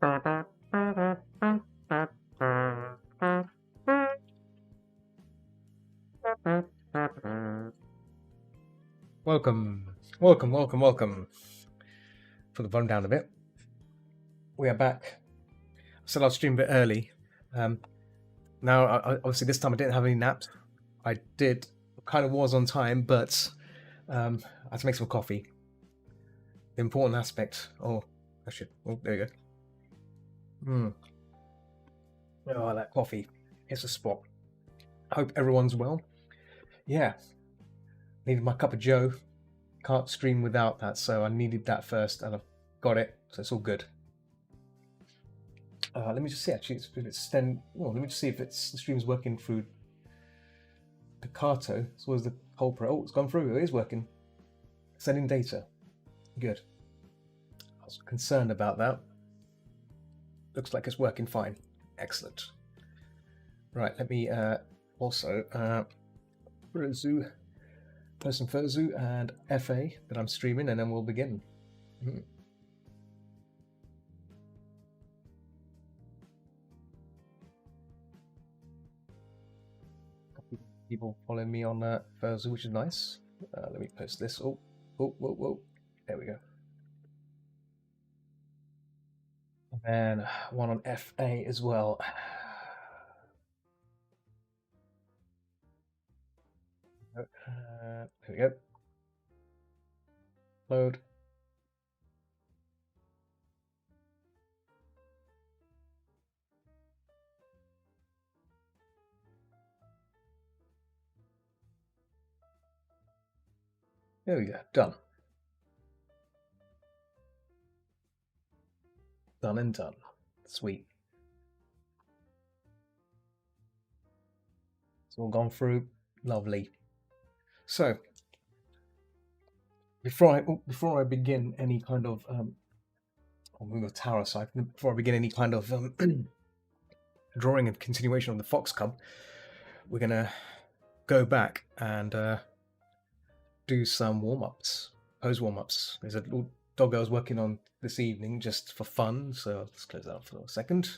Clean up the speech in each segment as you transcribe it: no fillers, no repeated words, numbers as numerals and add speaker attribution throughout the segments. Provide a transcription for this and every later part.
Speaker 1: Welcome, welcome, welcome, welcome. Put the volume down a bit. We are back. I said I'll stream a bit early. Now, obviously, this time I didn't have any naps. I did, kind of was on time, but I had to make some coffee. The important aspect. Oh, I should. Oh, there you go. Oh, that coffee. It's a spot. I hope everyone's well. Yeah. Needed my cup of joe. Can't stream without that, so I needed that first, and I've got it, so it's all good. Let me just see. Actually, let me just see if the stream's working through Picato as well as the whole Pro. Oh, it's gone through. It is working. Sending data. Good. I was concerned about that. Looks like it's working fine. Excellent. Right. Let me also Furzu, Person Furzu and FA that I'm streaming, and then we'll begin. People following me on Furzu, which is nice. Let me post this. Oh, whoa. There we go. And one on FA as well. Here we go. Load. There we go. Done. Done and done. Sweet. It's all gone through. Lovely. So, before I begin any kind of I'll move the tower aside. Before I begin any kind of drawing and continuation of the Fox Cub, we're gonna go back and do some warm-ups, pose warm-ups. There's a little dog I was working on this evening just for fun, so let's close that up for a second.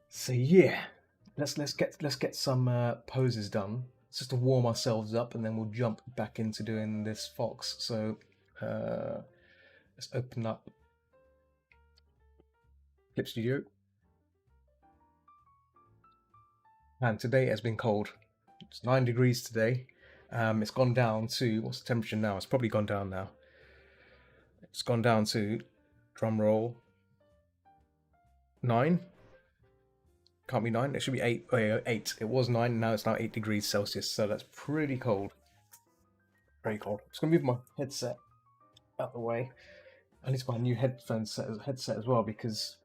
Speaker 1: So yeah, let's get some poses done just to warm ourselves up, and then we'll jump back into doing this fox. So let's open up Clip Studio. And today has been cold. It's 9 degrees today. It's gone down to, what's the temperature now? It's probably gone down now. It's gone down to, drum roll, 9. Can't be 9. It should be 8. Oh, yeah, 8. It was 9. Now it's now 8 degrees Celsius. So that's pretty cold. Very cold. I'm just gonna move my headset out the way. I need to buy a new headset as well, because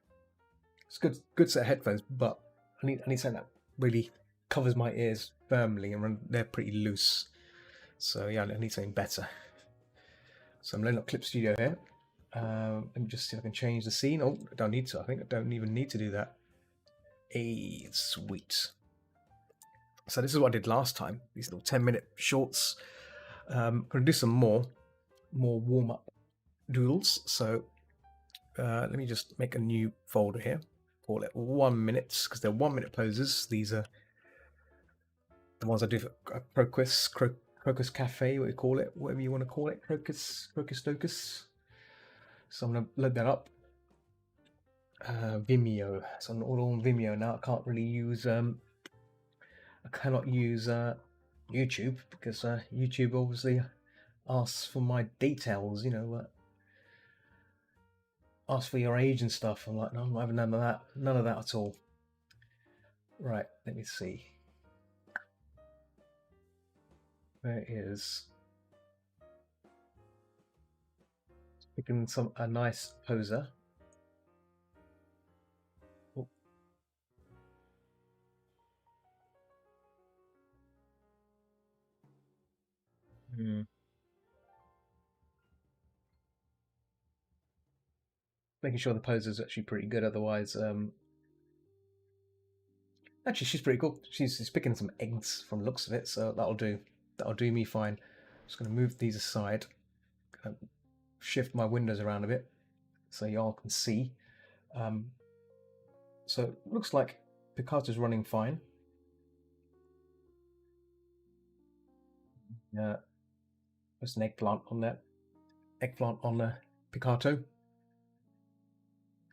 Speaker 1: it's good set of headphones, but I need something that really covers my ears firmly, and they're pretty loose. So yeah, I need something better. So I'm loading up Clip Studio here. Let me just see if I can change the scene. Oh, I don't need to. I think I don't even need to do that. Hey, sweet. So this is what I did last time. These little 10-minute shorts. I'm going to do some more warm-up doodles. So let me just make a new folder here. Call it 1 minute, because they're 1 minute poses. These are the ones I do for Crocus Cafe, what you call it, whatever you want to call it, Crocus Docus. So I'm going to load that up. Vimeo. So I'm all on Vimeo now. I can't really use I cannot use YouTube, because YouTube obviously asks for my details, you know, asks for your age and stuff. I'm like, no, I'm not having none of that at all. Right, let me see. Where is picking a nice poser. Oh. Making sure the poser is actually pretty good, otherwise actually she's pretty cool. She's picking some eggs from the looks of it, so that'll do me fine. Just going to move these aside, shift my windows around a bit so y'all can see. So it looks like Picato's running fine. There's an eggplant on there. Eggplant on the Picato,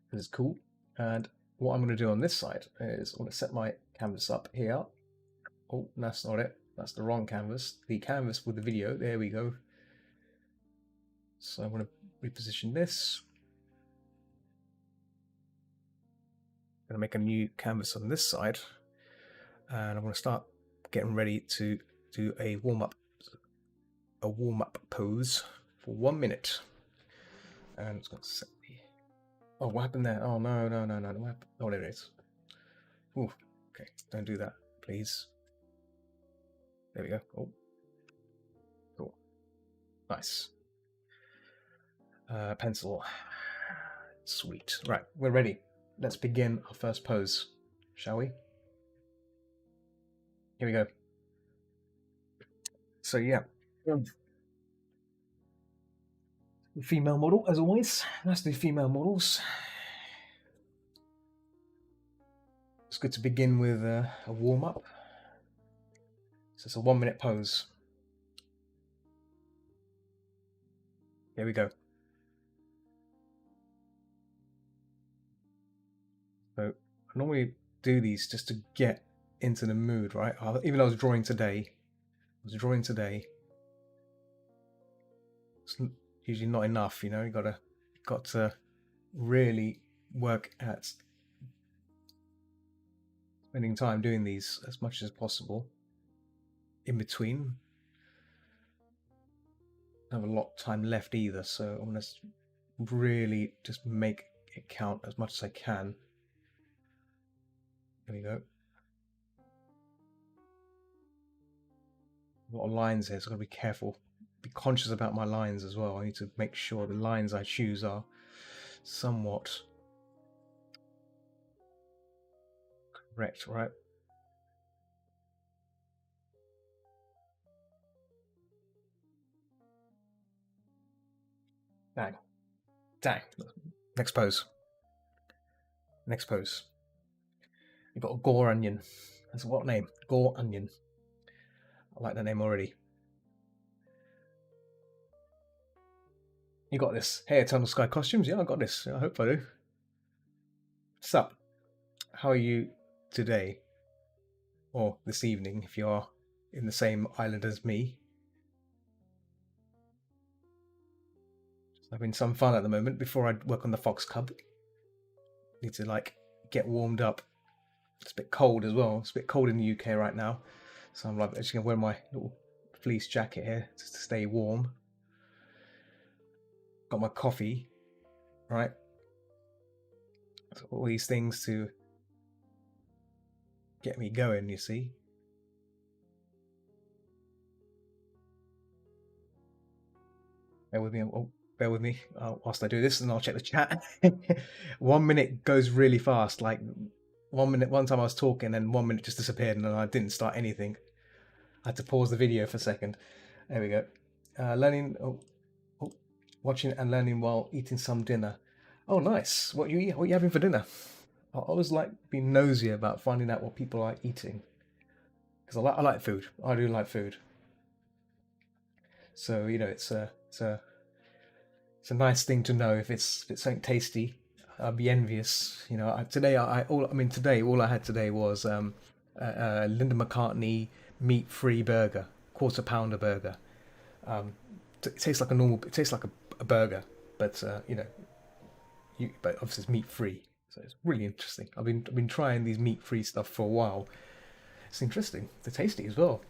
Speaker 1: because it's cool. And what I'm going to do on this side is I'm going to set my canvas up here. Oh, that's not it. That's the wrong canvas. The canvas with the video. There we go. So I'm going to reposition this. I'm going to make a new canvas on this side. And I'm going to start getting ready to do a warm-up pose for 1 minute. And it's going to set the... Oh, what happened there? Oh, no. What happened? Oh, there it is. Ooh, okay. Don't do that, please. There we go. Oh, cool. Nice. Pencil. Sweet. Right, we're ready. Let's begin our first pose, shall we? Here we go. So yeah, the female model, as always. That's the female models. It's good to begin with a warm-up. So it's a 1 minute pose. Here we go. So I normally do these just to get into the mood, right? Even though I was drawing today, it's usually not enough, you know. You got to really work at spending time doing these as much as possible in between. I don't have a lot of time left either, so I'm going to really just make it count as much as I can. There we go. A lot of lines here, so I've got to be careful. Be conscious about my lines as well. I need to make sure the lines I choose are somewhat correct, right? Dang. Next pose. You've got a Gore Onion. That's what name? Gore Onion. I like that name already. You got this. Hey, Eternal Sky Costumes. Yeah, I got this. I hope I do. Sup? How are you today? Or this evening, if you are in the same island as me. Having some fun at the moment before I work on the Fox Cub. Need to get warmed up. It's a bit cold as well. It's a bit cold in the UK right now. So I'm just going to wear my little fleece jacket here just to stay warm. Got my coffee, right? So all these things to get me going, you see. Bear with me whilst I do this, and I'll check the chat. 1 minute goes really fast. Like 1 minute, one time I was talking and 1 minute just disappeared and I didn't start anything. I had to pause the video for a second. There we go. Watching and learning while eating some dinner. Oh, nice. What you having for dinner? I always like being nosy about finding out what people are eating, because I like food. I do like food. So it's a nice thing to know if it's something tasty. I'd be envious. Today all I had today was Linda McCartney meat-free burger, quarter pounder burger. It tastes like a burger, but but obviously it's meat-free, so it's really interesting. I've been trying these meat-free stuff for a while. It's interesting. They're tasty as well.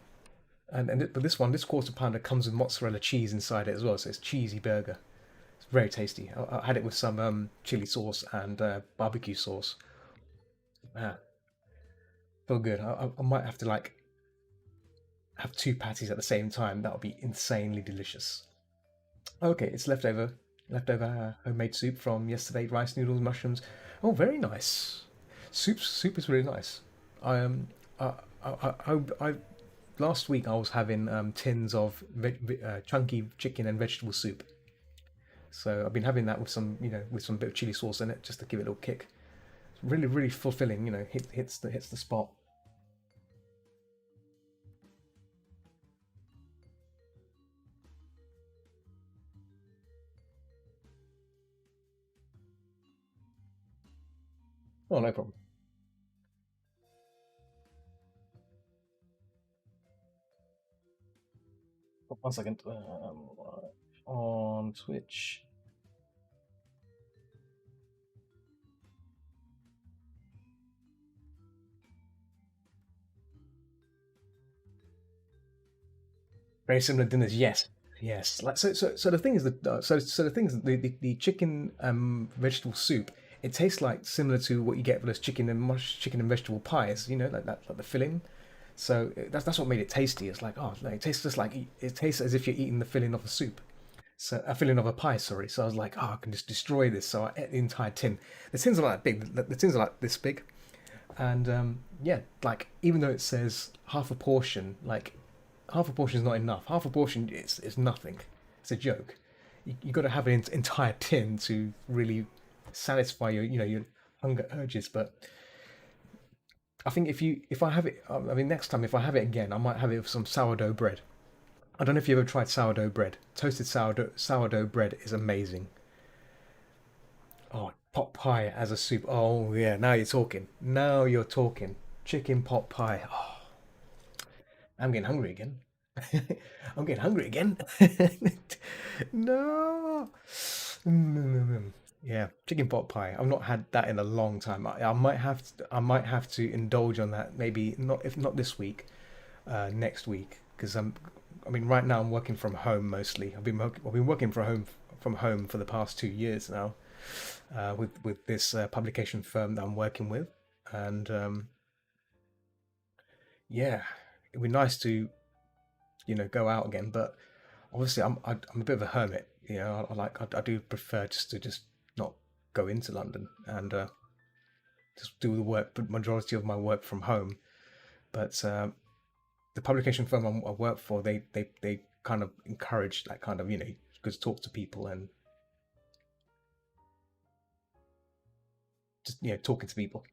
Speaker 1: But this quarter pounder comes with mozzarella cheese inside it as well, so it's cheesy burger. It's very tasty. I had it with some chili sauce and barbecue sauce. Man, feel good. I might have to have two patties at the same time. That would be insanely delicious. Okay, it's leftover homemade soup from yesterday. Rice noodles, mushrooms. Oh, very nice. Soup is really nice. I last week I was having tins of chunky chicken and vegetable soup. So I've been having that with some, with some bit of chili sauce in it, just to give it a little kick. It's really, really fulfilling. Hits the spot. Oh, no problem. One second. On Twitch. Very similar dinners, yes, yes. Like so the thing is that so the thing is the chicken vegetable soup. It tastes like similar to what you get for those chicken and vegetable pies. Like that, like the filling. So that's what made it tasty. It's like, it tastes just like it tastes as if you're eating the filling of a soup. So a filling of a pie, sorry. So I was like, I can just destroy this. So I ate the entire tin. The tins are like big. The tins are like this big, and yeah, like even though it says half a portion, like half a portion is not enough. Half a portion is nothing. It's a joke. You got to have an entire tin to really satisfy your hunger urges. But I think if I have it, I mean next time if I have it again, I might have it with some sourdough bread. I don't know if you ever tried sourdough bread. Toasted sourdough bread is amazing. Oh, pot pie as a soup. Oh yeah, now you're talking. Now you're talking. Chicken pot pie. Oh, I'm getting hungry again. I'm getting hungry again. No. Yeah, chicken pot pie. I've not had that in a long time. I might have to indulge on that. Maybe not if not this week, next week. Because I mean, right now I'm working from home mostly. I've been working from home for the past 2 years now, with this publication firm that I'm working with, and yeah, it'd be nice to go out again. But obviously, I'm a bit of a hermit. I do prefer just not go into London and just do the work, but majority of my work from home. But the publication firm I work for, they kind of encourage that kind of just talk to people and just talking to people,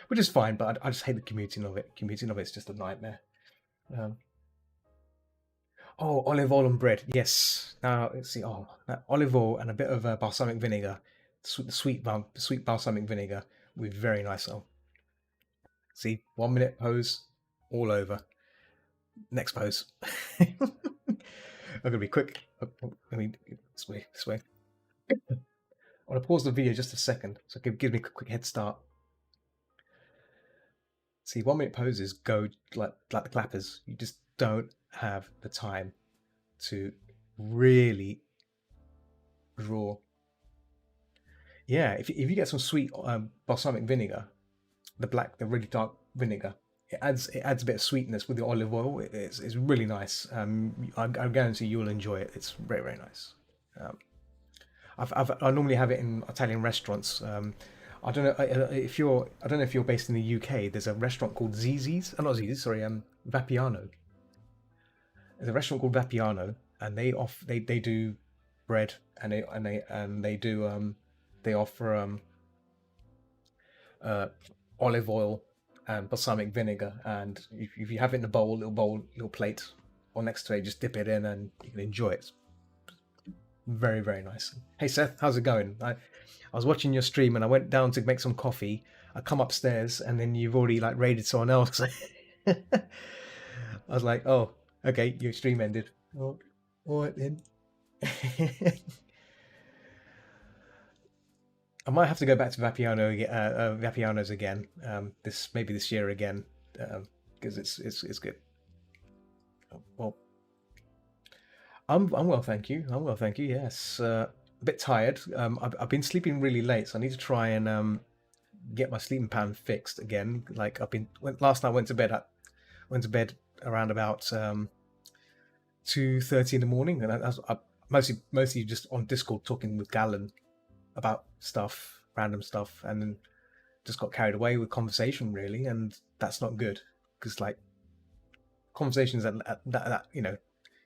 Speaker 1: which is fine. But I just hate the commuting of it. Commuting of it's just a nightmare. Um, oh, olive oil and bread. Yes. Now let's see. Oh, olive oil and a bit of balsamic vinegar, sweet balsamic vinegar with very nice. Oh, see, 1 minute pose, all over. Next pose. I'm gonna be quick. I mean, this way, this way. I'm gonna pause the video just a second, so it gives me a quick head start. See, 1 minute poses go like the clappers. You just don't have the time to really draw. Yeah, if you get some sweet balsamic vinegar, the really dark vinegar, it adds a bit of sweetness with the olive oil. It's really nice. I guarantee you'll enjoy it. It's very very nice. Um, I normally have it in Italian restaurants. I don't know if you're. I don't know if you're based in the UK. There's a restaurant called Zizi's. Not Zizi's. Sorry. Vapiano. There's a restaurant called Vapiano, and they do bread, and they do they offer uh olive oil and balsamic vinegar, and if you have it in a little plate, or next to it, just dip it in, and you can enjoy it. Very, very nice. Hey Seth, how's it going? I was watching your stream and I went down to make some coffee. I come upstairs and then you've already like raided someone else. I was like, oh, okay, your stream ended. Oh, all right then. I might have to go back to Vapianos again. This year again, because it's good. Well, I'm well, thank you. I'm well, thank you. Yes, a bit tired. I've been sleeping really late, so I need to try and get my sleeping pattern fixed again. Like last night. I went to bed around about 2:30 in the morning, and I mostly just on Discord talking with Galen about stuff, random stuff, and then just got carried away with conversation really, and that's not good because like conversations that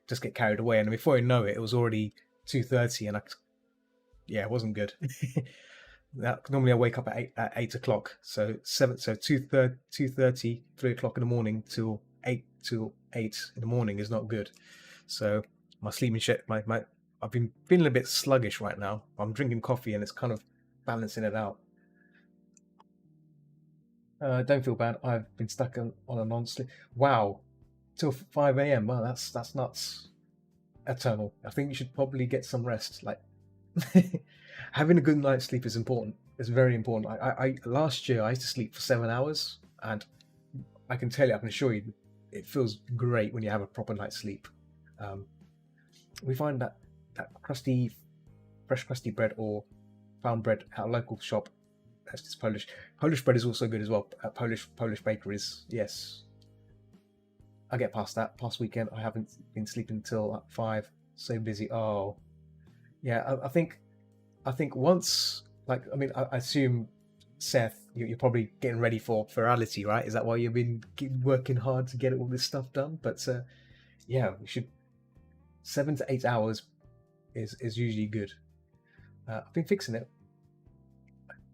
Speaker 1: just get carried away, and before you know it, it was already 2:30, and yeah, it wasn't good. That normally I wake up at 8 o'clock, so 2:30, 3 o'clock in the morning till eight in the morning is not good. So my sleeping shit, my I've been feeling a bit sluggish right now. I'm drinking coffee and it's kind of balancing it out. Don't feel bad. I've been stuck on a non-sleep. Wow, till 5 a.m. Wow, that's nuts. Eternal. I think you should probably get some rest. Like having a good night's sleep is important. It's very important. I last year I used to sleep for 7 hours, and I can tell you, I can assure you, it feels great when you have a proper night's sleep. Um, we find that fresh crusty bread or found bread at a local shop. That's just Polish. Polish bread is also good as well. At Polish bakeries, yes. I get past that. Past weekend, I haven't been sleeping till 5. So busy. Oh, yeah. I think once, like, I mean, I assume, Seth, you're probably getting ready for virality, right? Is that why you've been working hard to get all this stuff done? But yeah, we should 7 to 8 hours is usually good. I've been fixing it.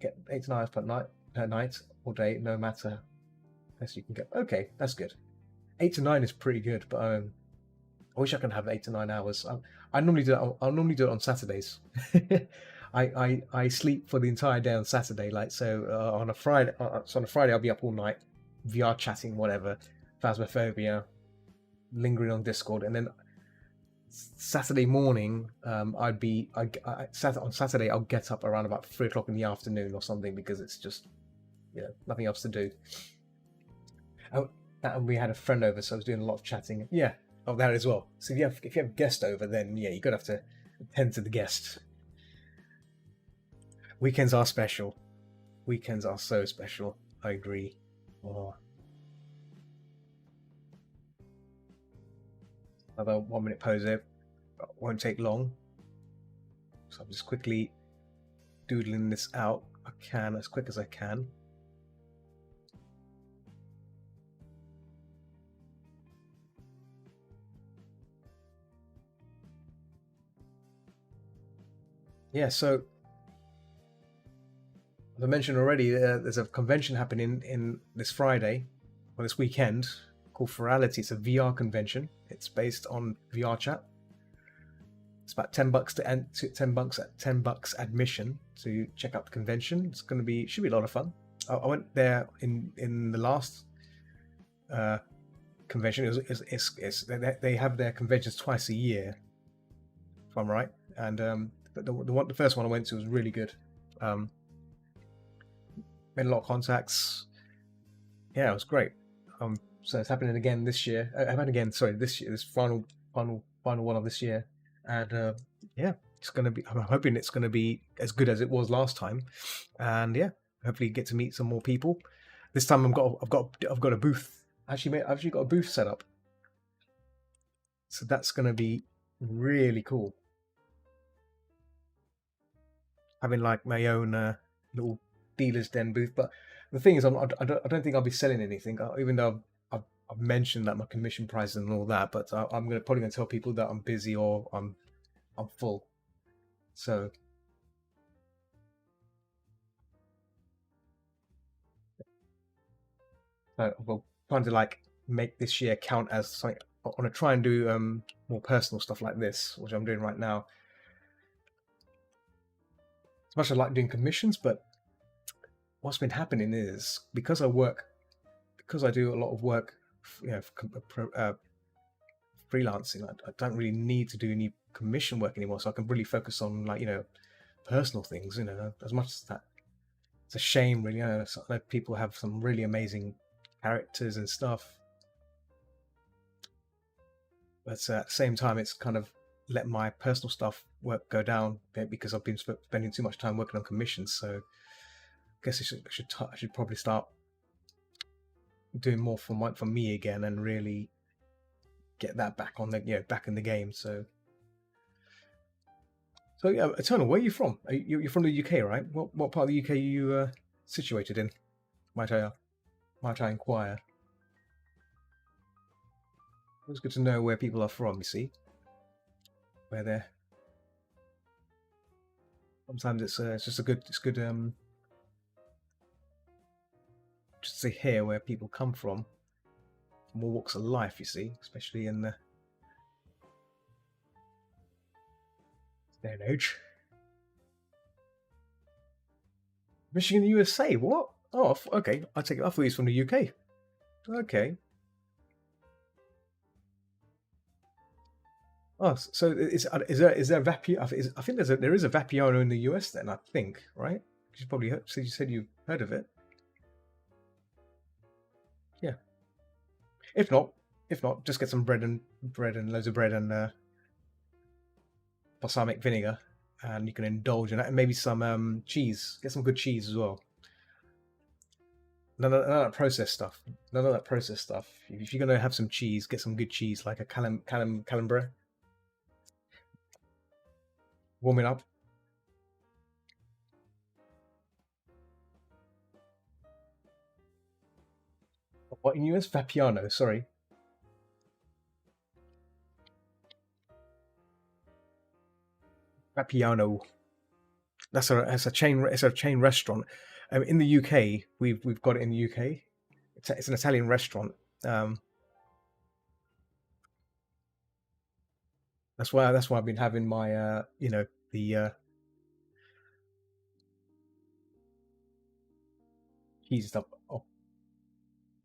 Speaker 1: Get 8 to 9 hours per night or day, no matter as you can get. Okay, that's good. 8 to 9 is pretty good, but I wish I could have 8 to 9 hours. I normally do it. I'll normally do it on Saturdays. I sleep for the entire day on Saturday. Like so, on a Friday I'll be up all night, VR chatting, whatever, Phasmophobia, lingering on Discord, and then Saturday morning, on Saturday I'll get up around about 3 o'clock in the afternoon or something because it's just nothing else to do. Oh, and we had a friend over, so I was doing a lot of chatting. Yeah, oh, that as well. So if you have a guest over, then yeah, you're gonna have to attend to the guest. Weekends are special. Weekends are so special. I agree. Oh. Another 1 minute pose. Won't take long. So I'm just quickly doodling this out. I can as quick as I can. Yeah, so as I mentioned already, there's a convention happening in this Friday or this weekend called Virality. It's a VR convention. It's based on VR chat. It's about $10 to $10 admission to check out the convention. It's going to be should be a lot of fun. I went there in the last convention. They have their conventions twice a year, if I'm right. And but the first one I went to was really good. Made a lot of contacts. Yeah, it was great. So it's happening again this year. Happening again, sorry, this year. This final one of this year, and yeah, it's gonna be. I'm hoping it's gonna be as good as it was last time, and yeah, hopefully get to meet some more people. This time I've got a booth. I've actually got a booth set up, so that's gonna be really cool. Having like my own little dealer's den booth, but the thing is, I don't think I'll be selling anything, even though I've mentioned that my commission prices and all that. But I'm probably gonna tell people that I'm busy or I'm full. So I'm trying to like make this year count as something. I want to try and do more personal stuff like this, which I'm doing right now. As much as I like doing commissions, but what's been happening is because I do a lot of work, freelancing. I don't really need to do any commission work anymore, so I can really focus on like personal things. As much as that, it's a shame, really. People have some really amazing characters and stuff, but at the same time, it's kind of let my personal stuff work go down a bit because I've been spending too much time working on commissions. So I guess I should probably start doing more for me again and really get that back on the back in the game. So yeah, Eternal, where are you from? You're from the UK, right? What part of the UK are you situated in? Might I inquire? It's good to know where people are from. You see, where they're. Sometimes it's just a good just to hear where people come from all walks of life. You see, especially in the day and age. Michigan, USA. What? Oh, okay. I take it. I thought he's from the UK. Okay. Oh, so is there Vapiano? I think there is a Vapiano in the US then. I think, right? You probably heard, so you said you heard of it. Yeah. If not, just get some bread and loads of bread and balsamic vinegar, and you can indulge in that, and maybe some cheese. Get some good cheese as well. None of that processed stuff. None of that processed stuff. If you're gonna have some cheese, get some good cheese, like a Camembert. Warm it up. What in US? Vapiano. Sorry. Vapiano. That's a chain. It's a chain restaurant. In the UK, we've got it in the UK. It's an Italian restaurant. That's why I've been having my the cheese stuff.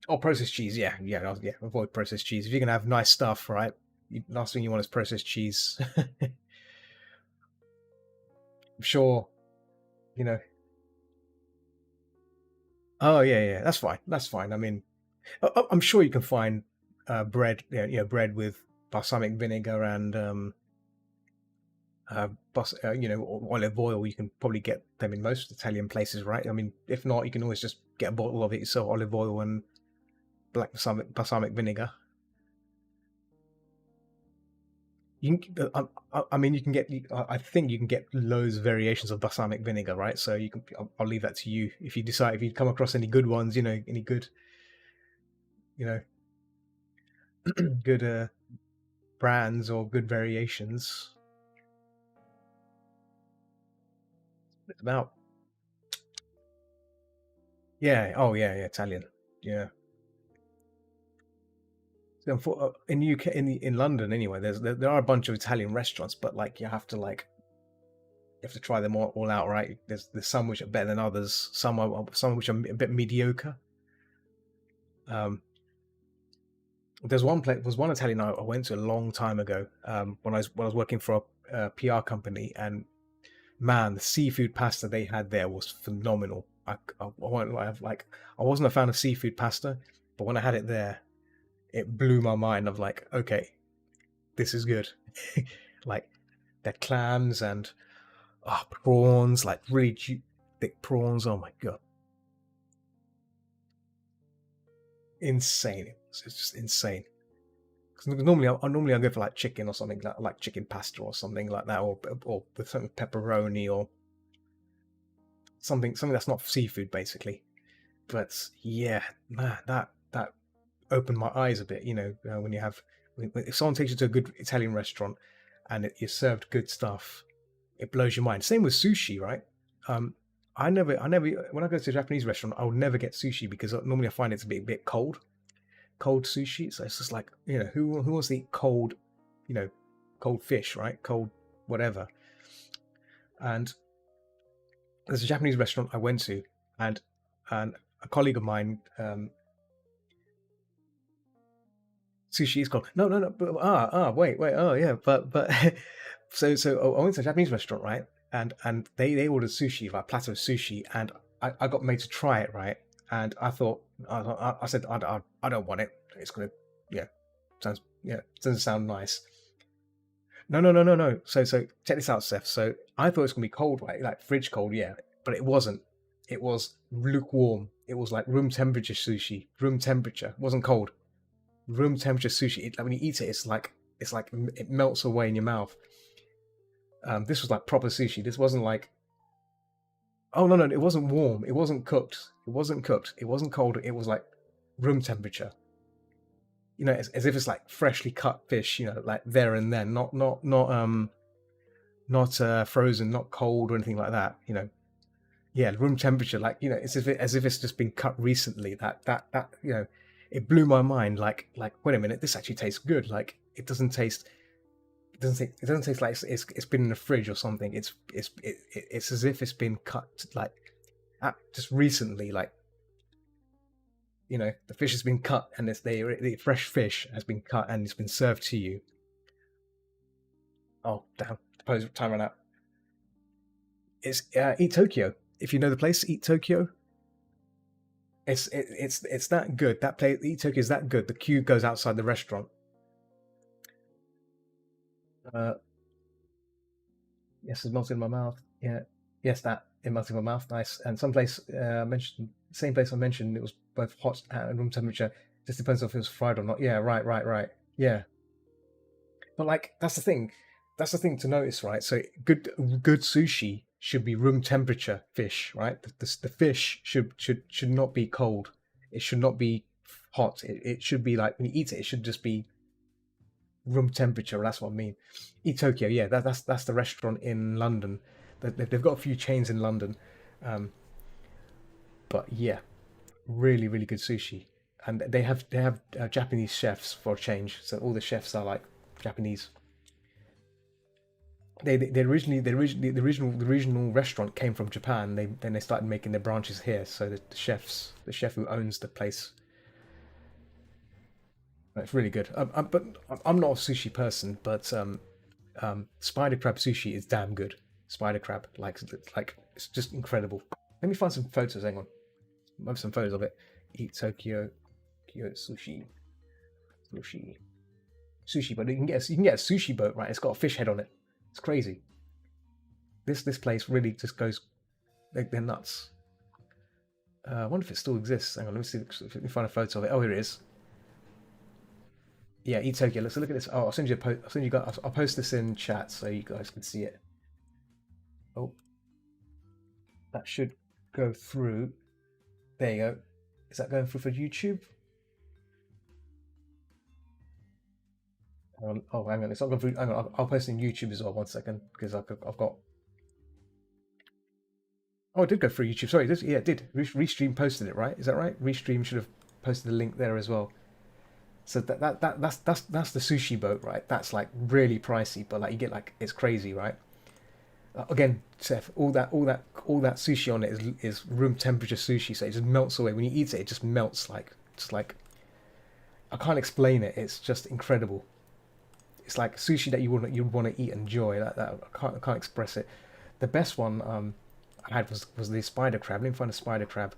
Speaker 1: Oh, processed cheese. Yeah. Avoid processed cheese. If you're gonna have nice stuff, right? Last thing you want is processed cheese. I'm sure, you know. Oh yeah. That's fine. That's fine. I mean, I'm sure you can find bread. Bread with balsamic vinegar and olive oil. You can probably get them in most Italian places, right? I mean, if not, you can always just get a bottle of it yourself, olive oil and black balsamic vinegar. You can, I mean, you can get. I think you can get loads of variations of balsamic vinegar, right? So you can. I'll leave that to you if you decide if you come across any good ones. Any good, you know, good brands or good variations. It's about. Yeah. Oh yeah. Italian. Yeah. In UK, in London anyway, there are a bunch of Italian restaurants, but like you have to try them all out, right? There's some which are better than others. Some which are a bit mediocre. There's one Italian I went to a long time ago, when I was working for a PR company, and man, the seafood pasta they had there was phenomenal. I won't lie, I wasn't a fan of seafood pasta, but when I had it there, it blew my mind. Of like, okay, this is good. Like their clams and prawns, like really thick prawns. Oh my god, insane! It's just insane. Because normally I go for like chicken or something like chicken pasta or something like that, or with something pepperoni or something that's not seafood basically. But yeah, man, that opened my eyes a bit. When you have if someone takes you to a good Italian restaurant and you're served good stuff, it blows your mind. Same with sushi, right? I never when I go to a Japanese restaurant, I would never get sushi because normally I find it's a bit cold sushi. So it's just like, who wants to eat cold, cold fish, right? Cold whatever. And there's a Japanese restaurant I went to, and a colleague of mine, sushi is called no, wait, oh yeah, but so I went to a Japanese restaurant, right? And they ordered sushi, like a platter of sushi, and I got made to try it, right? And I thought, I said, I don't want it. It's gonna, doesn't sound nice. No. So check this out, Seth. So I thought it was gonna be cold, right? Like fridge cold, yeah, but it wasn't. It was lukewarm. It was like room temperature sushi. Room temperature. It wasn't cold. Room temperature sushi. Like when you eat it, it's like it melts away in your mouth. This was like proper sushi. This wasn't like. Oh no, it wasn't warm. It wasn't cooked. It wasn't cooked. It wasn't cold. It was like room temperature. As if it's like freshly cut fish. Like there and then. Not not frozen, not cold or anything like that. Yeah, room temperature. Like as if it's just been cut recently. That it blew my mind. Like wait a minute, this actually tastes good. Like it doesn't taste like it's been in the fridge or something. It's as if it's been cut like just recently. Like the fish has been cut and the fresh fish has been cut and it's been served to you. Oh damn! Suppose time ran out. It's Eat Tokyo. If you know the place, Eat Tokyo. It's that good. That place, Eat Tokyo, is that good. The queue goes outside the restaurant. Uh, yes, it's melting in my mouth. Yeah, yes, that it melted in my mouth. Nice. And some place mentioned same place I mentioned. It was both hot and room temperature. Just depends if it was fried or not. Yeah, right. Yeah, but like that's the thing. That's the thing to notice, right? So good sushi should be room temperature fish, right? The fish should not be cold. It should not be hot. It should be like when you eat it, it should just be room temperature. That's what I mean. Eat Tokyo, yeah, that's the restaurant in London. They've got a few chains in London, um, but yeah, really good sushi, and they have Japanese chefs for a change. So all the chefs are like Japanese. The original restaurant came from Japan. They started making their branches here. So the chef who owns the place, it's really good. But I'm not a sushi person, but spider crab sushi is damn good. Spider crab, like it's just incredible. Let me find some photos. Hang on, I have some photos of it. Eat Tokyo, Kyo sushi boat. You can get a sushi boat, right? It's got a fish head on it. It's crazy. This place really just goes. They're nuts. I wonder if it still exists. Hang on, let me see. Let me find a photo of it. Oh, here it is. Yeah, Eat Tokyo. Let's look at this. Oh, I'll send you a post. I'll send you guys. I'll post this in chat so you guys can see it. Oh, that should go through. There you go. Is that going through for YouTube? Hang on. Oh, hang on. It's not going through. Hang on. I'll post it in YouTube as well. 1 second, because I've got. Oh, it did go through YouTube. Sorry, yeah, it did. Restream posted it, right? Is that right? Restream should have posted the link there as well. So that's the sushi boat, right? That's like really pricey, but like you get like it's crazy, right? Again, Seth, all that sushi on it is room temperature sushi, so it just melts away when you eat it. It just melts like just like I can't explain it. It's just incredible. It's like sushi that you want to eat and enjoy. That I can't express it. The best one I had was the spider crab. Let me find a spider crab.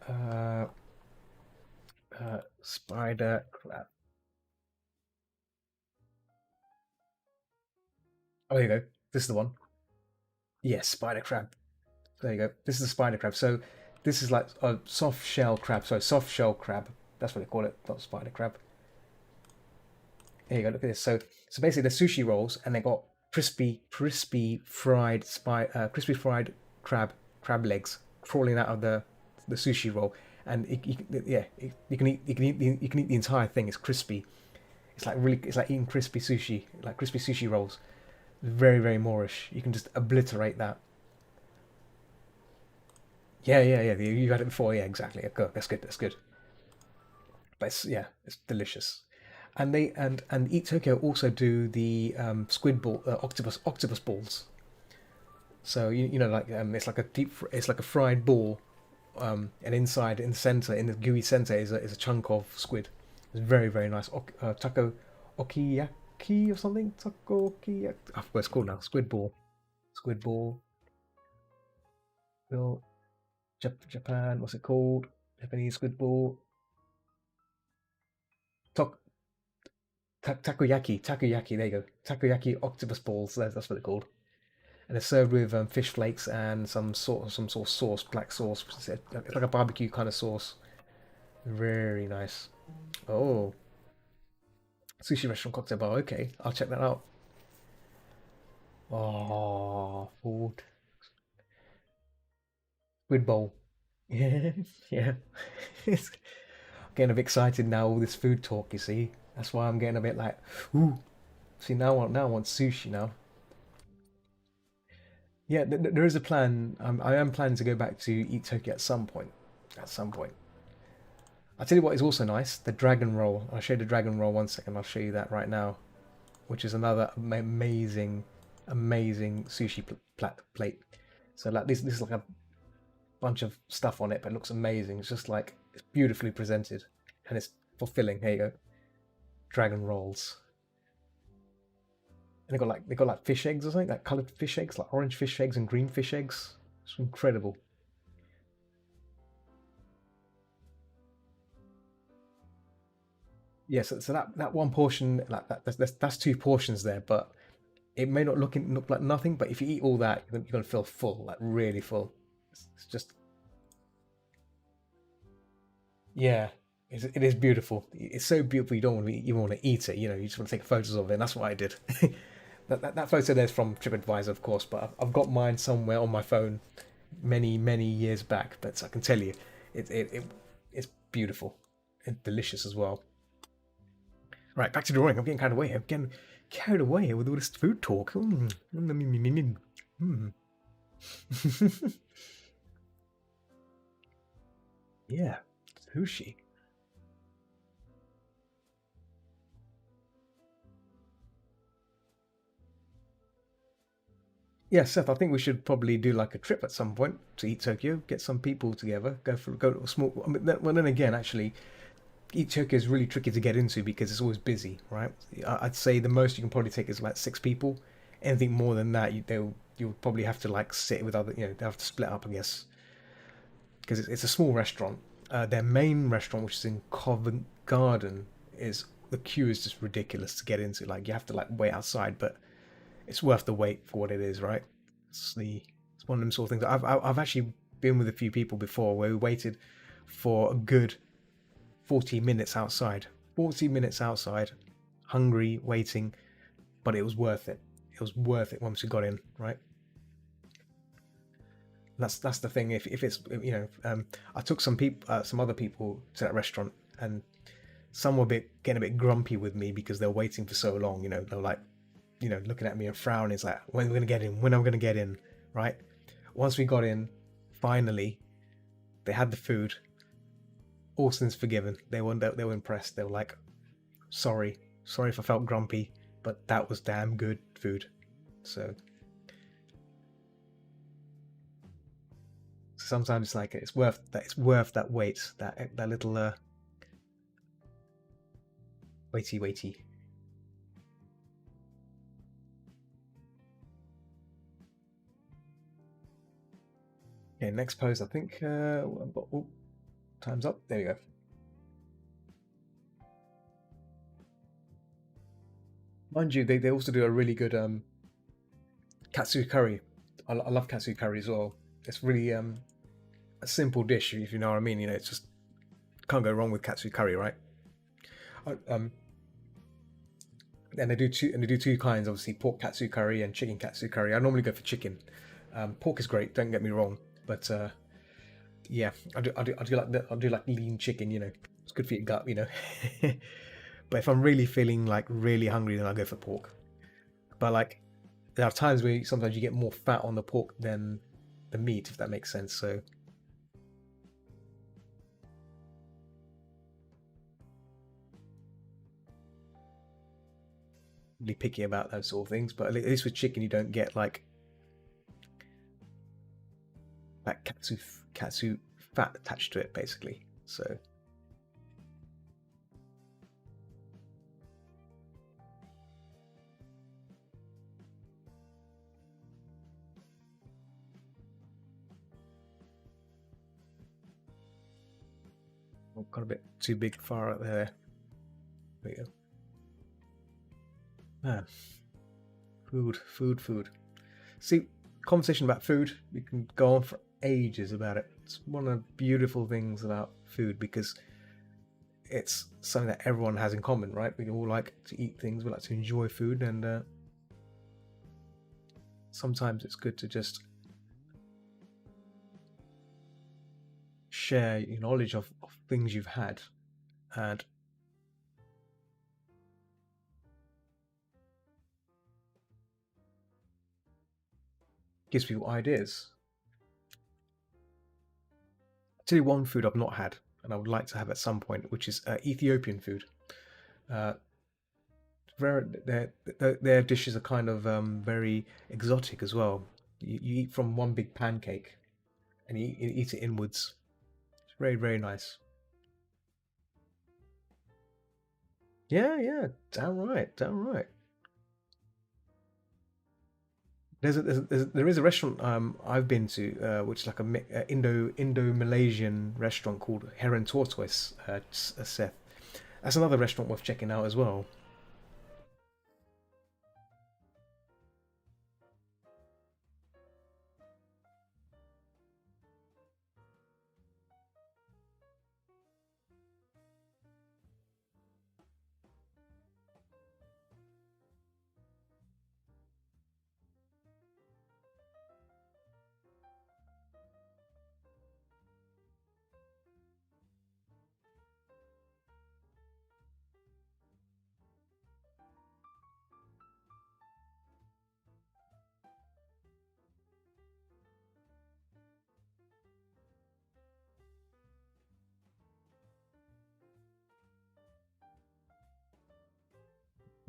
Speaker 1: Uh, Spider crab. Oh, there you go. This is the one. Yes, spider crab. There you go. This is a spider crab. So this is like a soft shell crab. Sorry, soft shell crab. That's what they call it, not spider crab. There you go. Look at this. So basically, they're sushi rolls, and they got crispy fried crab legs crawling out of the sushi roll, and yeah, you can eat the entire thing. It's crispy. It's like eating crispy sushi, like crispy sushi rolls. Very Moorish. You can just obliterate that. Yeah. You had it before. Yeah, exactly. Okay, that's good. That's good. But it's delicious. And Eat Tokyo also do the squid ball, octopus balls. So like it's like a fried ball, and inside in the center, in the gooey center, is a chunk of squid. It's very nice. Taco okiyaki or something. Taco okiyaki. I forgot what it's called now. Squid ball. Squid ball. Well, Japan. What's it called? Japanese squid ball. Tak takoyaki. There you go. Takoyaki octopus balls. That's what they're called. And they're served with fish flakes and some sort of sauce, black sauce. It's like a barbecue kind of sauce. Very nice. Oh, sushi restaurant cocktail bar. Okay, I'll check that out. Oh, food. Squid bowl. Yeah, yeah. It's getting a bit excited now. All this food talk, you see. That's why I'm getting a bit like, ooh. See, now I want sushi now. Yeah, there is a plan. I am planning to go back to Eat Tokyo at some point. At some point. I'll tell you what is also nice, the dragon roll. I'll show you the dragon roll one second. I'll show you that right now, which is another amazing, amazing sushi plate. So like this is like a bunch of stuff on it, but it looks amazing. It's just like it's beautifully presented, and it's fulfilling. Here you go, dragon rolls. And they got like fish eggs or something, like coloured fish eggs, like orange fish eggs and green fish eggs. It's incredible. Yes, so that one portion, like that's two portions there, but it may not look like nothing, but if you eat all that, you're gonna feel full, like really full. It's just yeah, it is beautiful. It's so beautiful you don't want to even want to eat it. You just want to take photos of it, and that's what I did. That photo there's from TripAdvisor, of course, but I've got mine somewhere on my phone many years back. But I can tell you, it's beautiful and delicious as well. Right, back to the drawing. I'm getting carried away. I'm getting carried away with all this food talk. Mm. Yeah, sushi. Yeah, Seth, I think we should probably do like a trip at some point to Eat Tokyo, get some people together, go to a small. I mean, well, then again, actually, Eat Tokyo is really tricky to get into because it's always busy, right? I'd say the most you can probably take is like 6 people. Anything more than that, you'll probably have to like sit with other, they have to split up, I guess, because it's a small restaurant. Their main restaurant, which is in Covent Garden, is the queue is just ridiculous to get into. Like you have to like wait outside, but it's worth the wait for what it is, right? It's one of them sort of things. I've actually been with a few people before where we waited for a good 40 minutes outside. 40 minutes outside, hungry, waiting, but it was worth it. It was worth it once we got in, right? That's the thing. If it's I took some other people to that restaurant, and some were getting a bit grumpy with me because they were waiting for so long. They were like, looking at me and frowning. It's like, when are we gonna get in? When am I gonna get in? Right? Once we got in, finally, they had the food. All sins forgiven. They were impressed. They were like, sorry if I felt grumpy, but that was damn good food. So sometimes like it's worth that wait, that little waity. Okay, next pose. I think oh, time's up. There we go. Mind you, they also do a really good katsu curry. I love katsu curry as well. It's really a simple dish, if you know what I mean. It's just can't go wrong with katsu curry, right? Um, and they do two kinds, obviously pork katsu curry and chicken katsu curry. I normally go for chicken. Pork is great, don't get me wrong, but yeah, I do like lean chicken. It's good for your gut. But if I'm really feeling like really hungry, then I go for pork. But like there are times where sometimes you get more fat on the pork than the meat, if that makes sense. So really picky about those sort of things. But at least with chicken, you don't get like that katsu fat attached to it, basically. So I've got a bit too big far out there. There we go. Man, food. See, conversation about food, we can go on for ages about it. It's one of the beautiful things about food because it's something that everyone has in common, right? We all like to eat things, we like to enjoy food, and sometimes it's good to just share your knowledge of things you've had. And gives people ideas. I'll tell you one food I've not had and I would like to have at some point, which is Ethiopian food. Uh, their dishes are kind of very exotic as well. You eat from one big pancake and you eat it inwards. It's very, very nice. Yeah, yeah, damn right, damn right. There is a restaurant I've been to which is like a Indo Malaysian restaurant called Heron Tortoise, Seth. That's another restaurant worth checking out as well.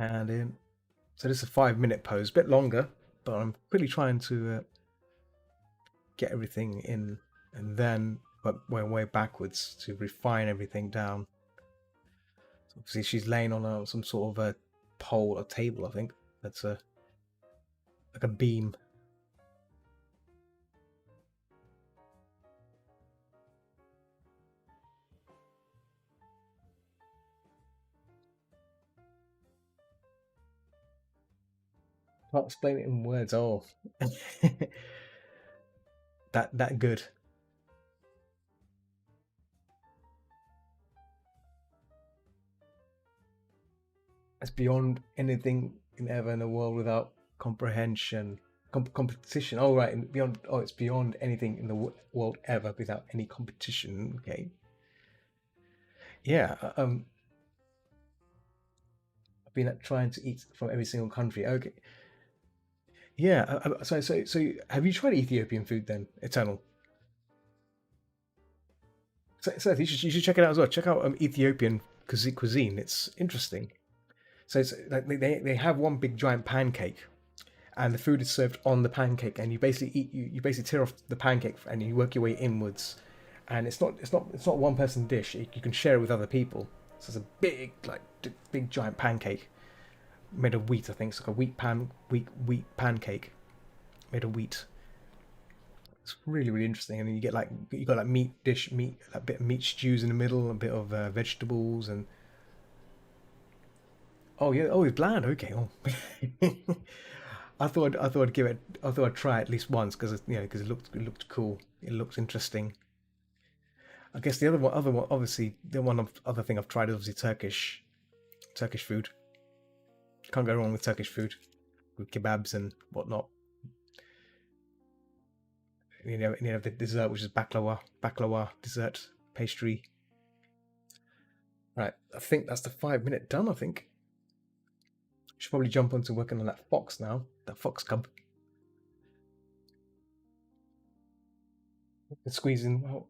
Speaker 1: And so this is a 5 minute pose, a bit longer, but I'm really trying to get everything in, and then but way backwards to refine everything down. So obviously, she's laying on some sort of a pole, a table, I think. That's a like a beam. Can't explain it in words. Oh, that good. It's beyond anything in ever in the world without comprehension. Competition. Oh, right. And beyond. Oh, it's beyond anything in the world ever without any competition. Okay. Yeah. I've been trying to eat from every single country. Okay. Yeah. So, have you tried Ethiopian food then, Eternal? So you should check it out as well. Check out Ethiopian cuisine. It's interesting. So it's like they have one big giant pancake, and the food is served on the pancake, and you basically you basically tear off the pancake and you work your way inwards, and it's not one person dish. You can share it with other people. So it's a big big giant pancake made of wheat. I think it's like a wheat pancake made of wheat. It's really really interesting, and then you got like meat, a bit of meat stews in the middle, a bit of vegetables, and oh yeah, oh it's bland. Okay, oh. I thought I'd give it. I thought I'd try it at least once because because it looked cool. It looks interesting. I guess the other one, obviously the other thing I've tried is obviously Turkish food. Can't go wrong with Turkish food, with kebabs and whatnot. The dessert, which is baklava dessert pastry. Right, I think that's the 5 minute done. I think should probably jump onto working on that fox now. That fox cub. And squeeze in well,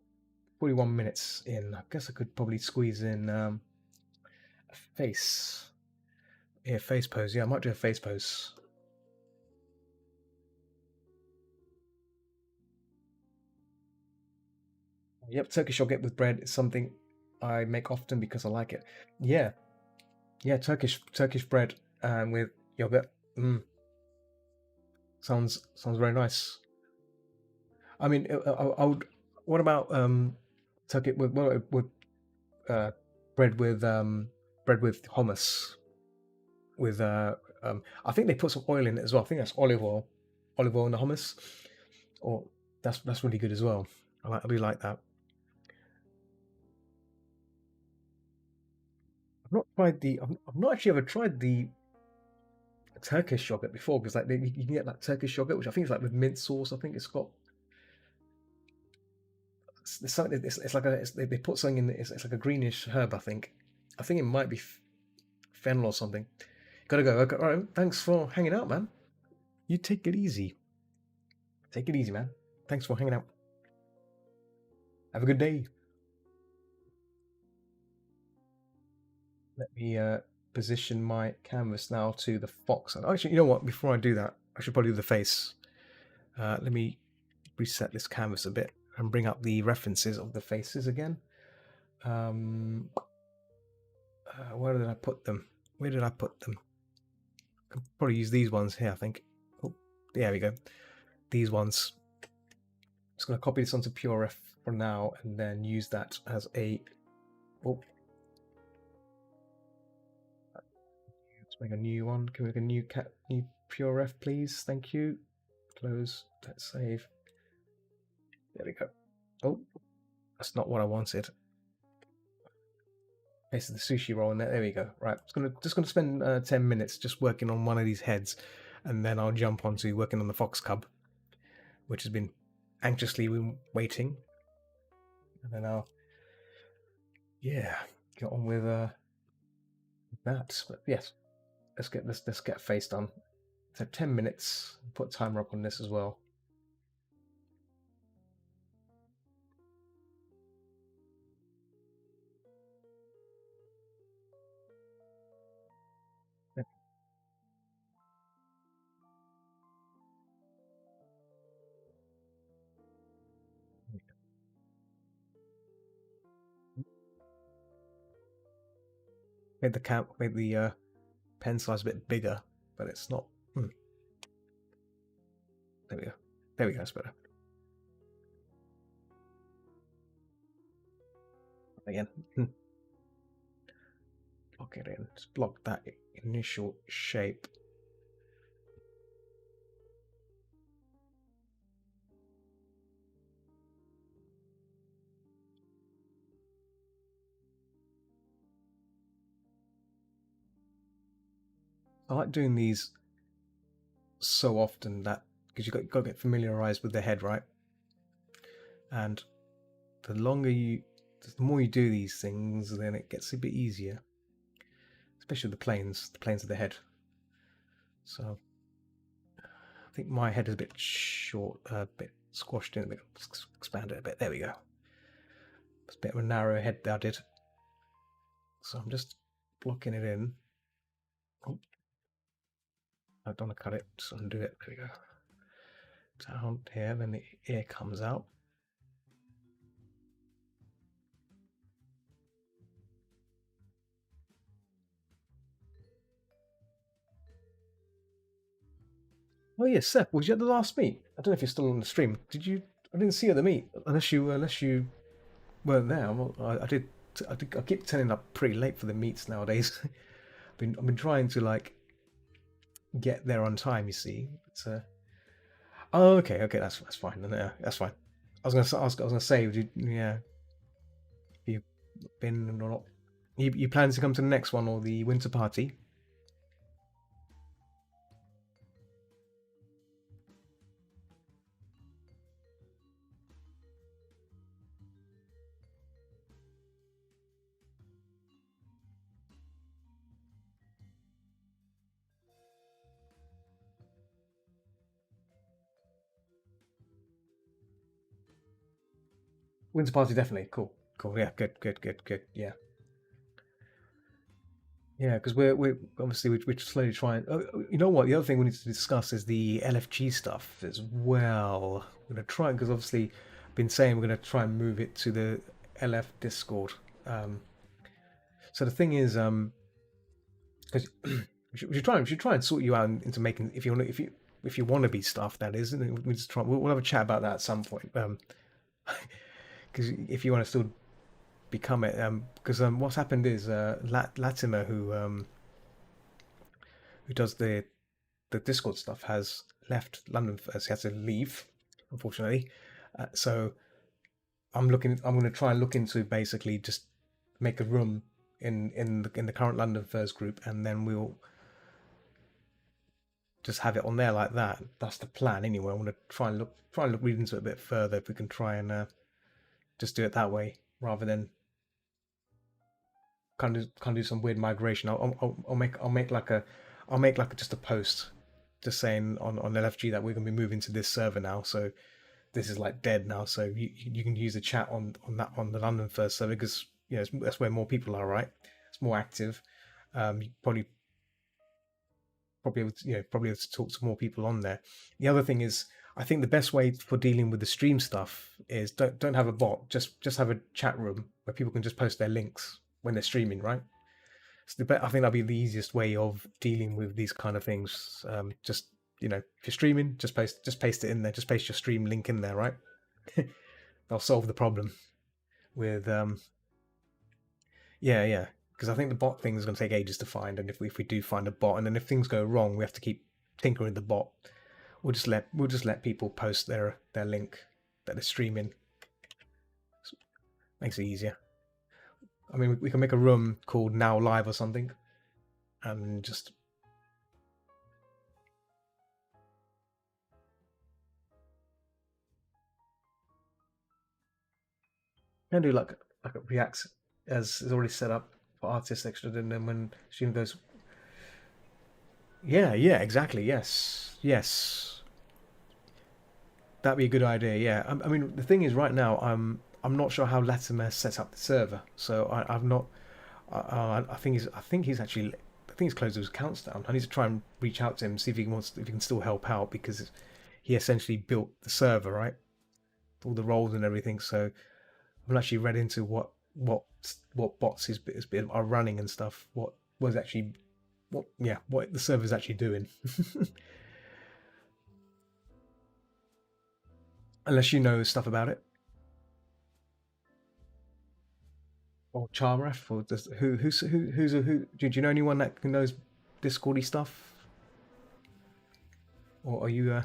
Speaker 1: 41 minutes in. I guess I could probably squeeze in a face. Yeah, face pose. Yeah, I might do a face pose. Yep, Turkish yogurt with bread is something I make often because I like it. Yeah, yeah, Turkish bread with yogurt. Sounds very nice. I mean, I would. What about Turkey with uh, bread with bread with hummus with I think they put some oil in it as well. I think that's olive oil in the hummus. Or that's really good as well. I really like that. I've not actually ever tried the Turkish yogurt before because you can get like Turkish yogurt, which I think is like with mint sauce. I think it's got it's something. It's like they put something in. It's like a greenish herb. I think it might be fennel or something. Gotta go. Okay, all right. Thanks for hanging out, man. You take it easy. Take it easy, man. Thanks for hanging out. Have a good day. Let me position my canvas now to the fox. Actually, you know what? Before I do that, I should probably do the face. Let me reset this canvas a bit and bring up the references of the faces again. Where did I put them? Where did I put them? I could probably use these ones here, I think. Oh, there we go. These ones. Just going to copy this onto PureRef for now and then use that as a... Oh. Let's make a new one. Can we make a new PureRef, please? Thank you. Close. Let's save. There we go. Oh, that's not what I wanted. Pasted the sushi roll in there. There we go. Right, just gonna spend 10 minutes just working on one of these heads, and then I'll jump onto working on the fox cub, which has been anxiously waiting. And then I'll, yeah, get on with that. But yes, let's get face done. So 10 minutes. Put timer up on this as well. Made the pen size a bit bigger, but it's not. There we go. There we go. That's better. Again. Lock it in. Just block that initial shape. I like doing these so often that because you've got to get familiarized with the head, right? And the more you do these things, then it gets a bit easier, especially the planes of the head. So I think my head is a bit short, a bit squashed in, a bit expanded a bit. There we go. It's a bit of a narrow head that I did. So I'm just blocking it in. Oh, I don't want to cut it, just undo it. There we go. Down here, then the ear comes out. Oh yeah, Seth, was you at the last meet? I don't know if you're still on the stream. Did you? I didn't see you at the meet unless you weren't there. I keep turning up pretty late for the meets nowadays. I've been trying to like get there on time. You see, oh okay, that's fine. Yeah, that's fine. I was gonna ask. I was gonna say, yeah, you been or not? You plan to come to the next one or the winter party? Winter party, definitely. Cool. Yeah, good. Yeah. Yeah, because we're obviously we're slowly trying. You know what? The other thing we need to discuss is the LFG stuff as well. We're gonna try because obviously, been saying we're gonna try and move it to the LF Discord. So the thing is, because we should try and sort you out into making if you want to be stuff, that is. And we just try. We'll have a chat about that at some point. Because if you want to still become it, because what's happened is Latimer, who does the Discord stuff, has left London first. He has to leave, unfortunately. So I'm going to try and look into basically just make a room in the current London First group, and then we'll just have it on there like that. That's the plan anyway. I want to try and read into it a bit further if we can try and just do it that way rather than kind of do some weird migration. I'll make like just a post just saying on LFG that we're going to be moving to this server now, so this is like dead now. So you can use the chat on the London first server because that's where more people are, right? It's more active. You probably able to, probably able to talk to more people on there. The other thing is, I think the best way for dealing with the stream stuff is don't have a bot. Just have a chat room where people can just post their links when they're streaming, right? So I think that'll be the easiest way of dealing with these kind of things. Just if you're streaming, just paste it in there. Just paste your stream link in there, right? They'll solve the problem with yeah. Because I think the bot thing is going to take ages to find, and if we do find a bot, and then if things go wrong, we have to keep tinkering the bot. We'll just let people post their link that they're streaming. Makes it easier. I mean, we can make a room called Now Live or something, and just can do like a React as is already set up for artists extra, and then when stream goes, yeah, exactly, yes, that'd be a good idea. Yeah, I mean, the thing is, right now, I'm not sure how Latimer sets up the server, so I've not. I think he's actually. I think he's closed his accounts down. I need to try and reach out to him, see if if he can still help out, because he essentially built the server, right? All the roles and everything. So I've actually read into what bots are running and stuff. What the server's actually doing. Unless you know stuff about it. Or Charmref, or does who? Do you know anyone that knows Discordy stuff? Or are you?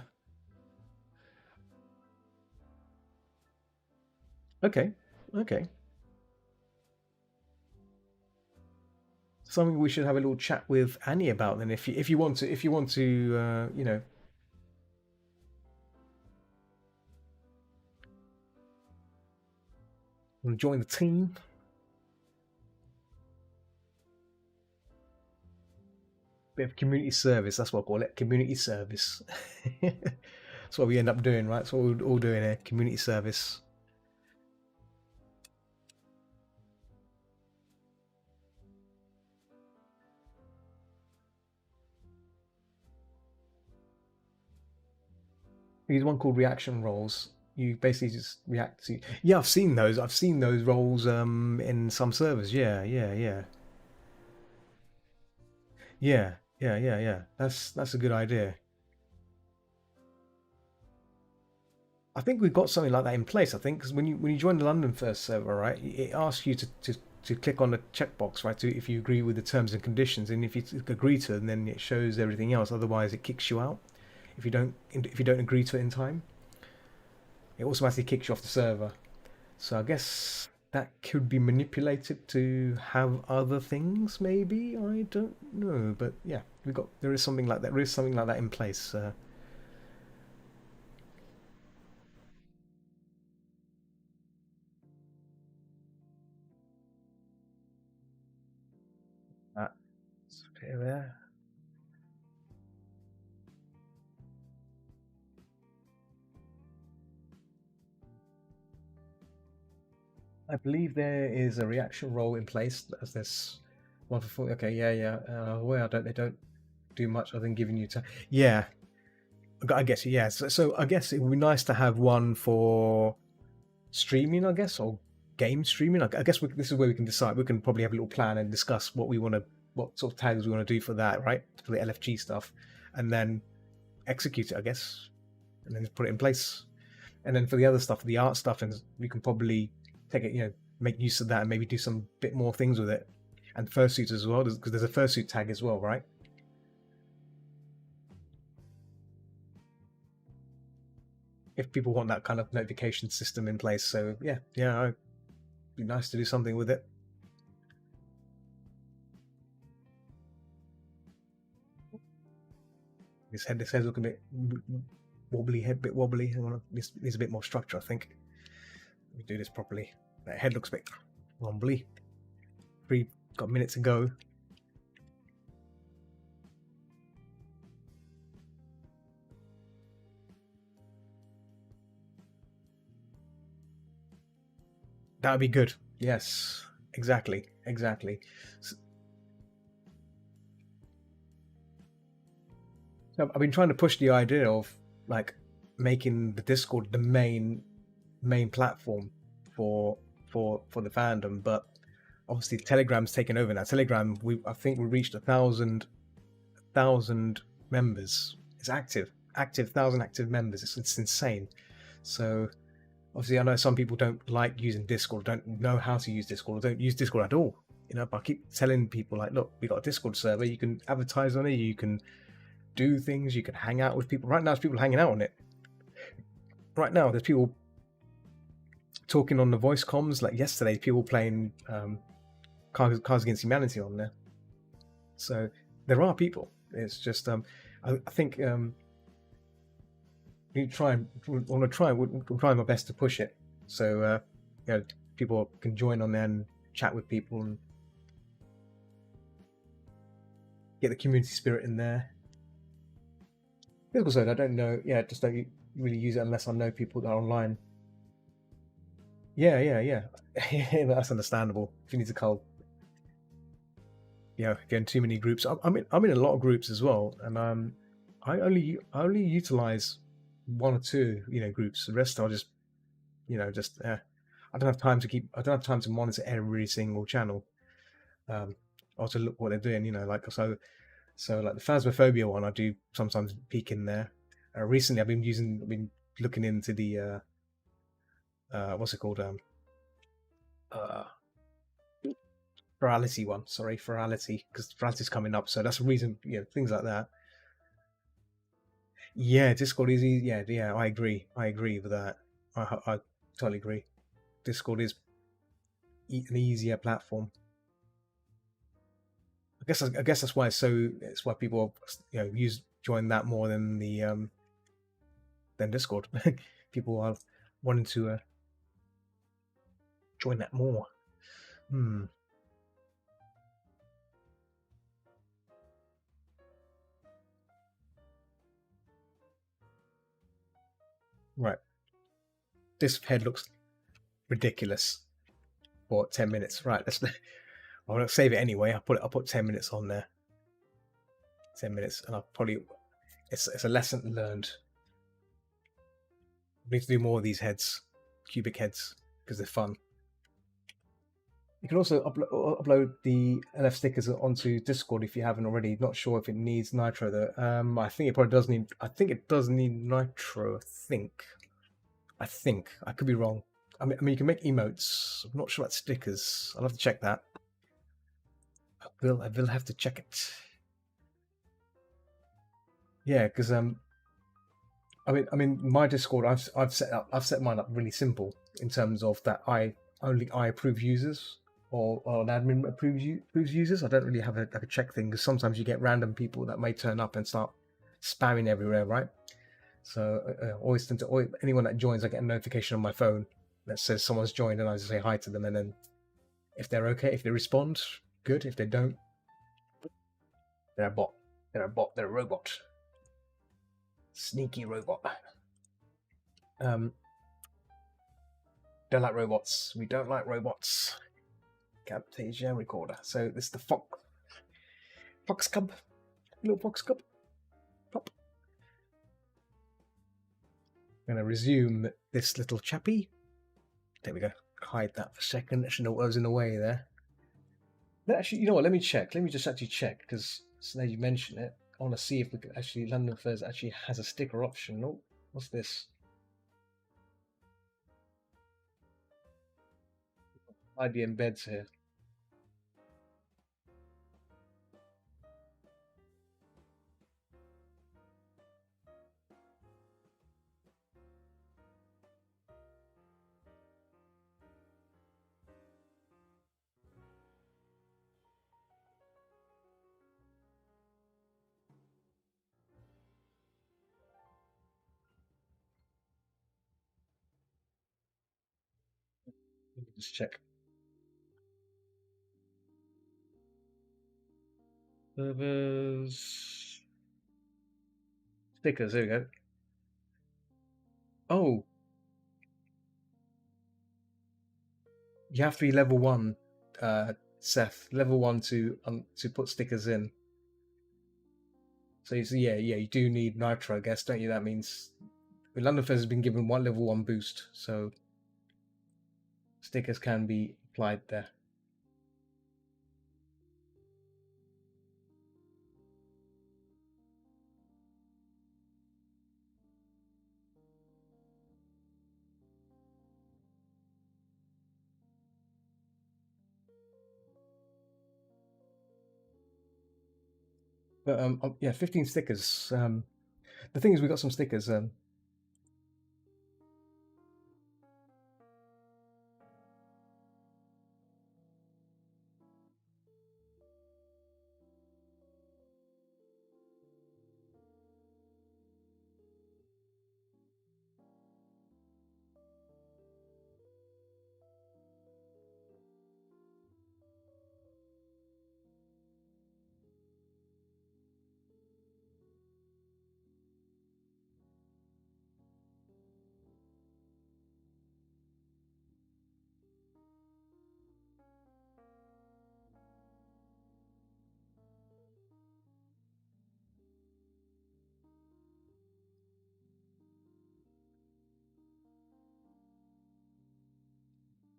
Speaker 1: Okay, okay. Something we should have a little chat with Annie about then, if you want to, want to join the team. Bit of community service. That's what I call it. Community service. That's what we end up doing, right? That's what we're all doing here. Community service. There's one called reaction roles. You basically just react to. Yeah, I've seen those. I've seen those roles in some servers. Yeah. That's a good idea. I think we've got something like that in place. I think because when you join the London first server, right, it asks you to click on the checkbox, right, to if you agree with the terms and conditions, and if you agree to it, then it shows everything else. Otherwise, it kicks you out if you don't agree to it in time. It automatically kicks you off the server. So I guess that could be manipulated to have other things. Maybe I don't know, but yeah, there is something like that. There is something like that in place. That's there. I believe there is a reaction role in place as this one for 40. Okay, yeah. Well, they don't do much other than giving you time. Yeah, I guess yeah. So I guess it would be nice to have one for streaming, I guess, or game streaming. I guess this is where we can decide. We can probably have a little plan and discuss what sort of tags we want to do for that, right? For the LFG stuff, and then execute it, I guess, and then put it in place. And then for the other stuff, the art stuff, and we can probably take it, make use of that and maybe do some bit more things with it. And fursuit as well, because there's a fursuit tag as well, right? If people want that kind of notification system in place. So yeah, it'd be nice to do something with it. This head's looking a bit wobbly, bit wobbly. Needs a bit more structure, I think. Let me do this properly. That head looks a bit wobbly. Got a minute to go. That would be good. Yes, exactly, exactly. So I've been trying to push the idea of like making the Discord the main platform for for the fandom, but obviously Telegram's taken over now. Telegram, I think we reached 1,000 members. It's active 1,000 active members. It's insane. So obviously, I know some people don't like using Discord, don't know how to use Discord, or don't use Discord at all. You know, but I keep telling people like, look, we got a Discord server. You can advertise on it. You can do things. You can hang out with people. Right now, there's people hanging out on it. Right now, there's people talking on the voice comms. Like yesterday, people playing Cards Against Humanity on there. So there are people. It's just I think we want to try. We'll try my best to push it. So you know, people can join on there and chat with people and get the community spirit in there. Physical Zone, I don't know. Yeah, just don't really use it unless I know people that are online. Yeah. That's understandable. If you need to call, you know, if you're in too many groups, I'm in a lot of groups as well, and I only utilize one or two, you know, groups. The rest I'll just, you know, just I don't have time to keep. I don't have time to monitor every single channel, or to look what they're doing. You know, like so like the Phasmophobia one, I do sometimes peek in there. Recently, I've been looking into the what's it called uh Virality one. Sorry, Virality, because Virality's coming up, so that's the reason. You know, things like that. Yeah, Discord is easy. Yeah, I agree. I agree with that. I totally agree. Discord is an easier platform. I guess that's why it's why people, you know, join that more than the than Discord. People are wanting to join that more. Hmm. Right. This head looks ridiculous for 10 minutes. Right. Let's. I'm gonna save it anyway. I'll put 10 minutes on there. 10 minutes, and I'll probably it's a lesson learned. We need to do more of these heads, cubic heads, because they're fun. You can also upload the LF stickers onto Discord if you haven't already. Not sure if it needs Nitro though. I think it probably does need. I think it does need Nitro. I think. I could be wrong. I mean, you can make emotes. I'm not sure about stickers. I'll have to check that. I will have to check it. Yeah, because I mean, my Discord, I've set mine up really simple in terms of that I approve users or an admin approves users. I don't really have like a check thing because sometimes you get random people that may turn up and start spamming everywhere, right? So always anyone that joins, I get a notification on my phone that says someone's joined, and I just say hi to them, and then if they're okay, if they respond, good. If they don't, they're a bot. They're a bot. They're a robot. Sneaky robot. Don't like robots. We don't like robots. Camtasia recorder. So this is the Fox Cub. Little Fox Cub. Pop. I'm going to resume this little chappy. There we go. Hide that for a second. Actually, no, I was in the way there. Actually, you know what? Let me check. Let me just actually check, because now you mention it, I want to see if we can actually, London Fairs actually has a sticker option. Oh, what's this? Hide the embeds here. Let me just check. Servers. Stickers, there we go. Oh. You have to be level 1, Seth. Level 1 to put stickers in. So yeah, you do need Nitro, I guess, don't you? That means London Fez has been given one level 1 boost, so stickers can be applied there. But yeah, 15 stickers. The thing is, we got some stickers.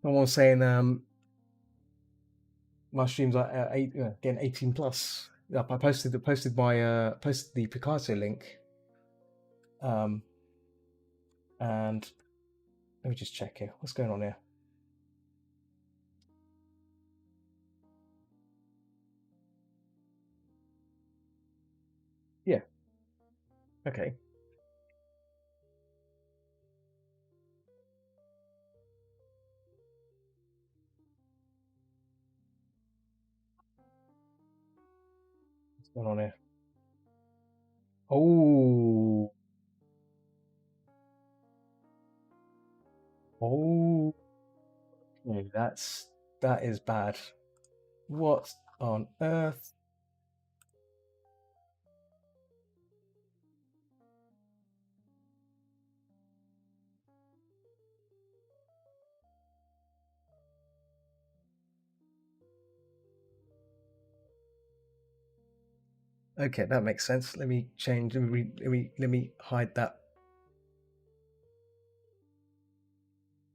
Speaker 1: Someone's saying my streams are getting 18 plus. Yep, I posted the Picasso link. And let me just check here. What's going on here? Yeah. Okay. What's going on here? Oh. Oh. Okay, that is bad. What on earth? Okay, that makes sense. Let me change. Let me hide that.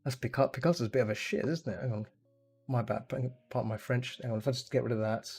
Speaker 1: That's Picasso's a bit of a shit, isn't it? Hang on. My bad. Part of my French. Hang on. If I just get rid of that.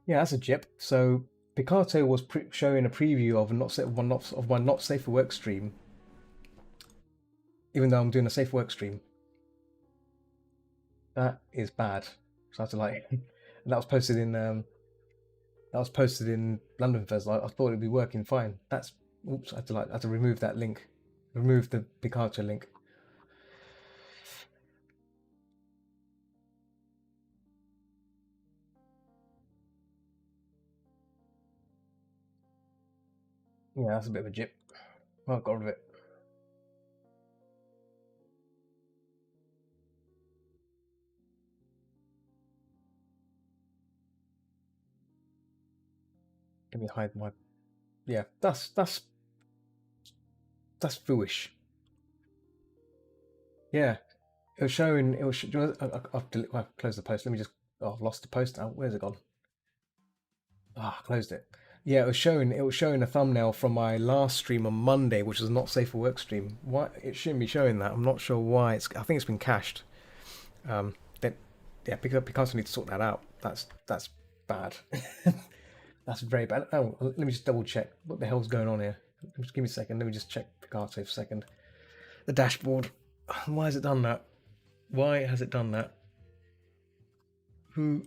Speaker 1: Yeah, that's a jip. So Picasso was showing a preview of my not safe for work stream, even though I'm doing a safe work stream. That is bad. So I had to like, and that was posted in London Fest. I thought it'd be working fine. That's oops. I had to remove that link, remove the Picasso link. Yeah, that's a bit of a jip. Well, I got rid of it. Let me hide my. Yeah, that's foolish. Yeah, it was showing. It was. I've closed the post. Let me just. Oh, I've lost the post now. Where's it gone? Ah, I closed it. Yeah, it was showing. It was showing a thumbnail from my last stream on Monday, which was not safe for work stream. Why it shouldn't be showing that? I'm not sure why. I think it's been cached. Then yeah, Picasso need to sort that out. That's bad. That's very bad. Oh, let me just double check. What the hell's going on here? Just give me a second. Let me just check Picasso for a second. The dashboard. Why has it done that? Why has it done that? Who?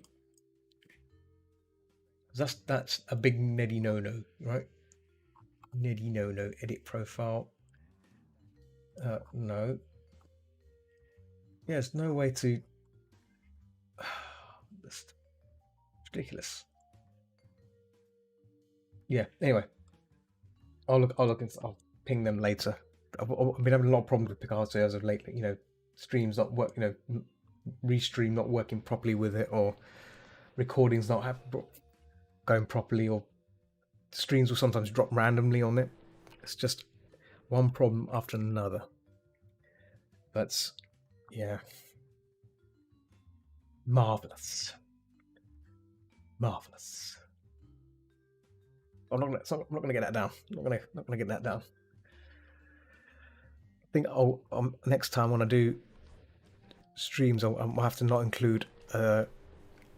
Speaker 1: That's a big Neddy no-no, right? Neddy no-no. Edit profile. No. Yeah, there's no way to. Ridiculous. Yeah. Anyway, I'll ping them later. I've been having a lot of problems with Picasso as of lately. Streams not work. Restream not working properly with it, or recordings not going properly, or streams will sometimes drop randomly on it. It's just one problem after another. But yeah, marvelous. I'm not gonna get that down. I'm not gonna get that down. I think next time when I do streams, I'll have to not include. I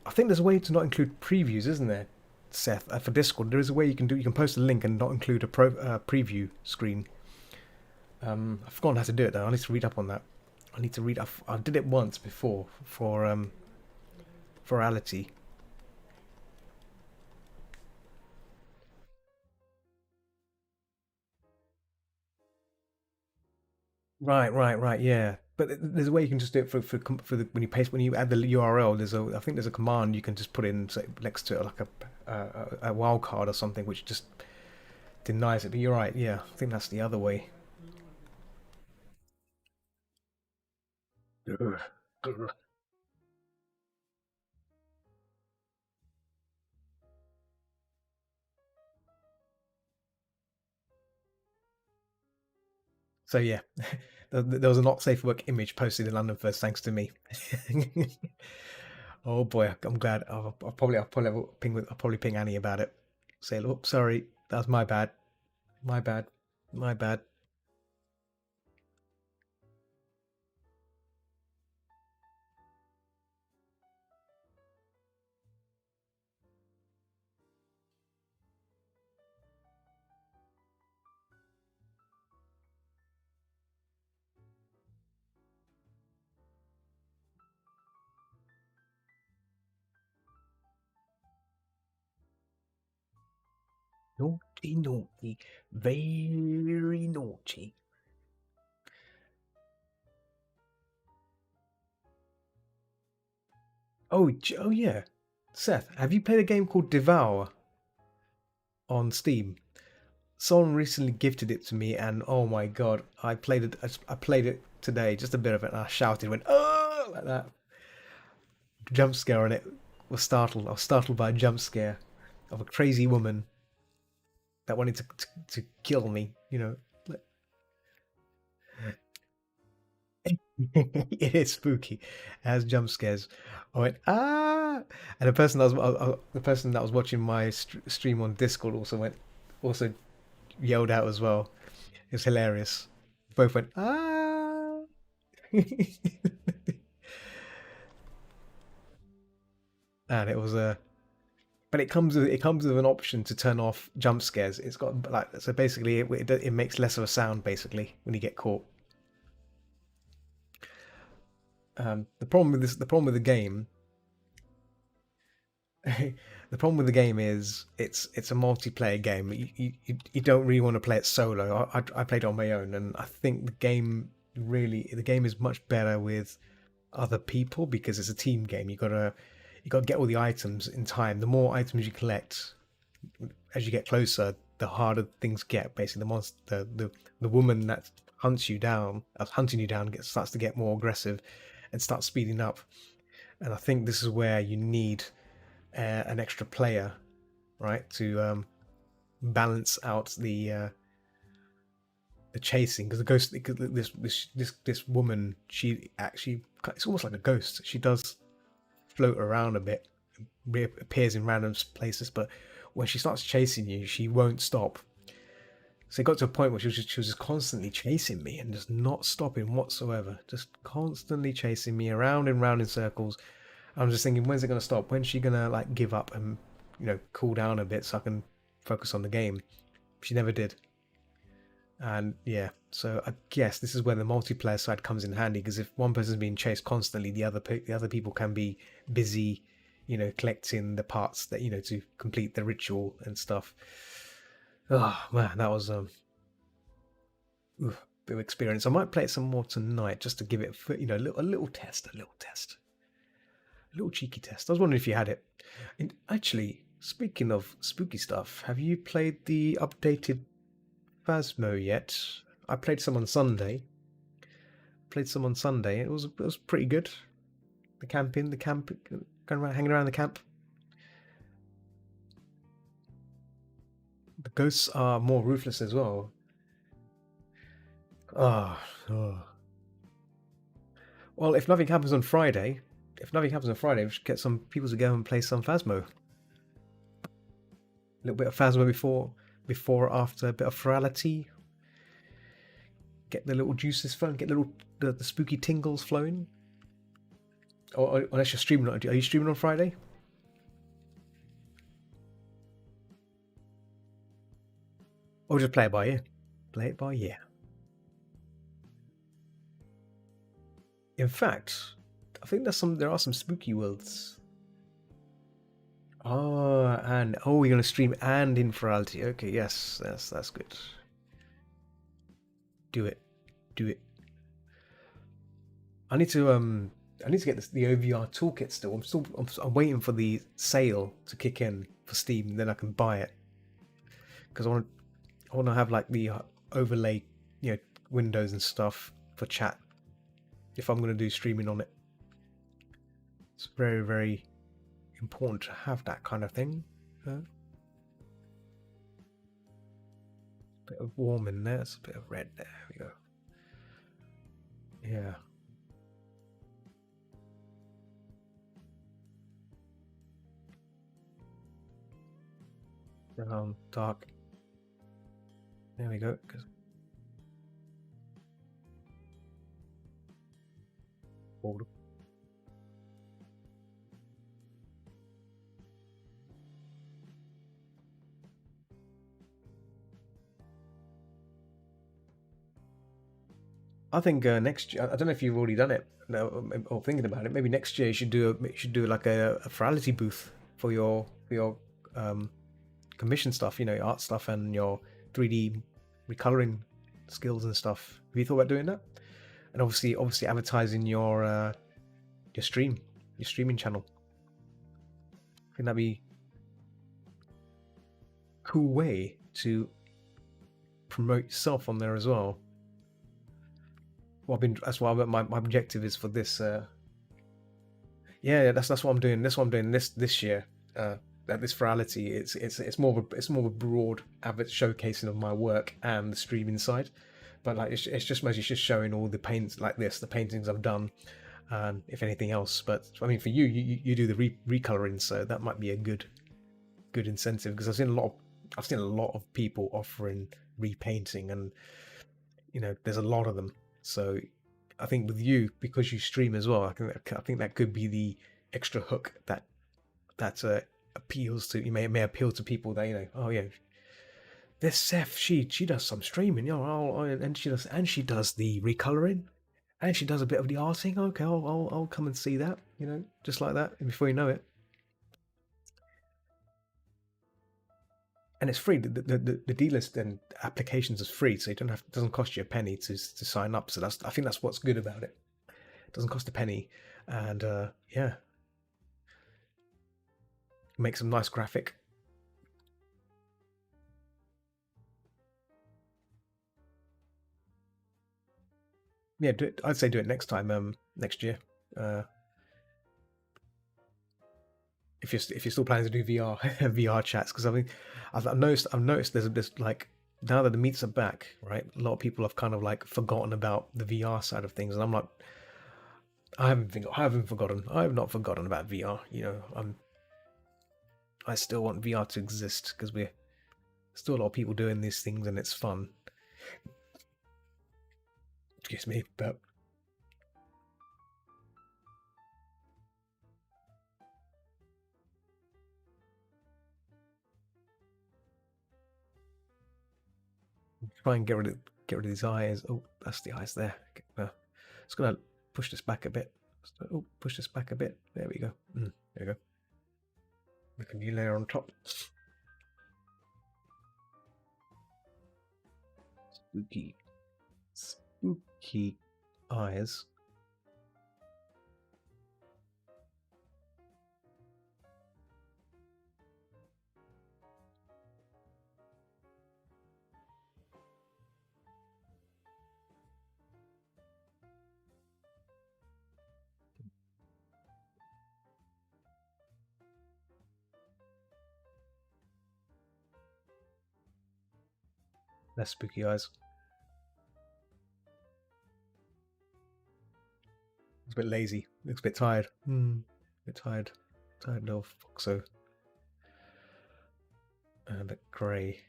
Speaker 1: think there's a way to not include previews, isn't there, Seth? For Discord, there is a way you can post a link and not include a preview screen. I've forgotten how to do it though. I need to read up on that. I need to read. I did it once before for Virality. Right. Yeah, but there's a way you can just do it for when you add the URL. I think there's a command you can just put in next to it, like a wildcard or something, which just denies it. But you're right. Yeah, I think that's the other way. So yeah, there was a not safe for work image posted in London first, thanks to me. Oh boy, I'm glad. I'll probably ping Annie about it. Say, look, sorry, that was my bad, my bad, my bad. Naughty, naughty, very naughty. Oh yeah, Seth, have you played a game called Devour on Steam? Someone recently gifted it to me, and oh my god, I played it. I played it today, just a bit of it, and I shouted, went oh like that. Jump scare on it. Was startled. I was startled by a jump scare of a crazy woman that wanted to kill me. It is spooky. It has jump scares. I went and the person that was watching my stream on Discord also yelled out as well. It was hilarious. Both went ah. And it was a but it comes with an option to turn off jump scares. It's got like so basically it makes less of a sound basically when you get caught. The problem with the game, the problem with the game is it's a multiplayer game. You don't really want to play it solo. I played it on my own, and I think the game is much better with other people because it's a team game. You gotta get all the items in time. The more items you collect as you get closer, the harder things get. Basically, the woman that hunting you down, starts to get more aggressive and starts speeding up. And I think this is where you need an extra player, right, to balance out the chasing because this woman, she actually, it's almost like a ghost. She does float around a bit, appears in random places, but when she starts chasing you, she won't stop. So it got to a point where she was just constantly chasing me and just not stopping whatsoever, just constantly chasing me around and round in circles. I'm just thinking, when's it gonna stop? When's she gonna like give up and cool down a bit so I can focus on the game? She never did. And yeah, so I guess this is where the multiplayer side comes in handy because if one person's being chased constantly, the other people can be busy, collecting the parts that to complete the ritual and stuff. Oh man, that was bit of experience. I might play it some more tonight just to give it a little test, little cheeky test. I was wondering if you had it. And actually, speaking of spooky stuff, have you played the updated Phasmo yet? I played some on Sunday. It was pretty good. The camping, going around, hanging around the camp. The ghosts are more ruthless as well. Ah, oh. Well, if nothing happens on Friday, we should get some people to go and play some Phasmo. A little bit of Phasmo before or after, a bit of virality. Get the little juices flowing, get the spooky tingles flowing. Or unless you're streaming, are you streaming on Friday? Or just play it by ear? Play it by ear. In fact, I think there are some spooky worlds. Oh, you're gonna stream and in virality. Okay, yes, that's good. Do it. I need to get the OVR toolkit still. I'm waiting for the sale to kick in for Steam, then I can buy it. Because I want to have like the overlay, windows and stuff for chat. If I'm going to do streaming on it, it's very, very important to have that kind of thing. Bit of warm in there, it's a bit of red there. We go. Yeah. Brown, dark. There we go. I think next year. I don't know if you've already done it or thinking about it. Maybe next year you should do like a virality booth for your commission stuff. Your art stuff and your 3D recoloring skills and stuff. Have you thought about doing that? And obviously advertising your streaming channel. I think that'd be a cool way to promote yourself on there as well. Well, that's why my objective is for this. Yeah, that's what I'm doing. That's what I'm doing this year. At this virality, it's more of a broad showcasing of my work and the streaming side. But like it's just mostly just showing all the paints like this, the paintings I've done, and if anything else. But I mean, for you do the recoloring, so that might be a good incentive because I've seen a lot of people offering repainting, and there's a lot of them. So I think with you, because you stream as well, I think that could be the extra hook that appeals to you. May appeal to people that oh yeah, this Seth, she does some streaming, and she does the recoloring, and she does a bit of the arting. Okay, I'll come and see that, just like that. And before you know it, and it's free. The D-list and applications is free, so it doesn't cost you a penny to sign up. So I think that's what's good about it. It doesn't cost a penny, and yeah, make some nice graphic. Yeah, I'd say do it next time. Next year. If you're still planning to do VR chats, because I mean, I've noticed there's this like now that the meets are back, right? A lot of people have kind of like forgotten about the VR side of things, and I'm like, I haven't forgotten. I have not forgotten about VR. I still want VR to exist because we're still a lot of people doing these things and it's fun. Excuse me, but try and get rid of these eyes. Oh, that's the eyes there. It's gonna push this back a bit. Oh, push this back a bit. There we go. There we go. Make a new layer on top. Spooky eyes. Less spooky eyes. It's a bit lazy. Looks a bit tired. A bit tired. Tired of Foxo. And a bit grey.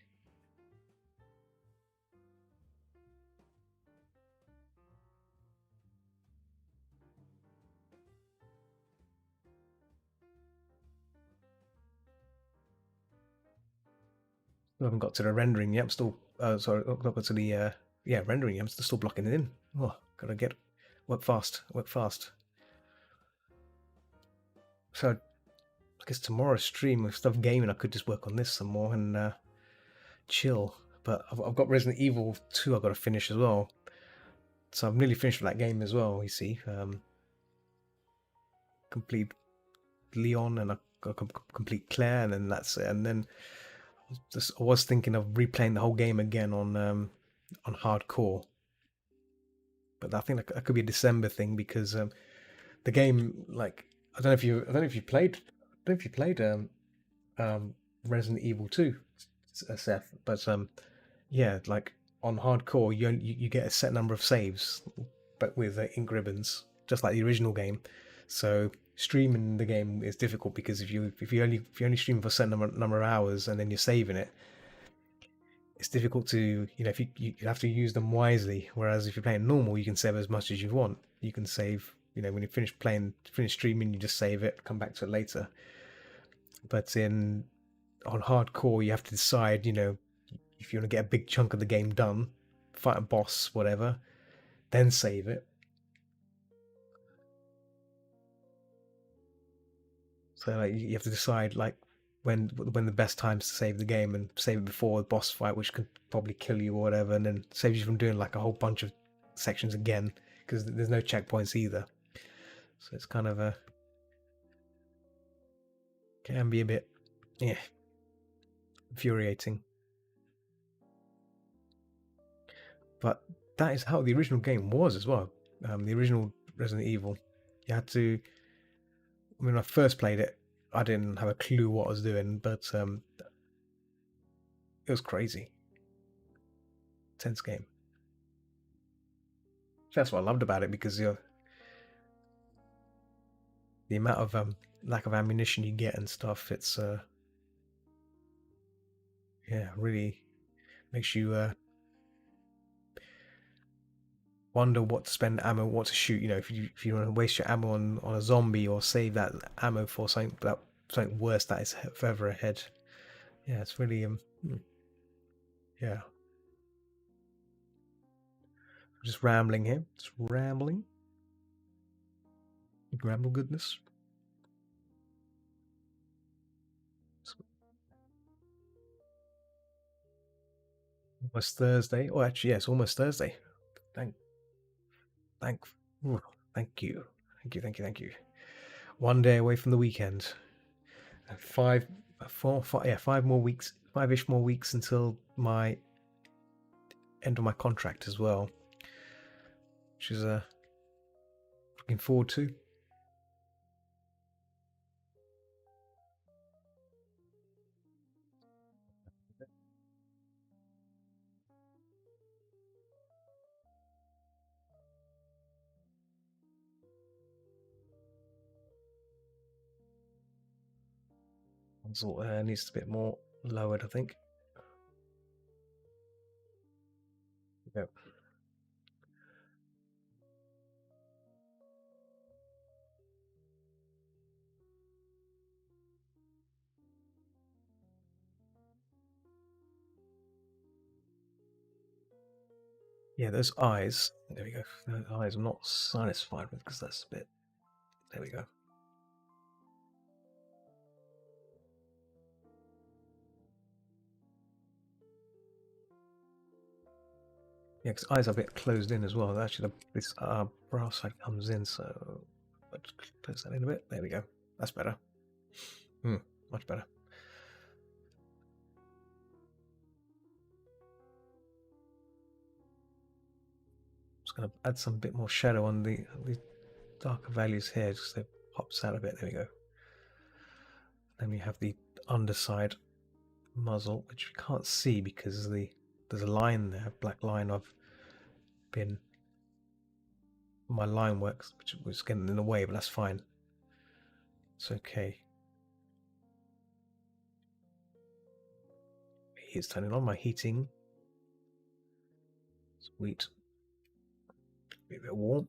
Speaker 1: I haven't got to the rendering yet. I'm still sorry, not got to the yeah, rendering. I'm still blocking it in. Oh, gotta get work fast. Work fast. So I guess tomorrow's stream with stuff gaming, I could just work on this some more and chill. But I've got Resident Evil 2 I've got to finish as well. So I'm nearly finished with that game as well, you see. Complete Leon and I got complete Claire and then that's it. And then I was thinking of replaying the whole game again on hardcore. But I think that could be a December thing because the game, like, I don't know if you played Resident Evil 2, Seth, but yeah, like on hardcore, you get a set number of saves, but with ink ribbons, just like the original game. So streaming the game is difficult because if you only stream for a certain number of hours and then you're saving it, it's difficult to, you know, if you have to use them wisely. Whereas if you're playing normal, you can save as much as you want. You can save, you know, when you finish streaming, you just save it, come back to it later. But on hardcore, you have to decide, you know, if you want to get a big chunk of the game done, fight a boss, whatever, then save it. So like, you have to decide like when the best times to save the game and save it before the boss fight, which could probably kill you or whatever, and then saves you from doing like a whole bunch of sections again because there's no checkpoints either. So it's kind of can be a bit, yeah, infuriating. But that is how the original game was as well. The original Resident Evil, you had to. When I first played it, I didn't have a clue what I was doing, but it was crazy. Tense game. That's what I loved about it because the amount of lack of ammunition you get and stuff, it's yeah, really makes you wonder what to spend ammo, what to shoot. You know, if you want to waste your ammo on a zombie or save that ammo for something worse that is further ahead. Yeah, it's really yeah. Just rambling here. Just rambling. Ramble goodness. Almost Thursday. Oh, actually, yeah, it's almost Thursday. Thank, thank, ooh, thank you, thank you. One day away from the weekend. And 5-ish more weeks until my end of my contract as well, which is looking forward to. Console needs a bit more lowered, I think. Yep. Yeah, those eyes. There we go. Those eyes I'm not satisfied with because that's a bit. There we go. Yeah, because eyes are a bit closed in as well. Actually, this brow side comes in, so let's close that in a bit. There we go. That's better. Much better. Just gonna add some bit more shadow on the darker values here, just so it pops out a bit. There we go. Then we have the underside muzzle, which we can't see because the there's a line there, black line. I've been, my line works, which was getting in the way, but that's fine. It's okay. Heat's turning on, my heating. Sweet. Be a bit warm.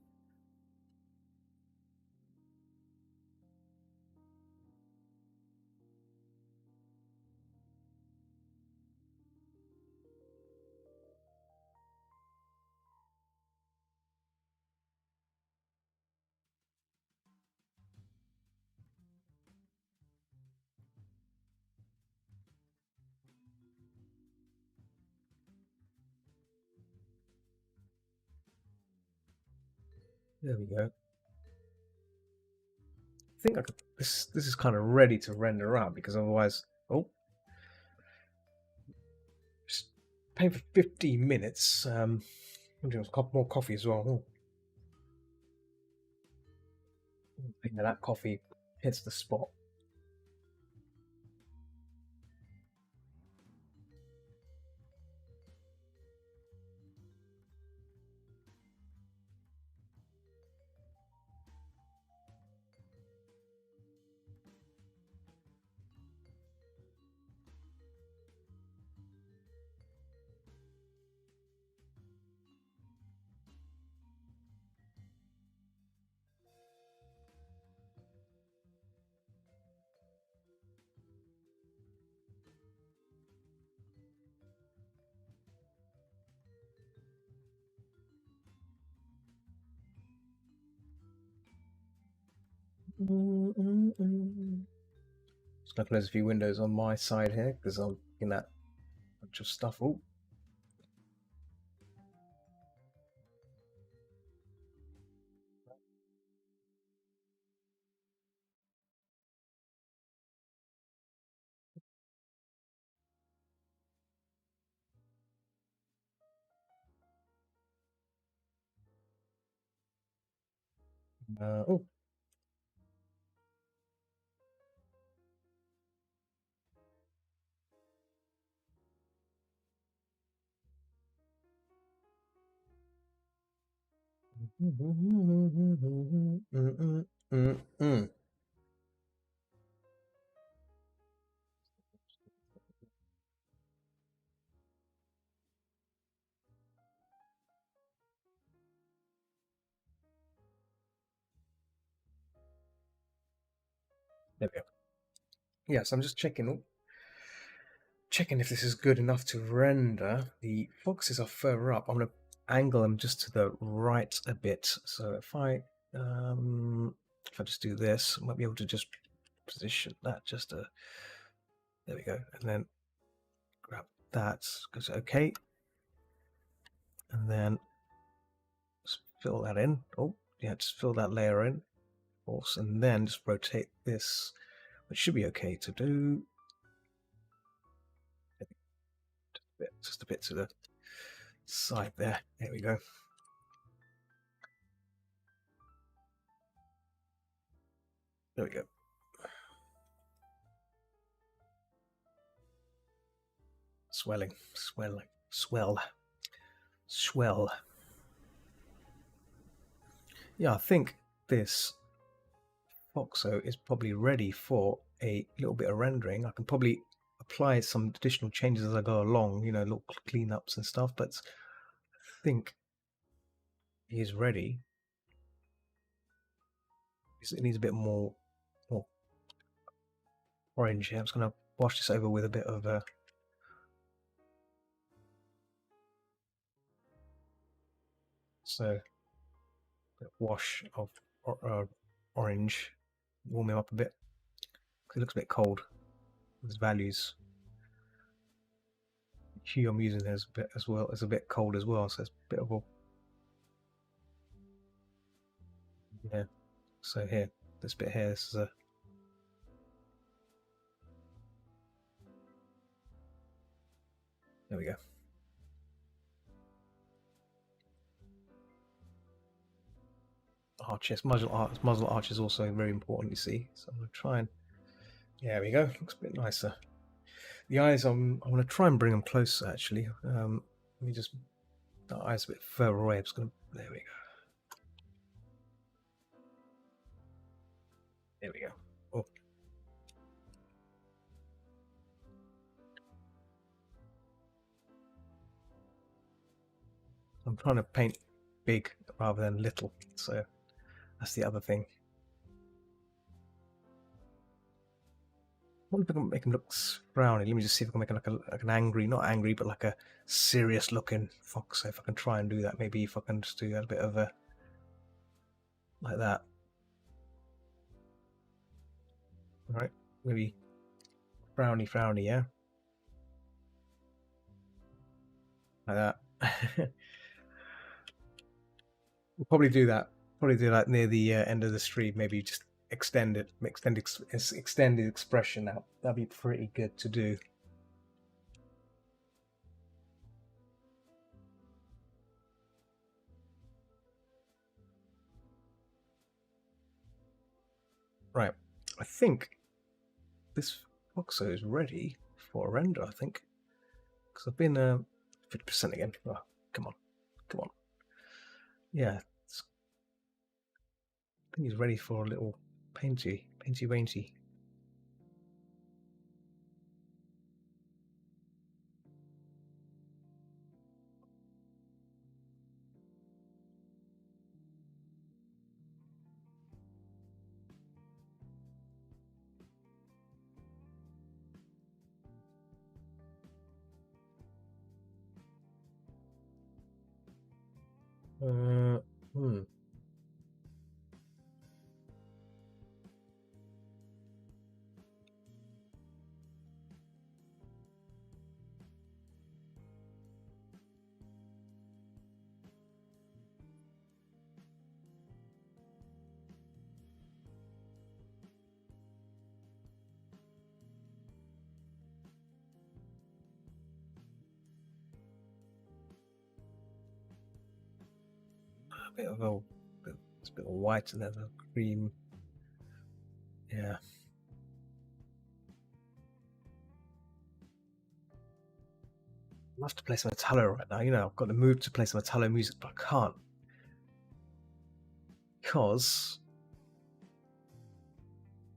Speaker 1: There we go. I think I could, this is kind of ready to render out, because otherwise, just paying for 15 minutes. I'm doing a couple more coffee as well. I think that coffee hits the spot. Just gonna close a few windows on my side here because I'm in that bunch of stuff. Oh, oh. There we go. Yes, I'm just checking if this is good enough to render. The foxes are further up. I'm going to angle them just to the right a bit. So if I just do this, I might be able to just position that just a, there we go, and then grab that, goes okay, and then just fill that in. Oh yeah, just fill that layer in, of course, and then just rotate this, which should be okay to do. Just a bit to the side there. There we go. There we go. Swelling, swell. Yeah, I think this Foxo is probably ready for a little bit of rendering. I can probably apply some additional changes as I go along, you know, little cleanups and stuff, but I think he's ready. It needs a bit more orange here. I'm just going to wash this over with a bit of a wash of orange, warm him up a bit. It looks a bit cold. His values, hue I'm using is a bit as well, is a bit cold as well, so it's a bit of a, yeah. So here, this bit here, this is a, there we go. Arches, muzzle arch is also very important, you see. So I'm going to try and, there we go, looks a bit nicer. The eyes, I'm going to try and bring them closer, actually. Let me just... The eyes a bit further away. I'm just going to... There we go. There we go. Oh. I'm trying to paint big rather than little, so that's the other thing. I wonder if I can make him look frowny. Let me just see if I can make him like an angry, not angry, but like a serious looking fox. So if I can try and do that, maybe if I can just do a bit of a... like that. Alright, maybe frowny, frowny, yeah? Like that. We'll probably do that. Probably do that near the end of the stream. Maybe just extend the expression out. That'd be pretty good to do. Right, I think this Foxo is ready for a render, I think. Because I've been 50% again. Oh, come on. Come on. Yeah. I think he's ready for a little painty wainty. Hmm. A bit of it's a bit of white and then a cream. Yeah. I'd love to play some Italo right now. You know, I've got to move to play some Italo music, but I can't. Because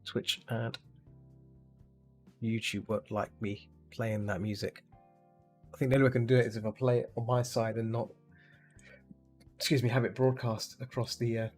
Speaker 1: Twitch and YouTube won't like me playing that music. I think the only way I can do it is if I play it on my side and not, excuse me, have it broadcast across the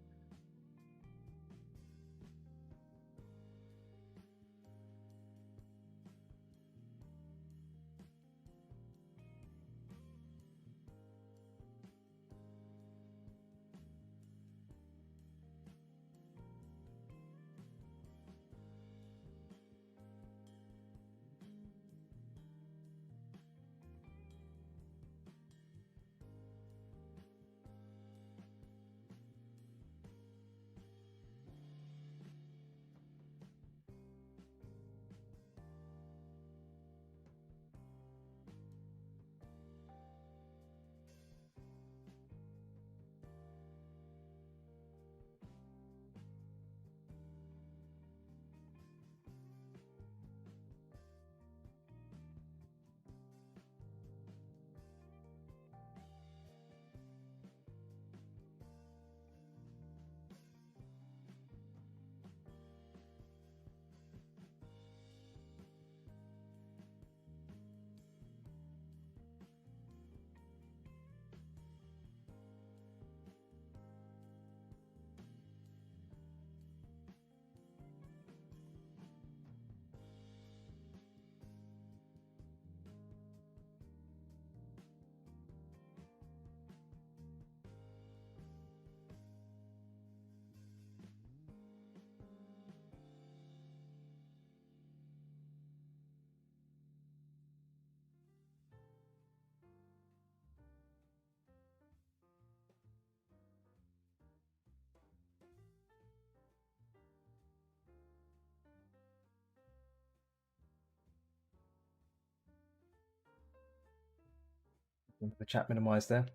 Speaker 1: chat minimized there.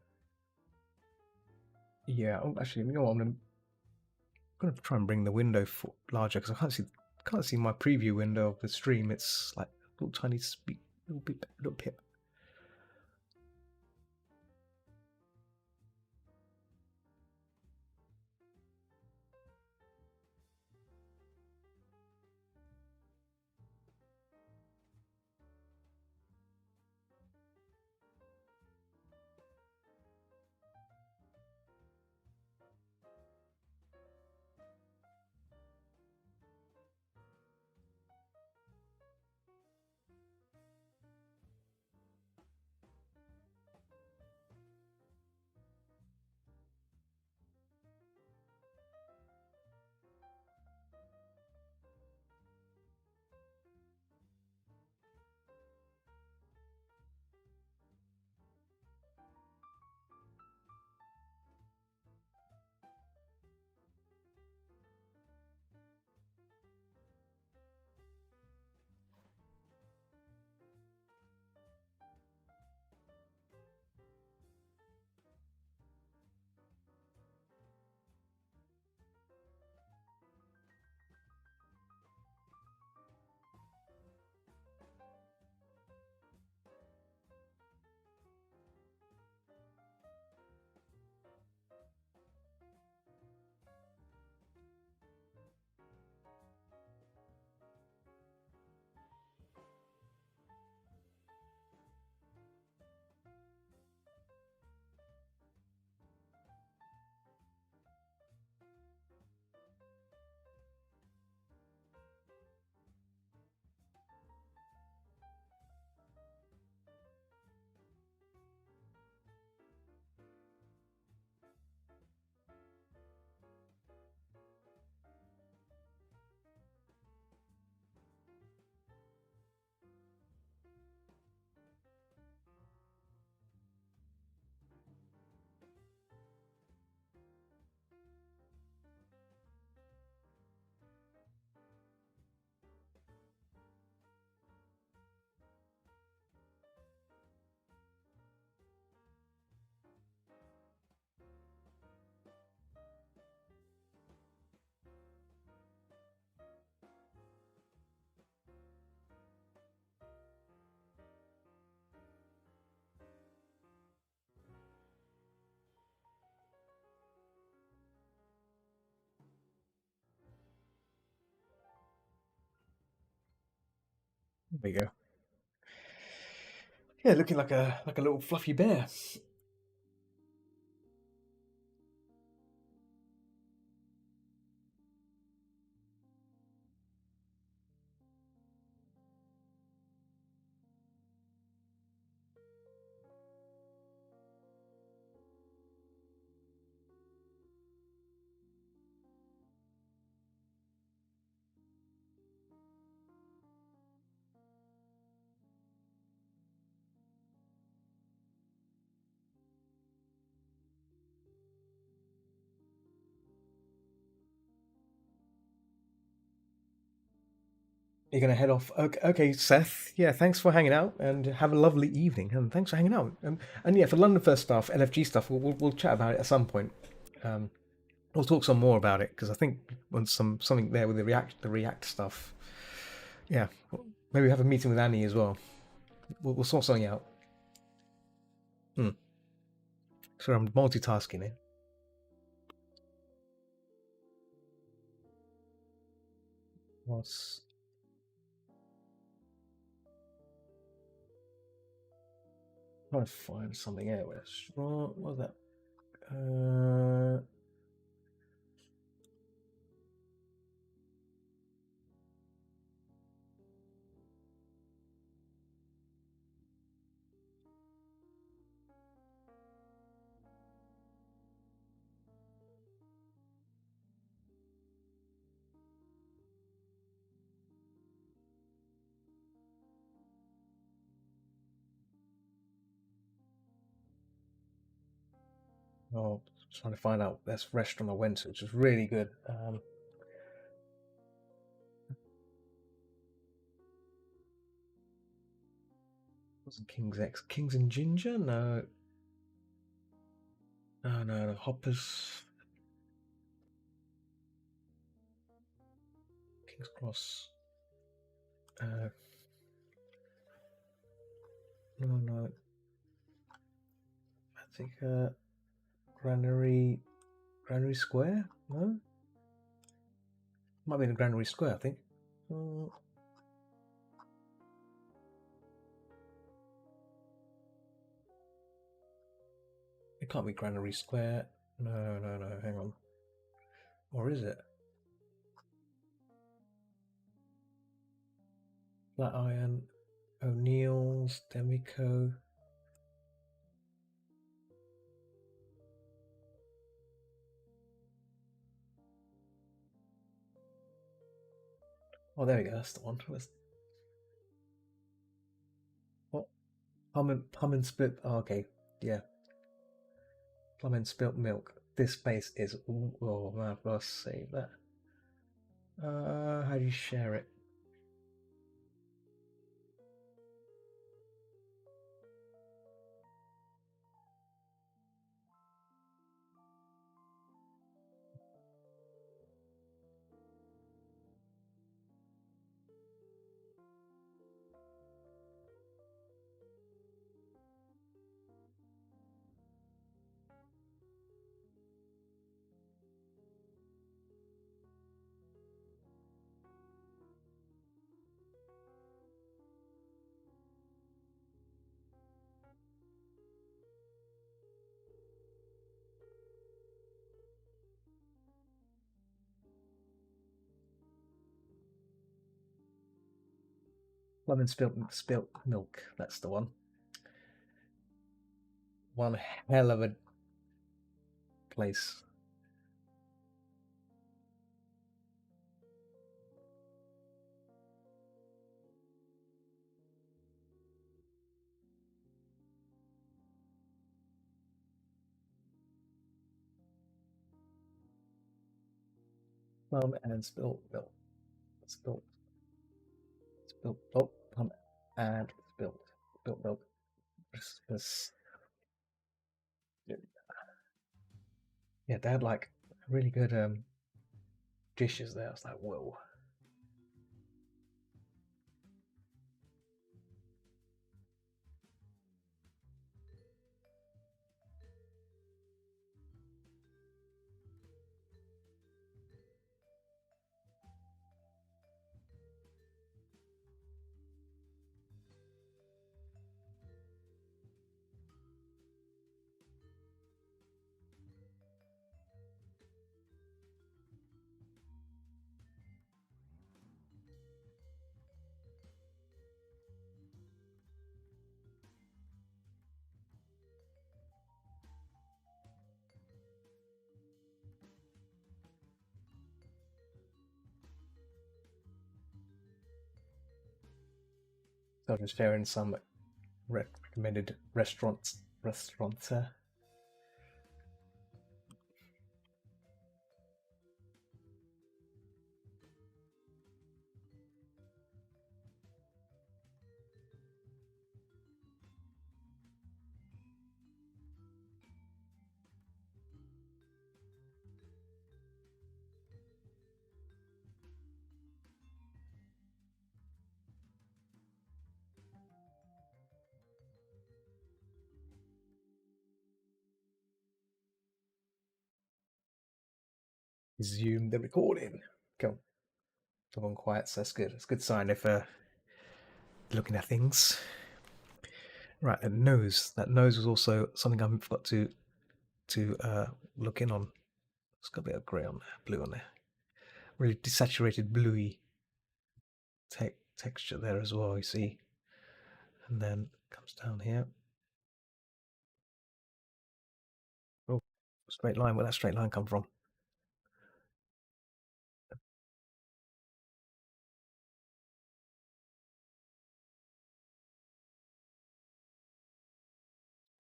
Speaker 1: Yeah, oh, actually, you know what? I'm gonna try and bring the window larger because I can't see my preview window of the stream. It's like a little tiny Little pip. There we go. Yeah, looking like a little fluffy bear. You're gonna head off. Okay, Seth. Yeah, thanks for hanging out, and have a lovely evening. And thanks for hanging out. And yeah, for London First stuff, LFG stuff, we'll chat about it at some point. Um, we'll talk some more about it because I think once something there with the React stuff. Yeah, maybe have a meeting with Annie as well. We'll sort something out. Hmm. So I'm multitasking here. What's trying to find something else. What was that? Oh, trying to find out this restaurant I went to, which was really good. Wasn't King's X, King's and Ginger? No, no. Hoppers, King's Cross. Uh, No. I think Granary Square? No? Might be in Granary Square, I think. It can't be Granary Square. No, hang on. Or is it? Flatiron, O'Neill's, Demico. Oh, there we go. That's the one. What? Plum and split. Oh, okay. Yeah. Plum and spilt milk. This space is. Oh, man, I've got to save that. How do you share it? Plum and spilt milk. That's the one. One hell of a place. Plum and spilt milk. Spilt milk. Plum and spilt milk. Yeah, they had like really good dishes there. I was like, whoa. So I'm just sharing some recommended restaurants. Resume the recording. Come on, quiet. So that's good. It's a good sign if looking at things. Right, and nose. That nose was also something I forgot to look in on. It's got a bit of grey on there, blue on there. Really desaturated bluey texture there as well. You see, and then comes down here. Oh, straight line. Where that straight line come from?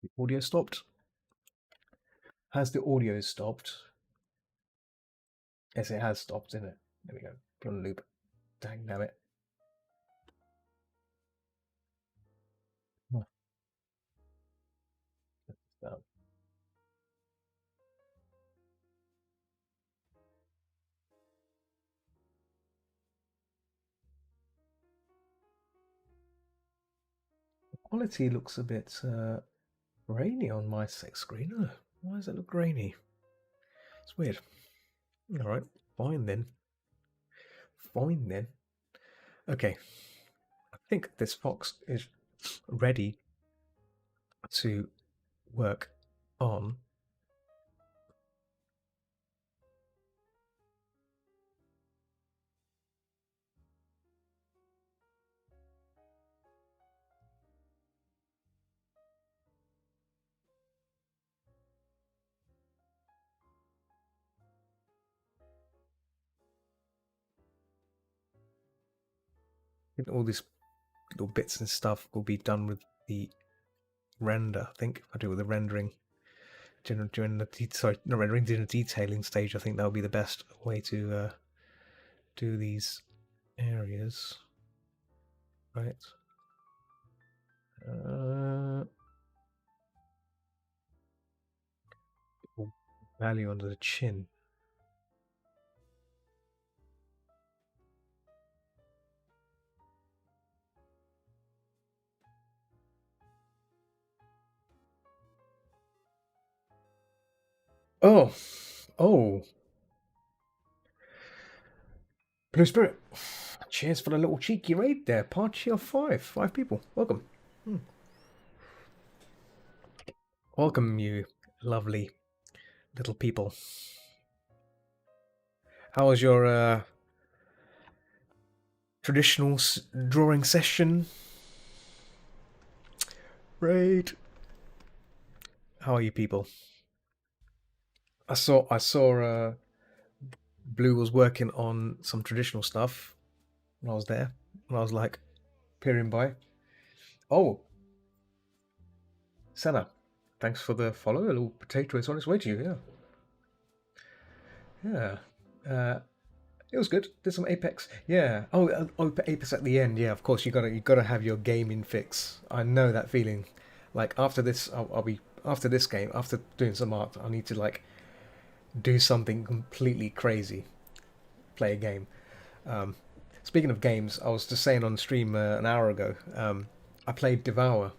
Speaker 1: The audio stopped. Has the audio stopped? Yes, it has stopped, isn't it? There we go. Put on loop. Dang damn it. Oh. quality looks a bit grainy on my screen. Why does it look grainy? It's weird. Alright, fine then. Fine then. Okay. I think this fox is ready to work on all these little bits and stuff will be done with the render. I think if I do it with the rendering during the sorry, not rendering, during the detailing stage, I think that'll be the best way to do these areas. Right. Value under the chin. Oh, oh, Blue Spirit. Cheers for the little cheeky raid there. Party of five people. Welcome. Welcome, you lovely little people. How was your traditional drawing session? Raid. How are you people? I saw Blue was working on some traditional stuff when I was there. And I was like peering by. Oh, Senna, thanks for the follow. A little potato is on its way to you. Yeah. It was good. Did some Apex. Yeah. Oh, Apex at the end. Yeah, of course. You gotta have your gaming fix. I know that feeling. Like after this, I'll be after this game. After doing some art, I need to like do something completely crazy. Play a game. Speaking of games, I was just saying on stream an hour ago. I played Devour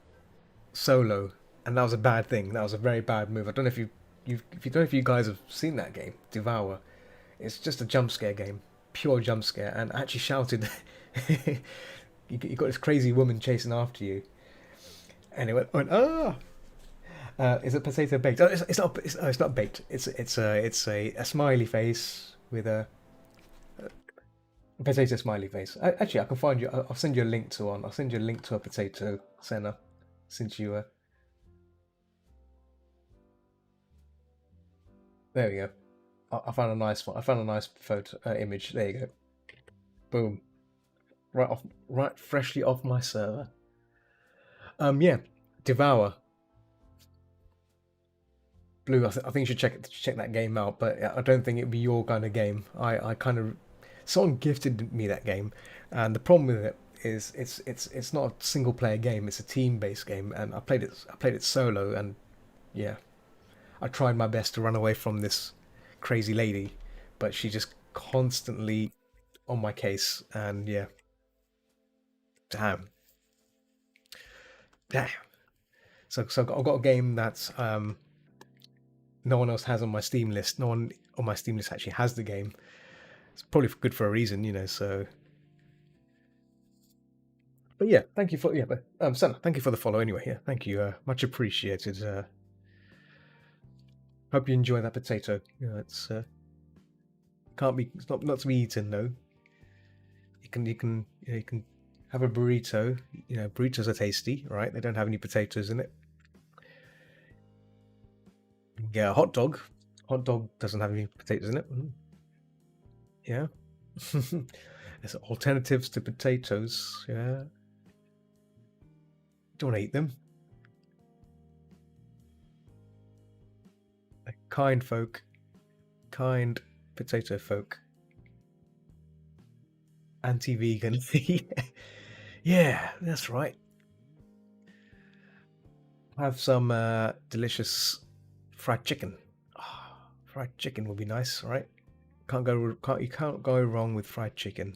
Speaker 1: solo, and that was a bad thing. That was a very bad move. I don't know if if you don't know if you guys have seen that game, Devour. It's just a jump scare game, pure jump scare. And I actually shouted, you got this crazy woman chasing after you, and it went ah. Is it potato baked? Oh, it's not. It's not baked. It's a smiley face with a potato smiley face. Actually, I can find you. I'll send you a link to one. I'll send you a link to a potato Senna, since you. There we go. I found a nice one. I found a nice photo image. There you go. Boom. Right, freshly off my server. Yeah, Devour. Blue. I think you should check that game out. But I don't think it'd be your kind of game. I kind of someone gifted me that game, and the problem with it is it's not a single player game. It's a team based game, and I played it solo, and yeah, I tried my best to run away from this crazy lady, but she just constantly on my case, and yeah, damn, damn. So I've got a game that no one else has on my Steam list. No one on my Steam list actually has the game. It's probably good for a reason, you know. So, but yeah, thank you for but Sana, thank you for the follow anyway. Yeah, thank you, much appreciated. Hope you enjoy that potato. You know, it's not to be eaten though. You can have a burrito. You know, burritos are tasty, right? They don't have any potatoes in it. You can get a hot dog. Hot dog doesn't have any potatoes in it. Yeah. There's alternatives to potatoes. Yeah. Don't eat them. Kind folk. Kind potato folk. Anti-vegan. Yeah, that's right. Have some delicious fried chicken. Oh, fried chicken would be nice, right? You can't go wrong with fried chicken.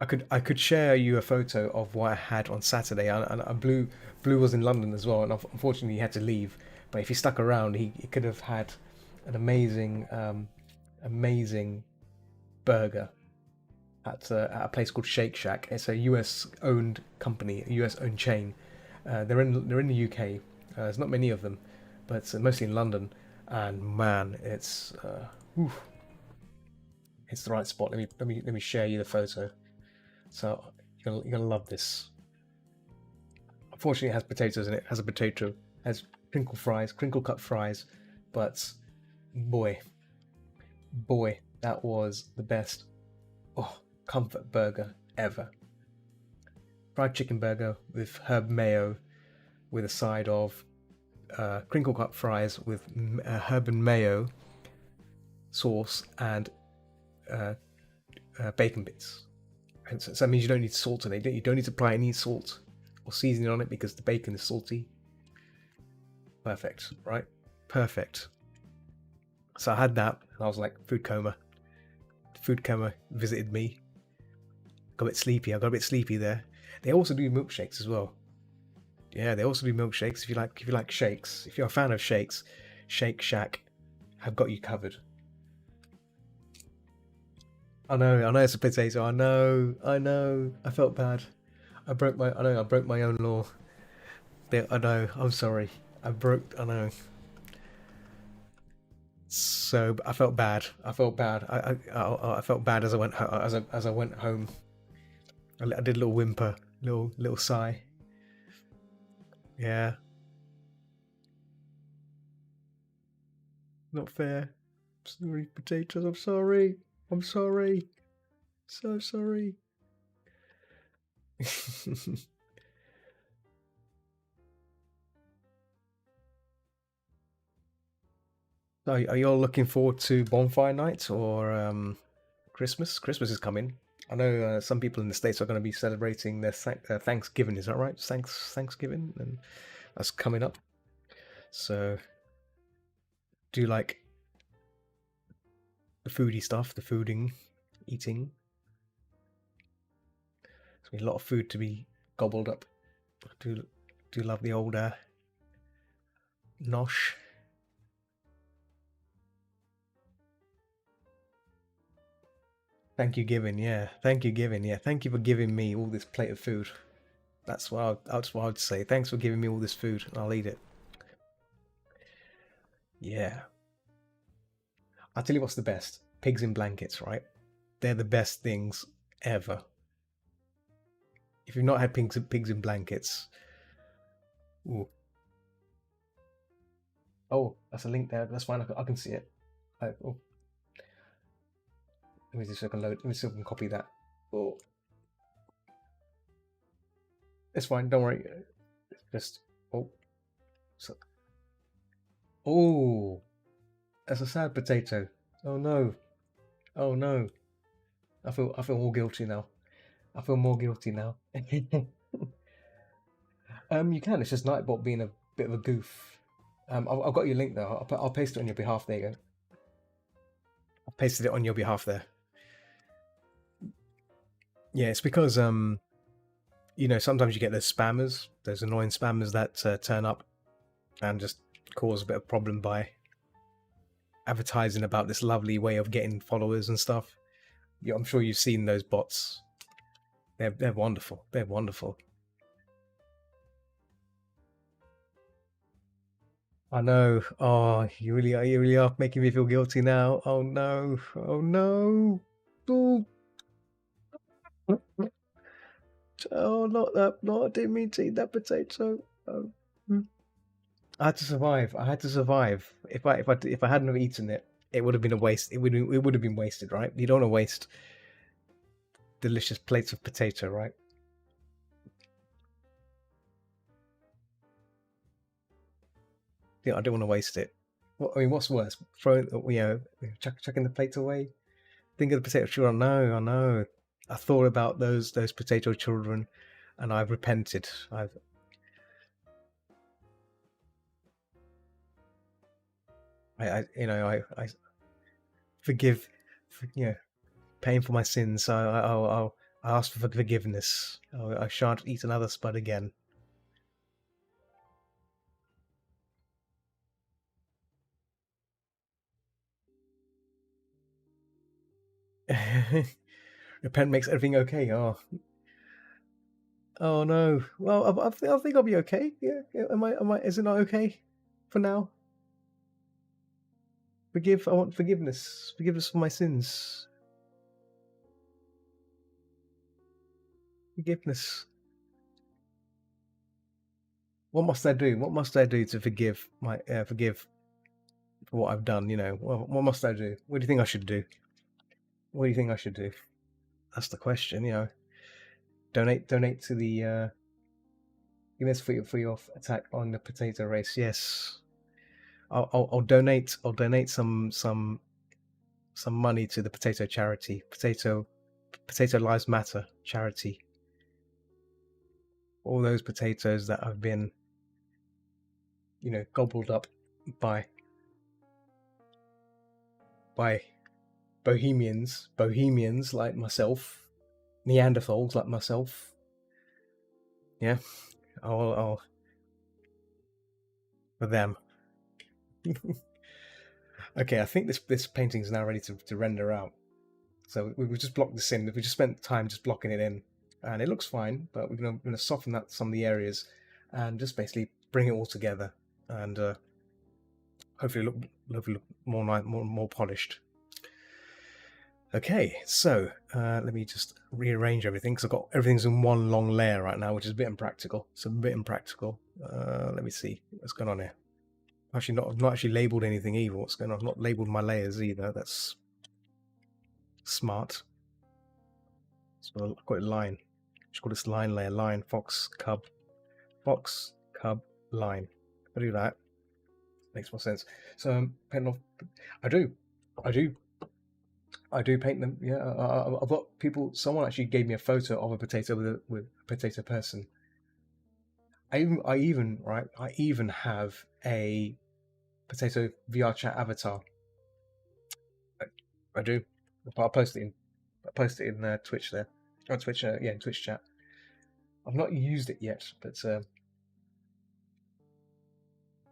Speaker 1: I could share you a photo of what I had on Saturday, and Blue was in London as well, and unfortunately he had to leave. But if he stuck around, he could have had an amazing burger at a place called Shake Shack. It's a US owned company, a US owned chain. They're in the UK. There's not many of them, but it's mostly in London. And man, oof, it's the right spot. Let me share you the photo. So you're gonna love this. Unfortunately, it has potatoes in it. It has a potato, has crinkle cut fries, but boy, boy, that was the best comfort burger ever. Fried chicken burger with herb mayo, with a side of crinkle cut fries with herb and mayo sauce and uh, bacon bits. And so that means you don't need salt in it. You don't need to apply any salt or seasoning on it because the bacon is salty. Perfect, right? Perfect. So I had that, and I was like, food coma. Food coma visited me. Got a bit sleepy. I got a bit sleepy there. They also do milkshakes as well. Yeah, they also do milkshakes. If you like shakes, if you're a fan of shakes, Shake Shack have got you covered. I know it's a potato. I know. I felt bad. I broke my own law. I know. I'm sorry. I know. So I felt bad. I felt bad. I felt bad as I went as I went home. I did a little whimper, little sigh. Yeah, not fair. Sorry, potatoes. I'm sorry. I'm sorry. So sorry. Are you all looking forward to bonfire night or Christmas? Christmas is coming. I know some people in the States are going to be celebrating their Thanksgiving. Is that right? Thanksgiving, and that's coming up. So, do you like the foodie stuff, the fooding, eating? There's gonna be a lot of food to be gobbled up. Do love the old nosh. Thank you, giving. Yeah, thank you, giving. Yeah, thank you for giving me all this plate of food. That's what I'd say. Thanks for giving me all this food. I'll eat it. Yeah. I'll tell you what's the best. Pigs in blankets, right? They're the best things ever. If you've not had pigs in blankets, ooh. Oh, that's a link there. That's fine. I can see it. Oh, let me see if I can load. Let me see if I can copy that. Oh, it's fine. Don't worry. Just oh, so, oh, that's a sad potato. Oh no. Oh no. I feel more guilty now. I feel more guilty now. You can. It's just Nightbot being a bit of a goof. I've got your link there. I'll paste it on your behalf. There you go. I've pasted it on your behalf there. Yeah, it's because sometimes you get those spammers, those annoying spammers that turn up and just cause a bit of problem by advertising about this lovely way of getting followers and stuff. Yeah, I'm sure you've seen those bots. They're wonderful. They're wonderful. I know. Oh, you really are making me feel guilty now. Oh no. Oh no. Oh, oh not that. No, I didn't mean to eat that potato. Oh. I had to survive. I had to survive. If I hadn't have eaten it, it would have been a waste. It would have been wasted, right? You don't want to waste delicious plates of potato, right? Yeah, I don't want to waste it. I mean, what's worse? Throwing, chucking the plate away. Think of the potato children. No, I know. I thought about those potato children, and I've repented. I forgive, paying for my sins. So I'll I ask for forgiveness. I shan't eat another spud again. Repent makes everything okay. Oh no. Well, I think I'll be okay. Yeah. Am I? Is it not okay for now? I want forgiveness. Forgiveness for my sins. Forgiveness. What must I do? What must I do to forgive for what I've done? What must I do? What do you think I should do? What do you think I should do? That's the question. Donate to the Guinness for your attack on the potato race. Yes, I'll donate. I'll donate some money to the potato charity. Potato Lives Matter charity. All those potatoes that have been, gobbled up by bohemians like myself, Neanderthals like myself. Yeah, I'll for them. Okay, I think this painting is now ready to render out. So we've just blocked this in. We just spent time just blocking it in, and it looks fine. But we're gonna soften that some of the areas, and just basically bring it all together, and hopefully look more polished. Okay, so let me just rearrange everything because I've got everything's in one long layer right now, which is a bit impractical. It's a bit impractical. Let me see what's going on here. Actually, I've not actually labeled anything either. What's going on? I've not labeled my layers either. That's smart. So I'll call it line. Just call this line layer. Line, fox, cub, line. If I do that, makes more sense. So paint off. I do paint them. Yeah, I've got people. Someone actually gave me a photo of a potato with a potato person. I even have a potato VR chat avatar. I do. I'll post it in Twitch there. On Twitch, yeah, in Twitch chat. I've not used it yet, but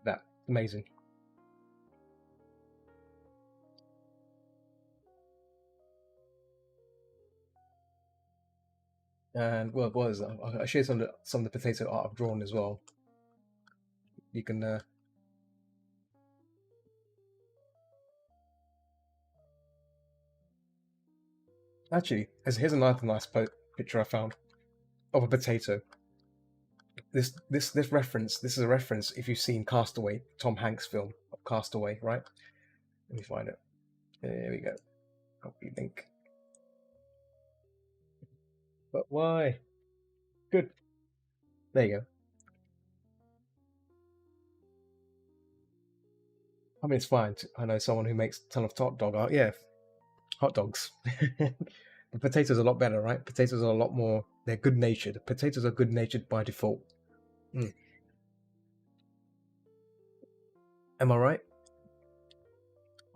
Speaker 1: that amazing. And well, I shared some of the potato art I've drawn as well. You can actually, here's another nice picture I found of a potato. This reference. This is a reference if you've seen Castaway, Tom Hanks film of Castaway, right? Let me find it. There we go. Copy link. But why? Good. There you go. I mean, it's fine. I know someone who makes a ton of hot dog art. Yeah, hot dogs. The potatoes are a lot better, right? Potatoes are a lot more. They're good natured. Potatoes are good natured by default. Am I right?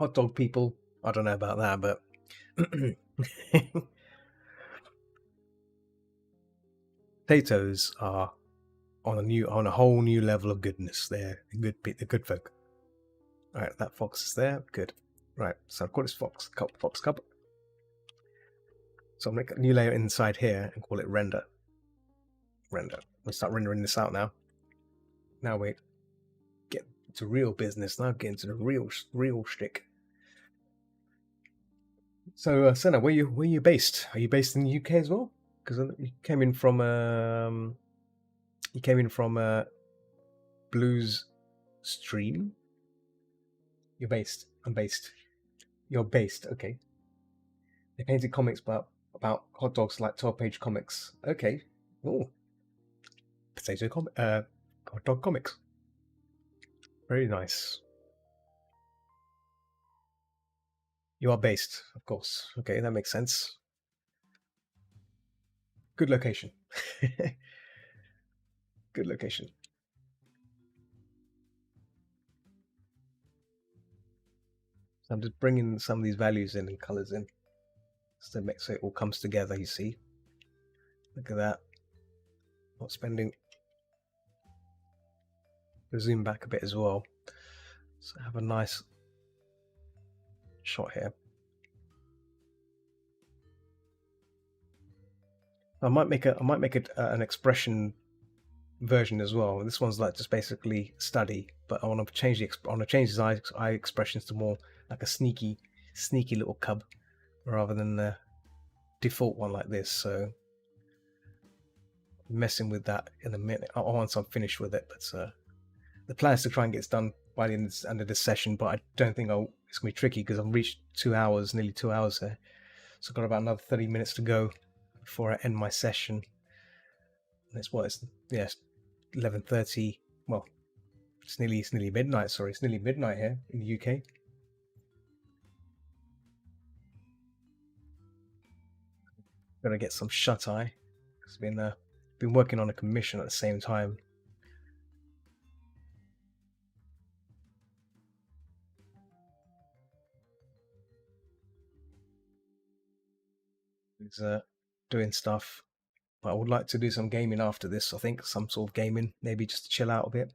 Speaker 1: Hot dog people. I don't know about that, but potatoes are on a whole new level of goodness. They're good folk. All right, that fox is there. Good. Right, so I'll call this fox cup. So I'll make a new layer inside here and call it render. We'll start rendering this out now. Now we get to real business. Now get into the real shtick. So Senna, where you based? Are you based in the UK as well? Because you came in from Blues Stream. You're based. I'm based. You're based. Okay. They painted comics about hot dogs, like 12-page comics. Okay. Oh. Hot dog comics. Very nice. You are based, of course. Okay, that makes sense. Good location. Good location. So I'm just bringing some of these values in and colors in, so it all comes together. You see. Look at that. Not spending. Zoom back a bit as well. So have a nice shot here. I might make an expression version as well. This one's like just basically study, but I want to change his eye expressions to more like a sneaky little cub, rather than the default one like this. So messing with that in a minute once I'm finished with it. But the plan is to try and get it done by the end of this session, but I don't think it's gonna be tricky because I've reached 2 hours, nearly 2 hours here. So I've got about another 30 minutes to go before I end my session. And it's 11:30. Well, it's nearly midnight. Sorry, it's nearly midnight here in the UK. Gotta get some shut eye. It's been working on a commission at the same time. It's doing stuff. But I would like to do some gaming after this. I think some sort of gaming, maybe just to chill out a bit.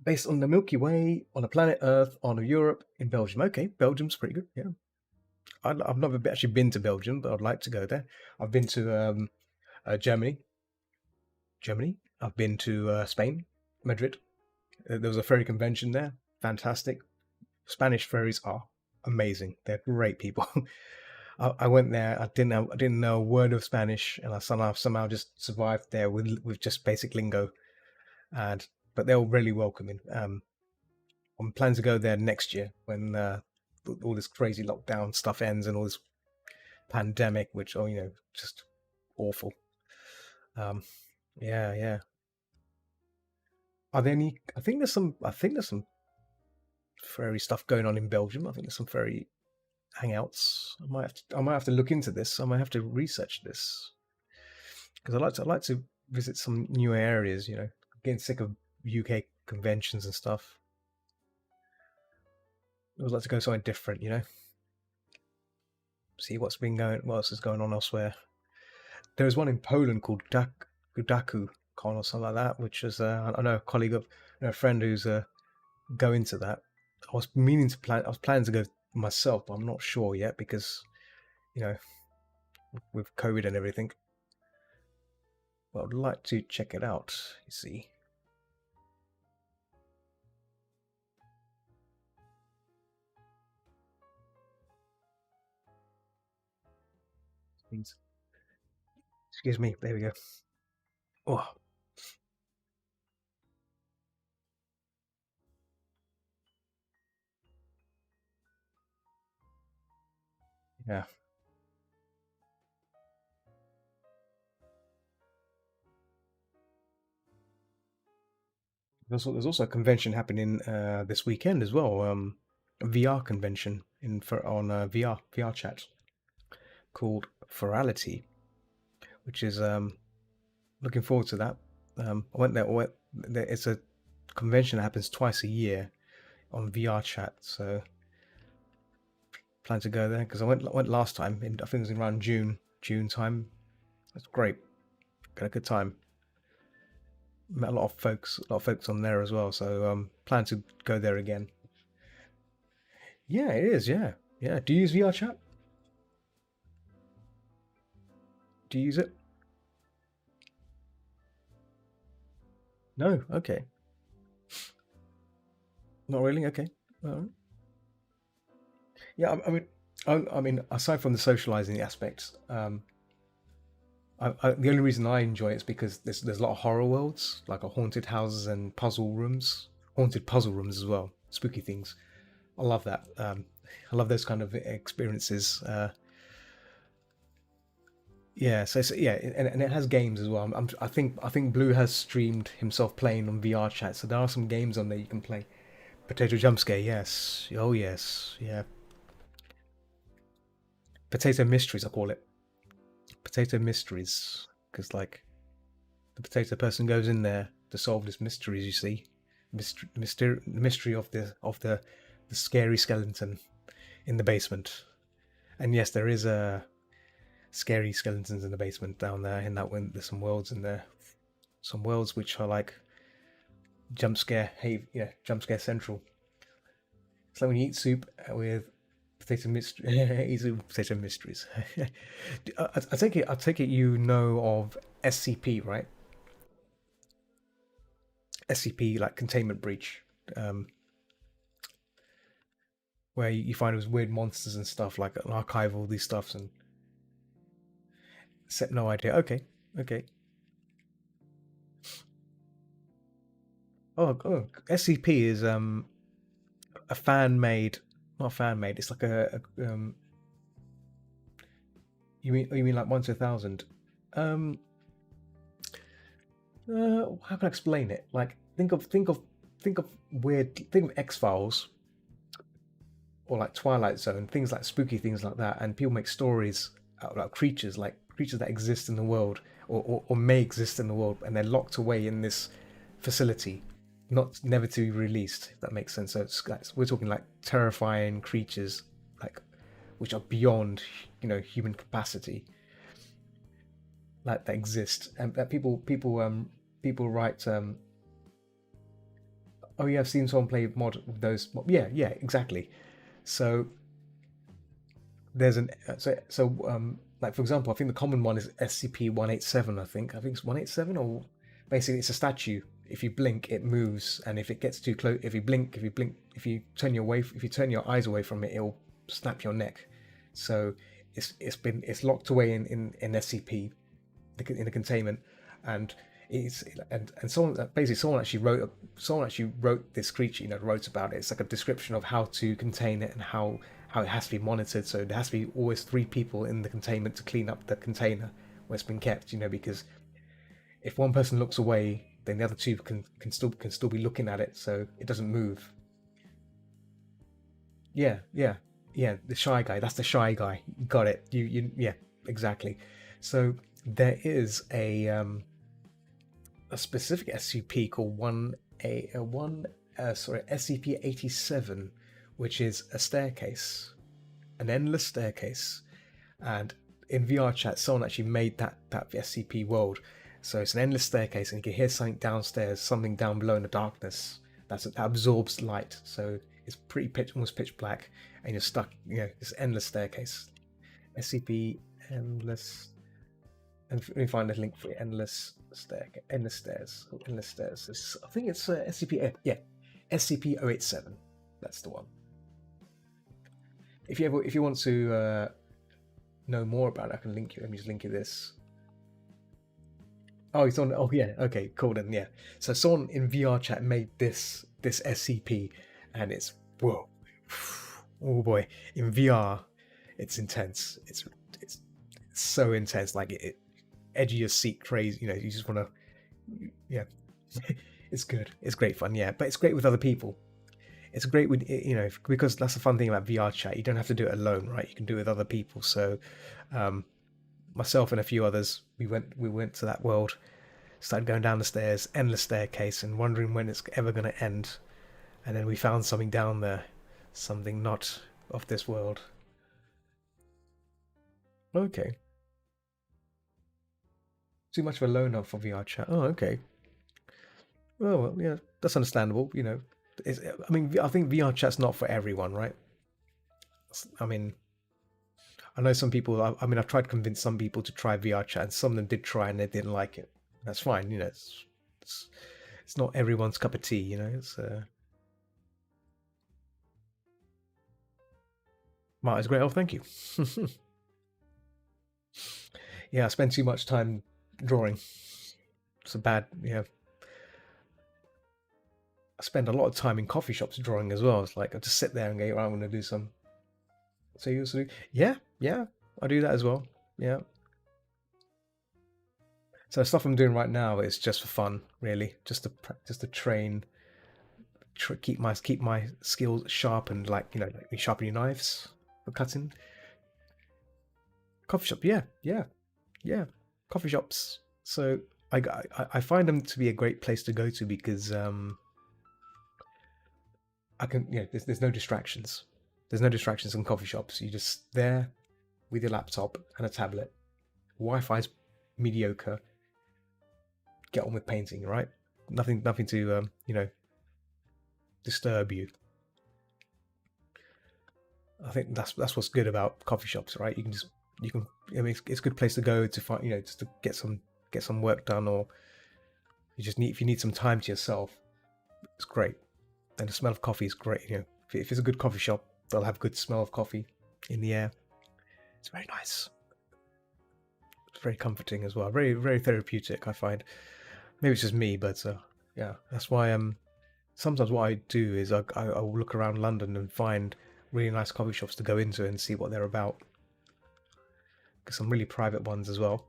Speaker 1: Based on the Milky Way, on a planet Earth, on a Europe, in Belgium. Okay, Belgium's pretty good. Yeah, I've never actually been to Belgium, but I'd like to go there. I've been to Germany. I've been to Spain, Madrid. There was a ferry convention there. Fantastic. Spanish ferries are amazing. They're great people. I went there. I didn't know a word of Spanish, and I somehow just survived there with just basic lingo. But they're all really welcoming. I'm planning to go there next year when all this crazy lockdown stuff ends and all this pandemic, which just awful. Yeah. Are there any? I think there's some furry stuff going on in Belgium. I think there's some furry hangouts. I might have to look into this. I might have to research this because I'd like to visit some new areas. Getting sick of UK conventions and stuff. I would like to go somewhere different. See what else is going on elsewhere. There was one in Poland called Daku Con or something like that, which is I know a colleague of a friend who's going to that. I was planning to go myself, but I'm not sure yet because with COVID and everything. But I'd like to check it out. You see. Excuse me. There we go. Oh. Yeah. There's also a convention happening this weekend as well. A VR convention on VR chat called Ferality, which is looking forward to that. I went there. It's a convention that happens twice a year on VR chat, so plan to go there because I went last time. I think it was around June time. That's great. Got a good time. Met a lot of folks on there as well. So plan to go there again. Yeah, it is. Yeah. Do you use VR chat? Do you use it? No. Okay. Not really. Okay. Yeah. I mean, aside from the socializing aspects, the only reason I enjoy it is because there's a lot of horror worlds, like haunted houses and haunted puzzle rooms as well, spooky things. I love that. I love those kind of experiences. Yeah, and it has games as well. I think Blue has streamed himself playing on VR chat, so there are some games on there you can play. Potato jump scare, yes. Oh yes, yeah. Potato mysteries, I call it. Potato mysteries, because like the potato person goes in there to solve this mysteries. You see, mystery of the scary skeleton in the basement, And yes, there is scary skeletons in the basement down there. In that one, there's some worlds in there. Some worlds which are like jump scare. Hey, yeah, jump scare central. It's like when you eat soup with potato mystery. Easy potato mysteries. I take it. I take it. You know of SCP, right? SCP, like containment breach, um, where you find those weird monsters and stuff, like an archive of all these stuffs and set no idea. Okay, okay. Oh, SCP is a fan made, not fan made. It's like you mean like 1 to 1,000? Um, how can I explain it? Like think of weird think of X Files or like Twilight Zone, things like spooky things like that, and people make stories about creatures like creatures that exist in the world or may exist in the world, and they're locked away in this facility, not never to be released. If that makes sense. So it's like, we're talking like terrifying creatures, like which are beyond human capacity, like that exist, and that people write. Oh yeah, I've seen someone play mod with those. Yeah, yeah, exactly. So there's an like for example, I think the common one is SCP-187. I think it's 187, or basically it's a statue. If you blink, it moves, and if it gets too close, if you turn your eyes away from it, it'll snap your neck. So it's locked away in SCP, in the containment, and it's and someone actually wrote this creature, wrote about it. It's like a description of how to contain it and how it has to be monitored. So there has to be always 3 people in the containment to clean up the container where it's been kept, because if one person looks away, then the other 2 can still be looking at it, so it doesn't move. Yeah, yeah, yeah. The shy guy. That's the shy guy. Got it. Yeah, exactly. So there is a specific SCP called SCP-87, which is a staircase, an endless staircase, and in VR chat, someone actually made that SCP world. So it's an endless staircase, and you can hear something downstairs, something down below in the darkness that absorbs light. So it's almost pitch black, and you're stuck. This endless staircase. SCP endless. And let me find a link for it. Endless stairs. Endless stairs. I think it's SCP. Yeah, SCP-087. That's the one. If you want to know more about it, I can link you. Let me just link you this. Oh, it's on. Oh, yeah. Okay, cool then. Yeah. So someone in VR chat made this SCP, and it's whoa. Oh boy, in VR, it's intense. It's so intense. Like it edge of your seat crazy. You just want to. Yeah. It's good. It's great fun. Yeah, but it's great with other people. It's great with because that's the fun thing about VR chat. You don't have to do it alone, right? You can do it with other people. So, myself and a few others, we went to that world, started going down the stairs, endless staircase, and wondering when it's ever going to end. And then we found something down there, something not of this world. Okay, too much of a loner for VR chat. Oh, okay. Oh well, yeah, that's understandable. I think VR chat's not for everyone, right? I mean, I know some people. I've tried to convince some people to try VR chat, and some of them did try and they didn't like it. That's fine. It's, it's not everyone's cup of tea. It's Marty's great. Oh, thank you. Yeah, I spend too much time drawing. It's a bad. Yeah, I spend a lot of time in coffee shops drawing as well. It's like I just sit there and go, "Oh, I'm going to do some." So you also do? Yeah, yeah, I do that as well. Yeah. So the stuff I'm doing right now is just for fun, really, just to train, keep my skills sharp, and like like you sharpen your knives for cutting. Coffee shop, yeah, yeah, yeah, coffee shops. So I find them to be a great place to go to because I can there's no distractions. There's no distractions in coffee shops. You just there. with your laptop and a tablet. Wi-Fi's mediocre. Get on with painting, right? Nothing to disturb you. I think that's what's good about coffee shops, right? I mean, it's a good place to go to find, just to get some work done, or if you need some time to yourself, it's great. And the smell of coffee is great. If it's a good coffee shop, they'll have good smell of coffee in the air. It's very nice. It's very comforting as well. Very, very therapeutic, I find. Maybe it's just me, but yeah, that's why sometimes what I do is I'll look around London and find really nice coffee shops to go into and see what they're about. Because some really private ones as well.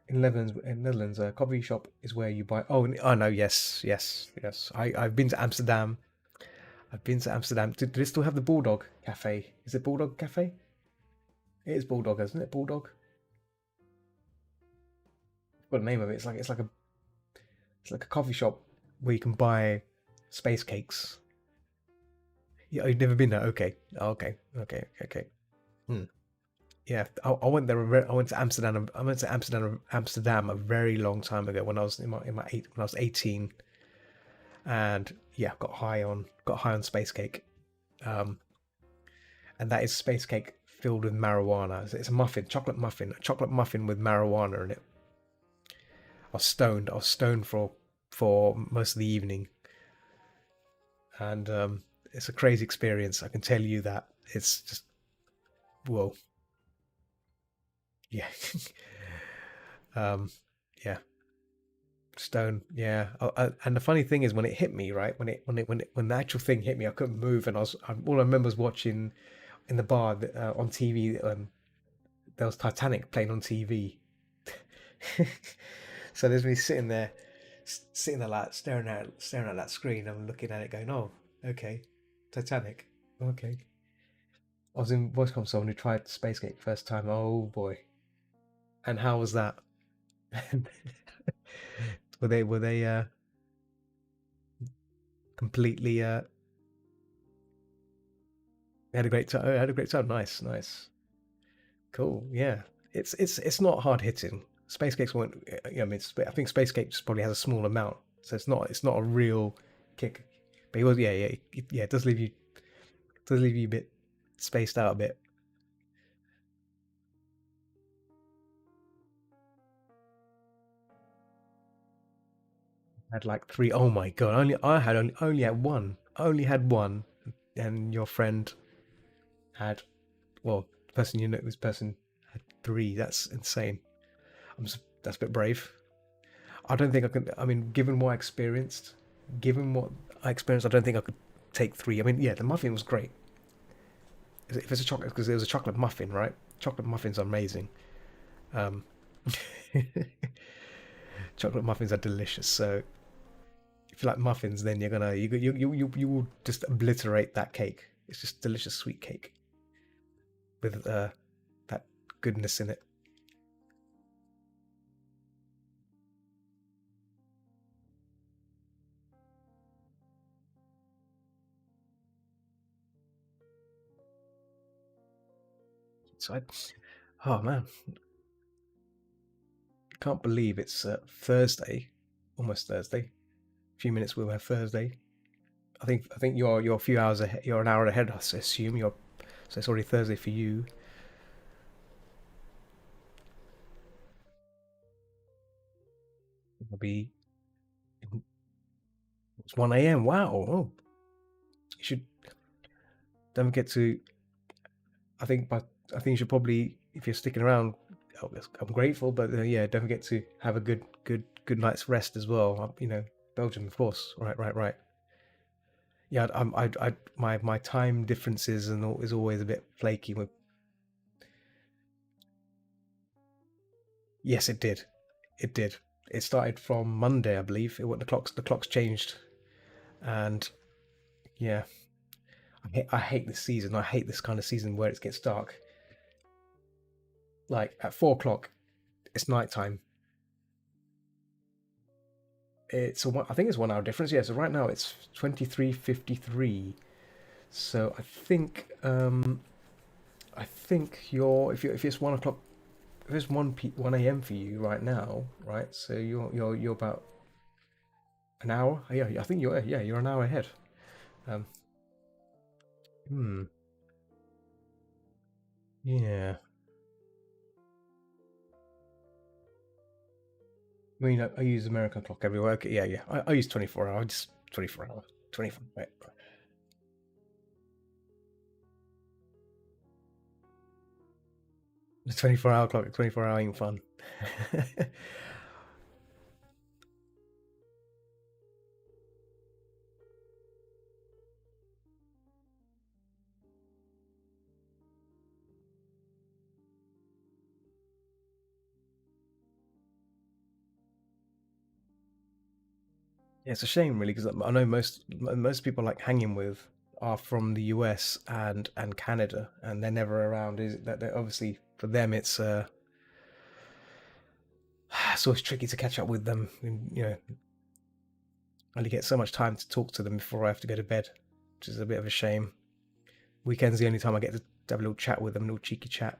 Speaker 1: In Netherlands, a coffee shop is where you buy. Oh no, yes. I've been to Amsterdam. Do they still have the Bulldog Cafe? Is it Bulldog Cafe? It is Bulldog, isn't it? Bulldog. What the name of it? It's like a coffee shop where you can buy space cakes. Yeah, you've never been there. Okay. Yeah, I went there. I went to Amsterdam. Amsterdam a very long time ago when I was when I was 18, and yeah, got high on space cake, and that is space cake filled with marijuana. It's a muffin, a chocolate muffin with marijuana in it. I was stoned for most of the evening, and it's a crazy experience. I can tell you that. It's just whoa. Yeah. Yeah. Stone. Yeah. And the funny thing is, when it hit me, right, when the actual thing hit me, I couldn't move, and all I remember was watching in the bar on TV. There was Titanic playing on TV. So there's me sitting there, like staring at that screen. I'm looking at it, going, "Oh, okay, Titanic. Okay." I was in voice console when we tried Space Cake first time. Oh boy. And how was that? were they completely had a great time? Oh, had a great time. Nice. Cool. Yeah. It's not hard hitting. Space Cakes won't. I mean, I think Space Cakes probably has a small amount, so it's not a real kick. But it was, yeah. It does leave you a bit spaced out a bit. I had like three. Oh my god! Only had one. Only had one, and your friend had, well, this person had three. That's insane. That's a bit brave. I don't think I can. I mean, given what I experienced, I don't think I could take three. I mean, yeah, the muffin was great. If it's a chocolate, because it was a chocolate muffin, right? Chocolate muffins are amazing. Um, chocolate muffins are delicious. So if you like muffins, then you will just obliterate that cake. It's just delicious sweet cake with that goodness in it. So oh man, can't believe it's Thursday, almost Thursday. A few minutes we'll have Thursday. I think you're a few hours ahead. You're an hour ahead. I assume you're. So it's already Thursday for you. It'll be. It's 1 a.m. Wow. Oh, you should. Don't forget to. I think, but I think you should probably, if you're sticking around, I'm grateful. But yeah, don't forget to have a good night's rest as well. Belgium, of course. Right. Yeah, my time differences and all is always a bit flaky. Yes, it did. It did. It started from Monday, I believe. The clocks changed, and yeah, I hate this season. I hate this kind of season where it gets dark. Like at 4 o'clock, it's nighttime. I think it's 1 hour difference. Yeah, so right now it's 23:53. So I think I think if it's 1 o'clock, if it's 1 a.m. for you right now, right? So you're about an hour. Yeah, I think you're an hour ahead. Um, hmm. Yeah. I mean, I use American clock everywhere. Okay, yeah, yeah. I use 24 hour. Just 24 hour. 24. Right. The 24-hour clock. 24 hour ain't fun. Yeah, it's a shame, really, because I know most people like hanging with are from the US and Canada, and they're never around. Is that obviously for them it's always tricky to catch up with them. And, I only get so much time to talk to them before I have to go to bed, which is a bit of a shame. Weekends the only time I get to have a little chat with them, a little cheeky chat.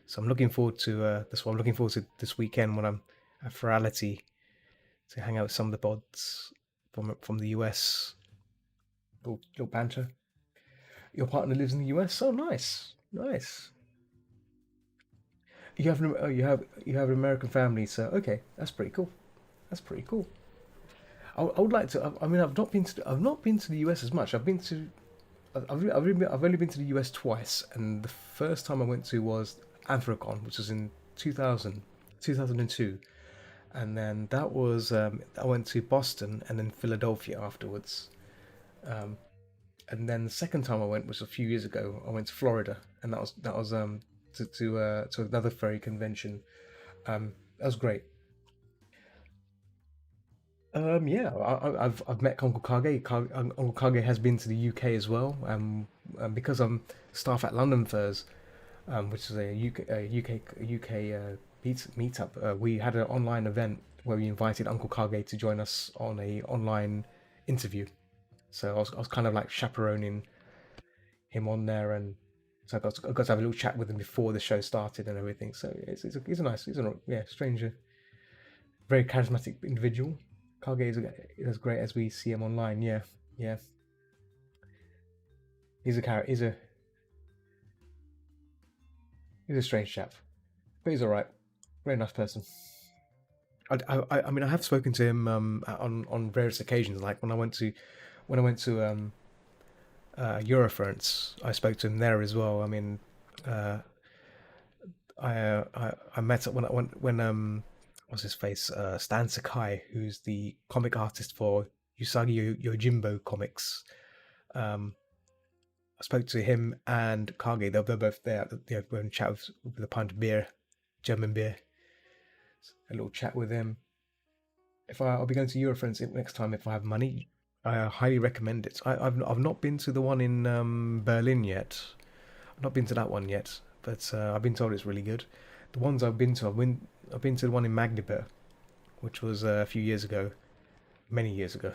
Speaker 1: So I'm looking forward to that's what I'm looking forward to this weekend when I'm at Ferality to hang out with some of the bods from the US. Little banter. Your partner lives in the US. So nice, nice. You have an American family. So okay, that's pretty cool. That's pretty cool. I would like to. I mean, I've not been to the US as much. I've been to. I've only been to the US twice, and the first time I went to was Anthrocon, which was in 2000, 2002, and then that was I went to Boston and then Philadelphia afterwards. Um, and then the second time I went was a few years ago. I went to Florida, and that was to another furry convention. That was great. Yeah, I've met Uncle Kage. Uncle Kage has been to the UK as well. Because I'm staff at London Furs, which is a UK meetup. We had an online event where we invited Uncle Kage to join us on a online interview. So I was kind of like chaperoning him on there, and so I got to have a little chat with him before the show started and everything. So it's a nice, stranger, very charismatic individual. Kage is as great as we see him online. Yeah, yeah, he's a character. He's a strange chap, but he's all right. Very nice person. I mean, I have spoken to him on various occasions. Like when I went to Eurofurence, I spoke to him there as well. I mean, uh, I met up when what's his face Stan Sakai, who's the comic artist for Usagi Yojimbo comics. Um, I spoke to him and Kage. They're both there. We're in chat with a pint of beer, German beer. A little chat with him. I'll be going to Eurofriends next time if I have money. I highly recommend it. I've not been to the one in Berlin yet. I've not been to that one yet, but I've been told it's really good. The ones I've been to the one in Magdeburg, which was a few years ago, many years ago,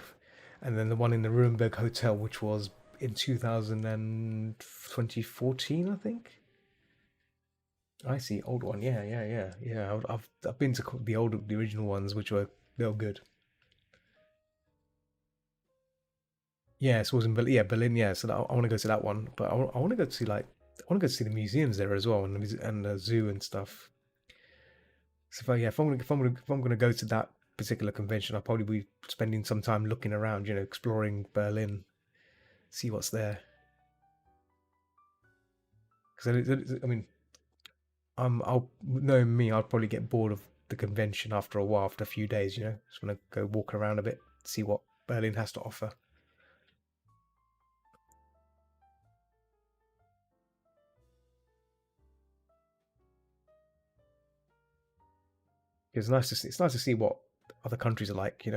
Speaker 1: and then the one in the Nuremberg Hotel, which was in 2014, I think. I see, old one. Yeah, yeah, yeah, yeah. I've been to the original ones, which were they were good. Yeah, so it was in Berlin. Yeah, Berlin. Yeah, so I want to go to that one, but I want to go to I want to go see the museums there as well, and the zoo and stuff. So if I'm gonna go to that particular convention, I'll probably be spending some time looking around, exploring Berlin, see what's there. Because I mean, I'll knowing me, I'll probably get bored of the convention after a while, after a few days. Just want to go walk around a bit, see what Berlin has to offer. It's nice to see what other countries are like.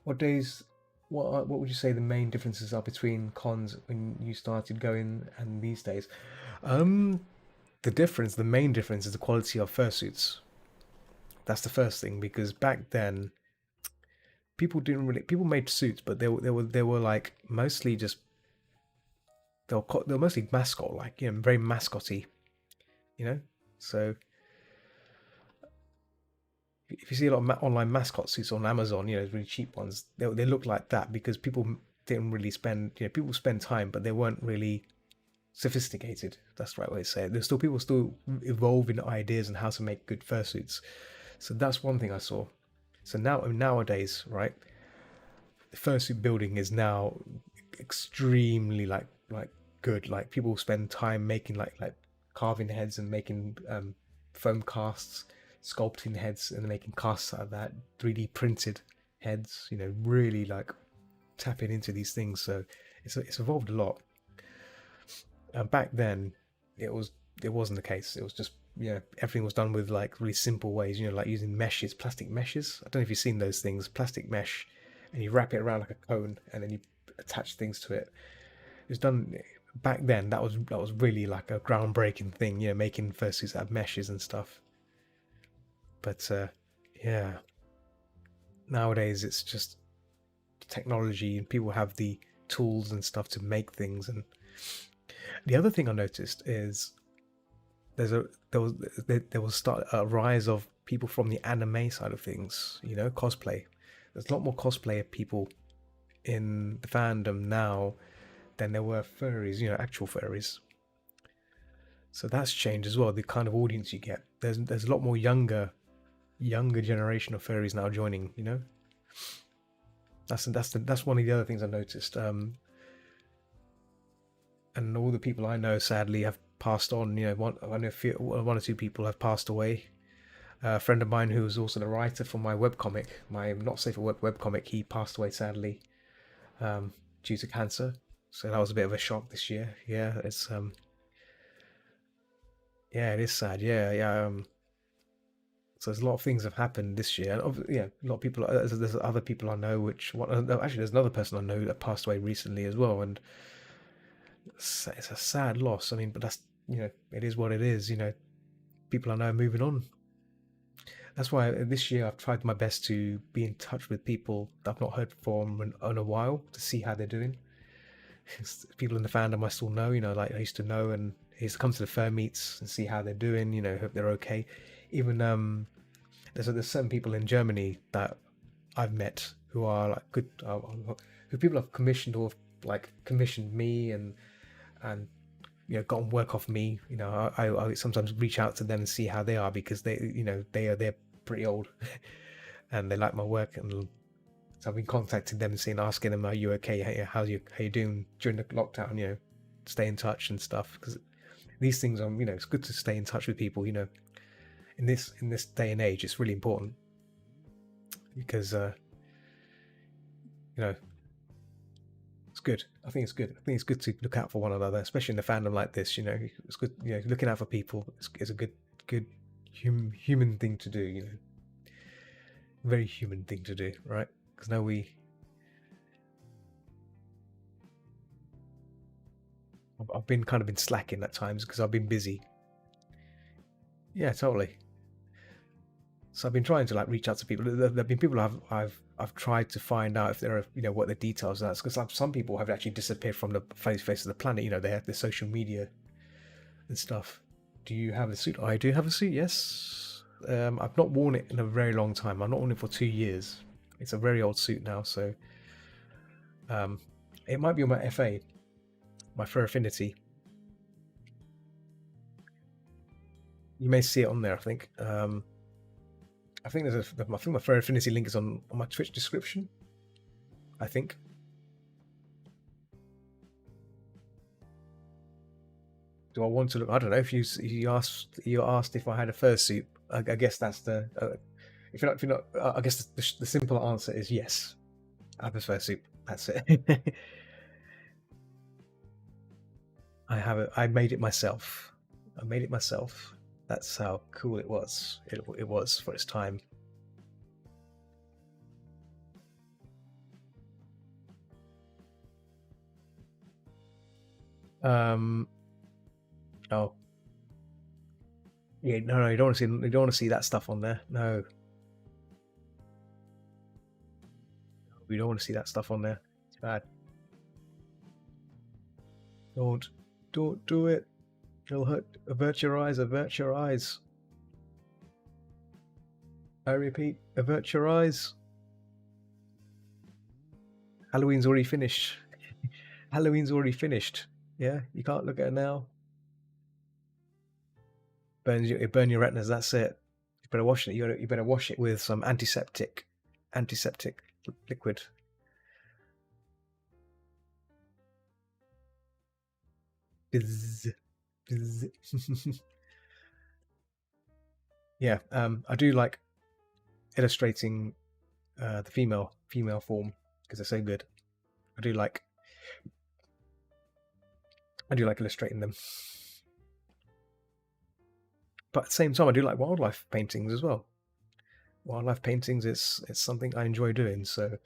Speaker 1: What days? What would you say the main differences are between cons when you started going and these days? Um, the main difference is the quality of fursuits. That's the first thing because back then people made suits, but they were like mostly just they're mostly mascot like, you know, very mascotty, you know. So if you see a lot of online mascot suits on Amazon, you know, really cheap ones, they look like that because people didn't really spend, you know, people spend time, but they weren't really sophisticated. That's the right way to say it. There's still people still evolving ideas on how to make good fursuits. So that's one thing I saw. So nowadays, right, the fursuit building is now extremely like good. Like people spend time making like carving heads and making foam casts, sculpting heads and making casts out of that, 3D printed heads. You know, really like tapping into these things. So it's evolved a lot. Back then, it wasn't the case. It was just, you know, everything was done with like really simple ways. You know, like using meshes, plastic meshes. I don't know if you've seen those things, plastic mesh, and you wrap it around like a cone, and then you attach things to it. It was done back then. That was really like a groundbreaking thing. You know, making fursuits out of meshes and stuff. But yeah, nowadays it's just technology, and people have the tools and stuff to make things. And the other thing I noticed is there was start a rise of people from the anime side of things, you know, cosplay. There's a lot more cosplayer people in the fandom now than there were furries, you know, actual furries. So that's changed as well. The kind of audience you get. There's a lot more younger generation of furries now joining. You know, that's one of the other things I noticed. And all the people I know sadly have passed on. You know, I know one or two people have passed away. A friend of mine who was also the writer for my webcomic, my Not Safe for Work webcomic, he passed away sadly due to cancer. So that was a bit of a shock this year. Yeah, yeah, it is sad. Yeah, yeah. So there's a lot of things have happened this year. And yeah, a lot of people. There's other people I know. Actually, there's another person I know that passed away recently as well, and it's a sad loss. I mean, but that's, you know, it is what it is. You know, people I know are moving on. That's why this year I've tried my best to be in touch with people that I've not heard from in a while to see how they're doing. People in the fandom I still know, you know, like I used to know, and I used to come to the fur meets and see how they're doing. You know, hope they're okay. Even there's certain people in Germany that I've met who are like good, who people have commissioned or like commissioned me and you know gotten work off me. You know, I sometimes reach out to them and see how they are because they, you know, they're pretty old and they like my work, and so I've been contacting them and saying, asking them, "Are you okay? How you doing during the lockdown? You know, stay in touch and stuff." Because these things are, you know, it's good to stay in touch with people. You know, in this day and age, it's really important because you know, it's good. I think it's good. I think it's good to look out for one another, especially in a fandom like this. You know, it's good. You know, looking out for people is a good human thing to do. You know, very human thing to do, right? Because now I've been kind of been slacking at times because I've been busy. Yeah, totally. So I've been trying to like reach out to people. There've been people I've tried to find out if there are, you know, what the details are. Because some people have actually disappeared from the face of the planet. You know, they have the social media and stuff. Do you have a suit? I do have a suit. Yes. I've not worn it in a very long time. I've not worn it for 2 years. It's a very old suit now, so it might be on my FA, my Fur Affinity. You may see it on there. I think I think my Fur Affinity link is on my Twitch description. I think. Do I want to look? I don't know. If you asked if I had a fursuit, I guess that's the. If you're not, I guess the simple answer is yes. I have a fursuit. That's it. I have it. I made it myself. I made it myself. That's how cool it was. It was for its time. Um. Oh. Yeah. No. No. You don't want to see that stuff on there. No. We don't want to see that stuff on there. It's bad. Don't do it. It'll hurt. Avert your eyes. Avert your eyes. I repeat, avert your eyes. Halloween's already finished. Halloween's already finished. Yeah, you can't look at it now. It burn your retinas. That's it. You better wash it. You better wash it with some antiseptic liquid. Bzz, bzz. Yeah, I do like illustrating the female form because they're so good. I do like illustrating them, but at the same time, I do like wildlife paintings as well. Wildlife paintings, it's something I enjoy doing. So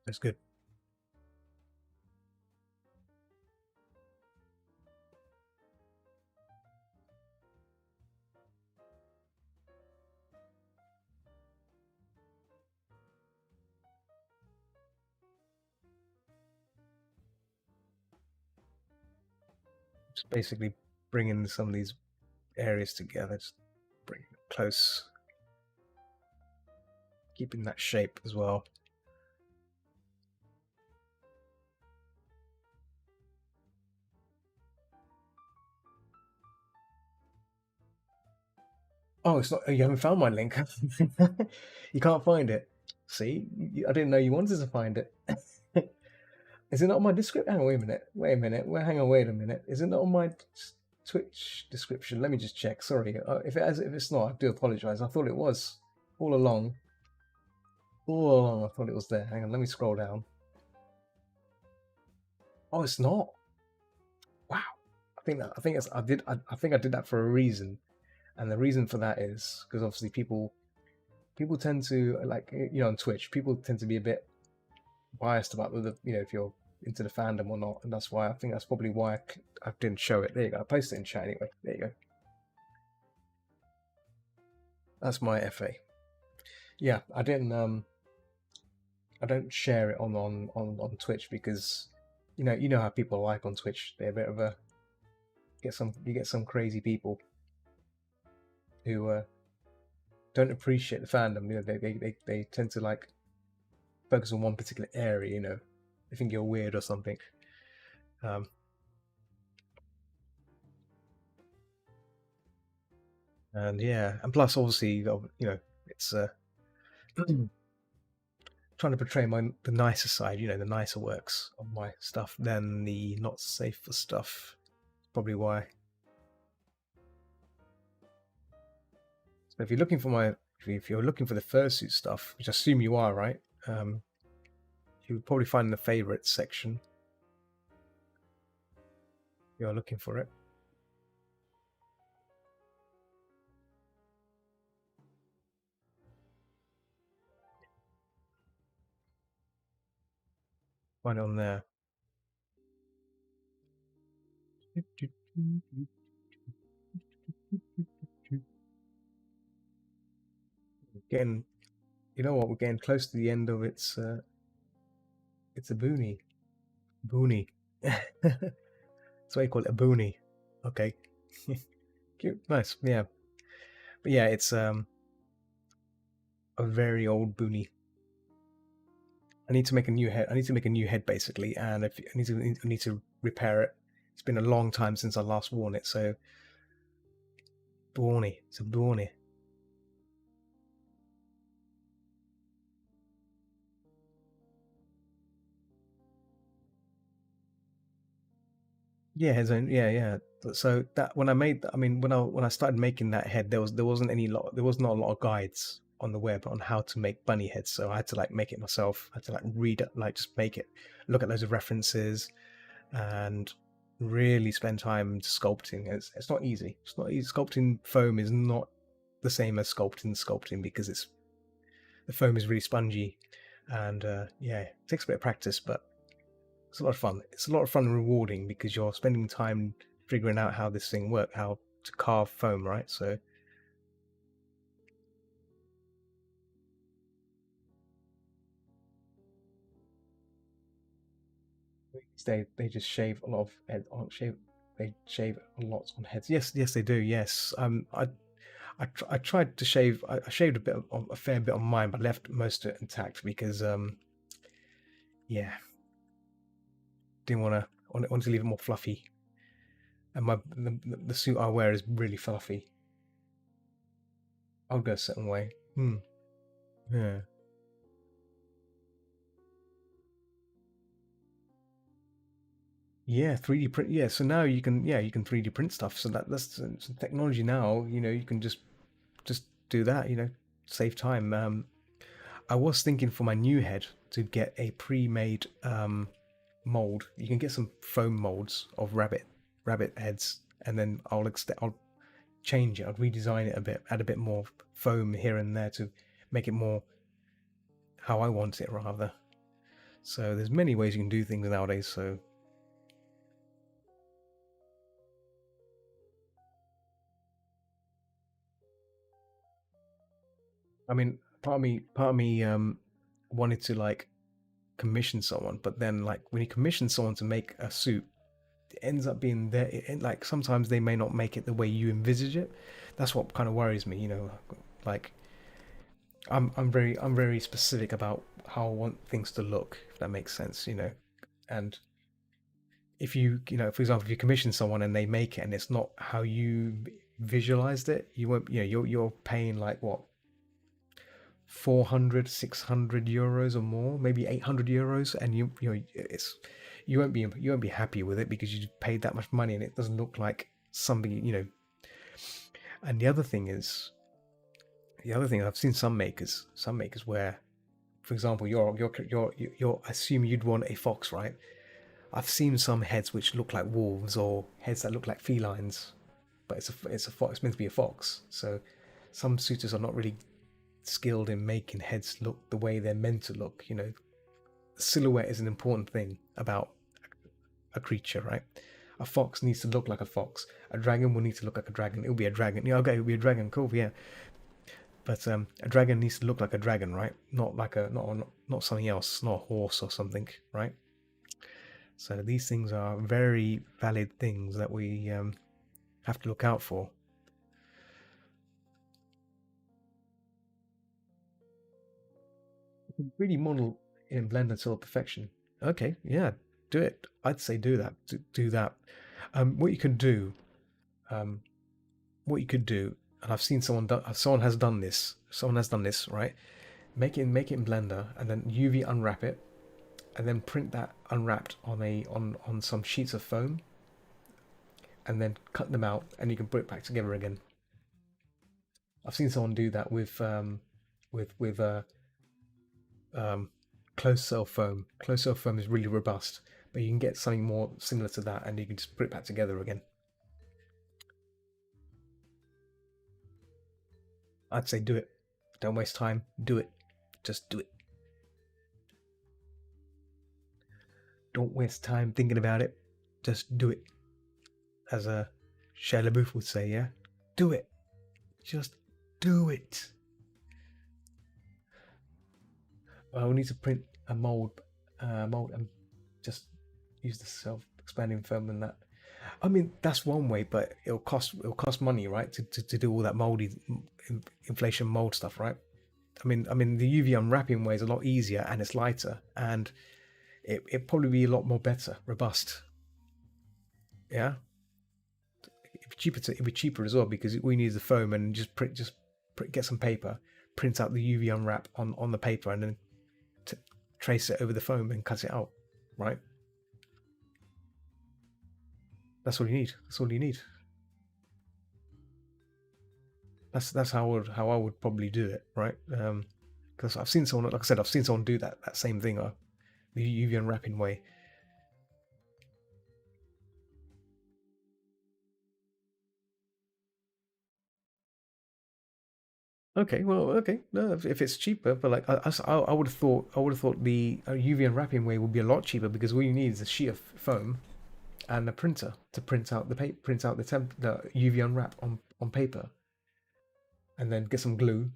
Speaker 1: it's good. Just basically bringing some of these areas together, just bring it close, keeping that shape as well. Oh, it's not. You haven't found my link. You can't find it. See, I didn't know you wanted to find it. Is it not on my description? Hang on, wait a minute. Hang on, wait a minute. Is it not on my Twitch description? Let me just check. Sorry, if it's not, I do apologize. I thought it was all along. All along, I thought it was there. Hang on, let me scroll down. Oh, it's not. Wow. I think I did that for a reason, and the reason for that is because obviously people tend to like, on Twitch, people tend to be a bit biased about whether, if you're into the fandom or not, and that's why I think that's probably why I didn't show it. There you go. I posted it in chat anyway. There you go. That's my FA. Yeah, I didn't. I don't share it on Twitch because you know how people are like on Twitch. They're a bit of a you get some crazy people who don't appreciate the fandom. They tend to like focus on one particular area. They think you're weird or something. And yeah, and plus obviously, it's trying to portray the nicer side, the nicer works of my stuff than the not safe for stuff. Probably why. So if you're looking for if you're looking for the fursuit stuff, which I assume you are, right? You would probably find in the favorites section. You're looking for it. Find it on there. Getting, you know what? We're getting close to the end of its. It's a boonie. Boonie. That's why you call it a boonie. Okay. Cute. Nice. Yeah. But yeah, it's a very old boonie. I need to make a new head. I need to make a new head basically, and I need to repair it. It's been a long time since I last worn it, so boonie. It's a boonie. Yeah, his own. Yeah. So that when I started making that head, there wasn't a lot of guides on the web on how to make bunny heads. So I had to like make it myself. I had to like read it, like just make it, look at loads of references, and really spend time sculpting. It's not easy. It's not easy. Sculpting foam is not the same as sculpting because the foam is really spongy, and yeah, it takes a bit of practice, but it's a lot of fun. It's a lot of fun and rewarding because you're spending time figuring out how this thing works, how to carve foam, right? So They just shave a lot of head on shave. They shave a lot on heads. Yes, they do. Yes. I tried to shave. I shaved a fair bit on mine, but left most of it intact because yeah, didn't want to. Wanted to leave it more fluffy. And the suit I wear is really fluffy. I'll go a certain way. Yeah. Yeah, 3D print. Yeah, so now you can 3D print stuff. So that's technology now. You can just do that. Save time. I was thinking for my new head to get a pre-made mold. You can get some foam molds of rabbit heads, and then I'll change it. I'll redesign it a bit, add a bit more foam here and there to make it more how I want it rather. So there's many ways you can do things nowadays. So I mean, part of me wanted to like commission someone, but then like when you commission someone to make a suit, it ends up being there. Like sometimes they may not make it the way you envisage it. That's what kind of worries me. Like I'm very specific about how I want things to look. If that makes sense. And if for example, if you commission someone and they make it and it's not how you visualized it, you won't. You're paying like what 400, 600 euros or more, maybe 800 euros, and you won't be happy with it because you paid that much money and it doesn't look like something. And the other thing I've seen some makers where, for example, you're assume you'd want a fox, right? I've seen some heads which look like wolves or heads that look like felines, but it's a fox. It's meant to be a fox. So some suitors are not really skilled in making heads look the way they're meant to look. Silhouette is an important thing about a creature, right? A fox needs to look like a fox. A dragon will need to look like a dragon. It'll be a dragon. Yeah, okay, it'll be a dragon. Cool, yeah. But a dragon needs to look like a dragon, right? Not like not something else. Not a horse or something, right? So these things are very valid things that we have to look out for. Really model in Blender till perfection. Okay, yeah, do it. I'd say do that. Do that. What you can do, um, and I've seen someone has done this. Someone has done this, right? Make it in Blender, and then UV unwrap it, and then print that unwrapped on some sheets of foam, and then cut them out, and you can put it back together again. I've seen someone do that with um, closed cell foam. Closed cell foam is really robust, but you can get something more similar to that, and you can just put it back together again. I'd say do it. Don't waste time. Do it. Just do it. Don't waste time thinking about it. Just do it. As a Shia LaBeouf would say, yeah? Do it. Just do it. I will need to print a mold and just use the self-expanding foam and that. I mean, that's one way, but it'll cost money, right? To do all that moldy inflation mold stuff, right? I mean, the UV unwrapping way is a lot easier and it's lighter, and it probably be a lot more better, robust. Yeah, it'd be cheaper as well because we need the foam and get some paper, print out the UV unwrap on the paper, and then t- trace it over the foam and cut it out, right? That's all you need. That's all you need. That's how I would probably do it, right? Because I've seen someone, like I said, I've seen someone do that same thing, the UV unwrapping way. Okay, well, okay, no, if it's cheaper, but like I would have thought the UV unwrapping way would be a lot cheaper because all you need is a sheet of foam and a printer to print out the UV unwrap on paper, and then get some glue,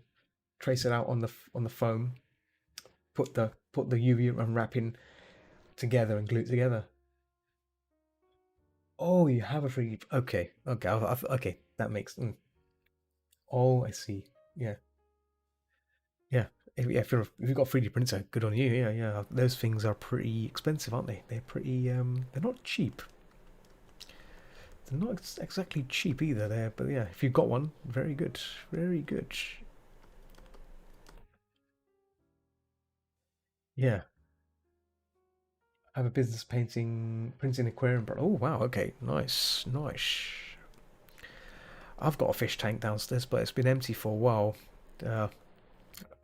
Speaker 1: trace it out on the foam, put the UV unwrapping together and glue it together. Oh, you have a 3D. Okay, okay, okay. That makes. Oh, I see. Yeah, yeah. If you've got a 3D printer, good on you. Yeah, yeah. Those things are pretty expensive, aren't they? They're pretty. They're not cheap. They're not exactly cheap either. There, but yeah, if you've got one, very good, very good. Yeah, I have a business printing aquarium. Oh wow, okay, nice, nice. I've got a fish tank downstairs, but it's been empty for a while. Uh,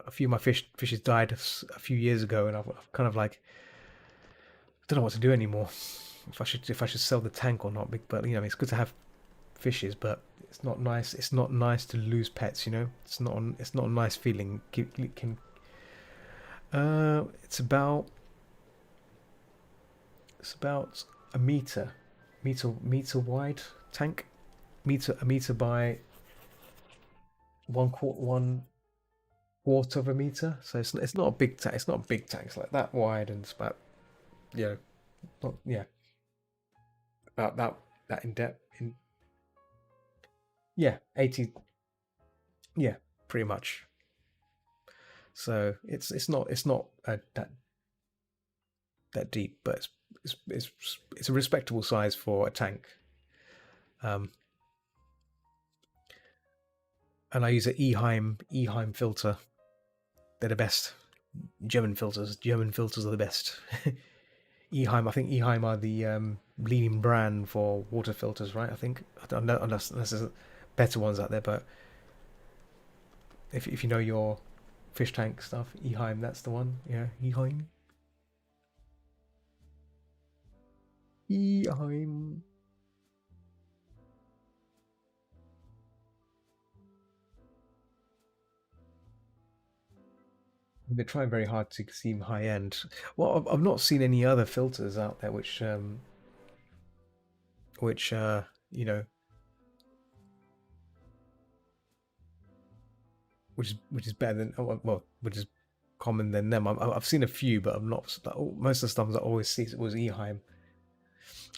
Speaker 1: a few of my fishes died a few years ago, and I've kind of like don't know what to do anymore. If I should sell the tank or not, but it's good to have fishes, but it's not nice. It's not nice to lose pets. It's not a nice feeling. It's about a meter wide tank, a meter by one quarter of a meter. So it's not a big tank. It's not a big tank. It's like that wide, and it's about you know not yeah about that in depth. Yeah, 80. Yeah, pretty much. So it's not that deep, but it's a respectable size for a tank. Um, and I use an Eheim filter. They're the best. German filters. German filters are the best. Eheim. I think Eheim are the leading brand for water filters, right? I think. I don't know unless there's better ones out there, but if you know your fish tank stuff, Eheim, that's the one. Yeah, Eheim. Eheim. They're trying very hard to seem high end. Well, I've not seen any other filters out there which you know which is better than well, which is common than them. I've seen a few, but I'm not most of the stuff that I always see was Eheim.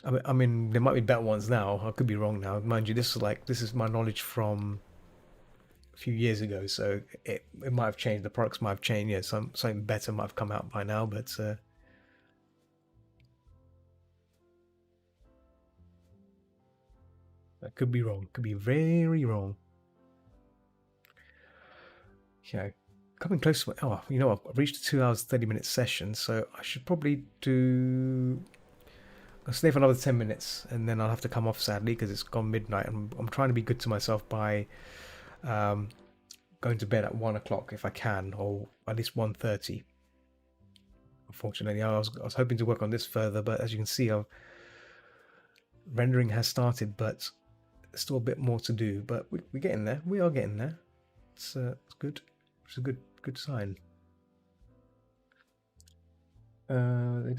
Speaker 1: I mean, there might be better ones now. I could be wrong now. Mind you, this is my knowledge from a few years ago, so it might have changed. The products might have changed. Yeah, something better might have come out by now, but I could be wrong. Could be very wrong. Okay, coming close to I've reached a 2 hours 30 minute session, so I should probably do. I'll stay for another 10 minutes, and then I'll have to come off sadly because it's gone midnight. I'm trying to be good to myself by um, going to bed at 1 o'clock if I can, or at least 1:30. Unfortunately, I was hoping to work on this further, but as you can see, rendering has started, but there's still a bit more to do. But we're getting there. We are getting there. It's good. It's a good sign. They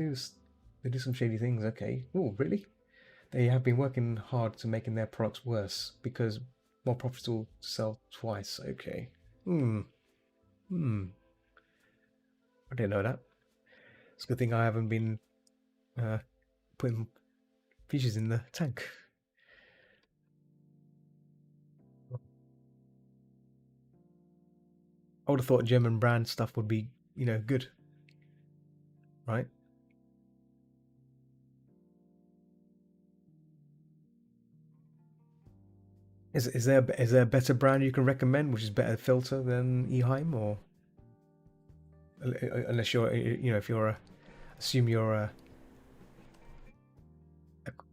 Speaker 1: do some shady things. Okay. Oh, really? They have been working hard to making their products worse because more profitable to sell twice. Okay. Hmm. Hmm. I didn't know that. It's a good thing I haven't been uh, putting fishes in the tank. I would have thought German brand stuff would be, good, right? Is there a better brand you can recommend, which is better filter than Eheim, or unless if you're assume you're a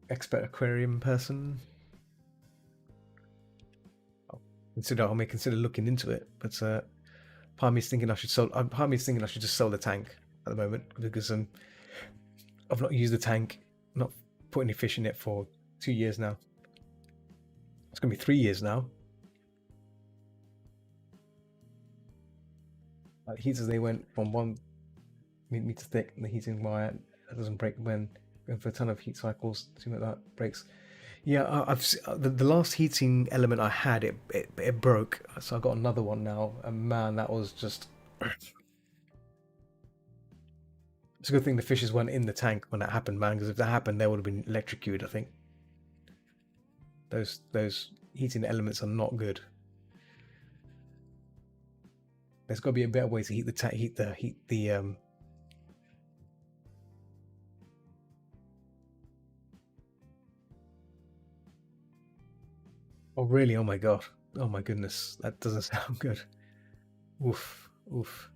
Speaker 1: expert aquarium person, I may consider looking into it. But part of me is thinking I should sell. Part of me is thinking I should just sell the tank at the moment because I've not used the tank, not put any fish in it for 2 years now. It's gonna be 3 years now. Like heaters, they went from 1 meter thick, and the heating wire that doesn't break when going for a ton of heat cycles, something like that breaks. Yeah, the last heating element I had, it broke, so I got another one now, and man, that was just It's a good thing the fishes weren't in the tank when that happened, man, because if that happened, they would have been electrocuted, I think. Those heating elements are not good. There's got to be a better way to heat the tank, heat the Oh really? Oh my god. Oh my goodness. That doesn't sound good. Oof. Oof.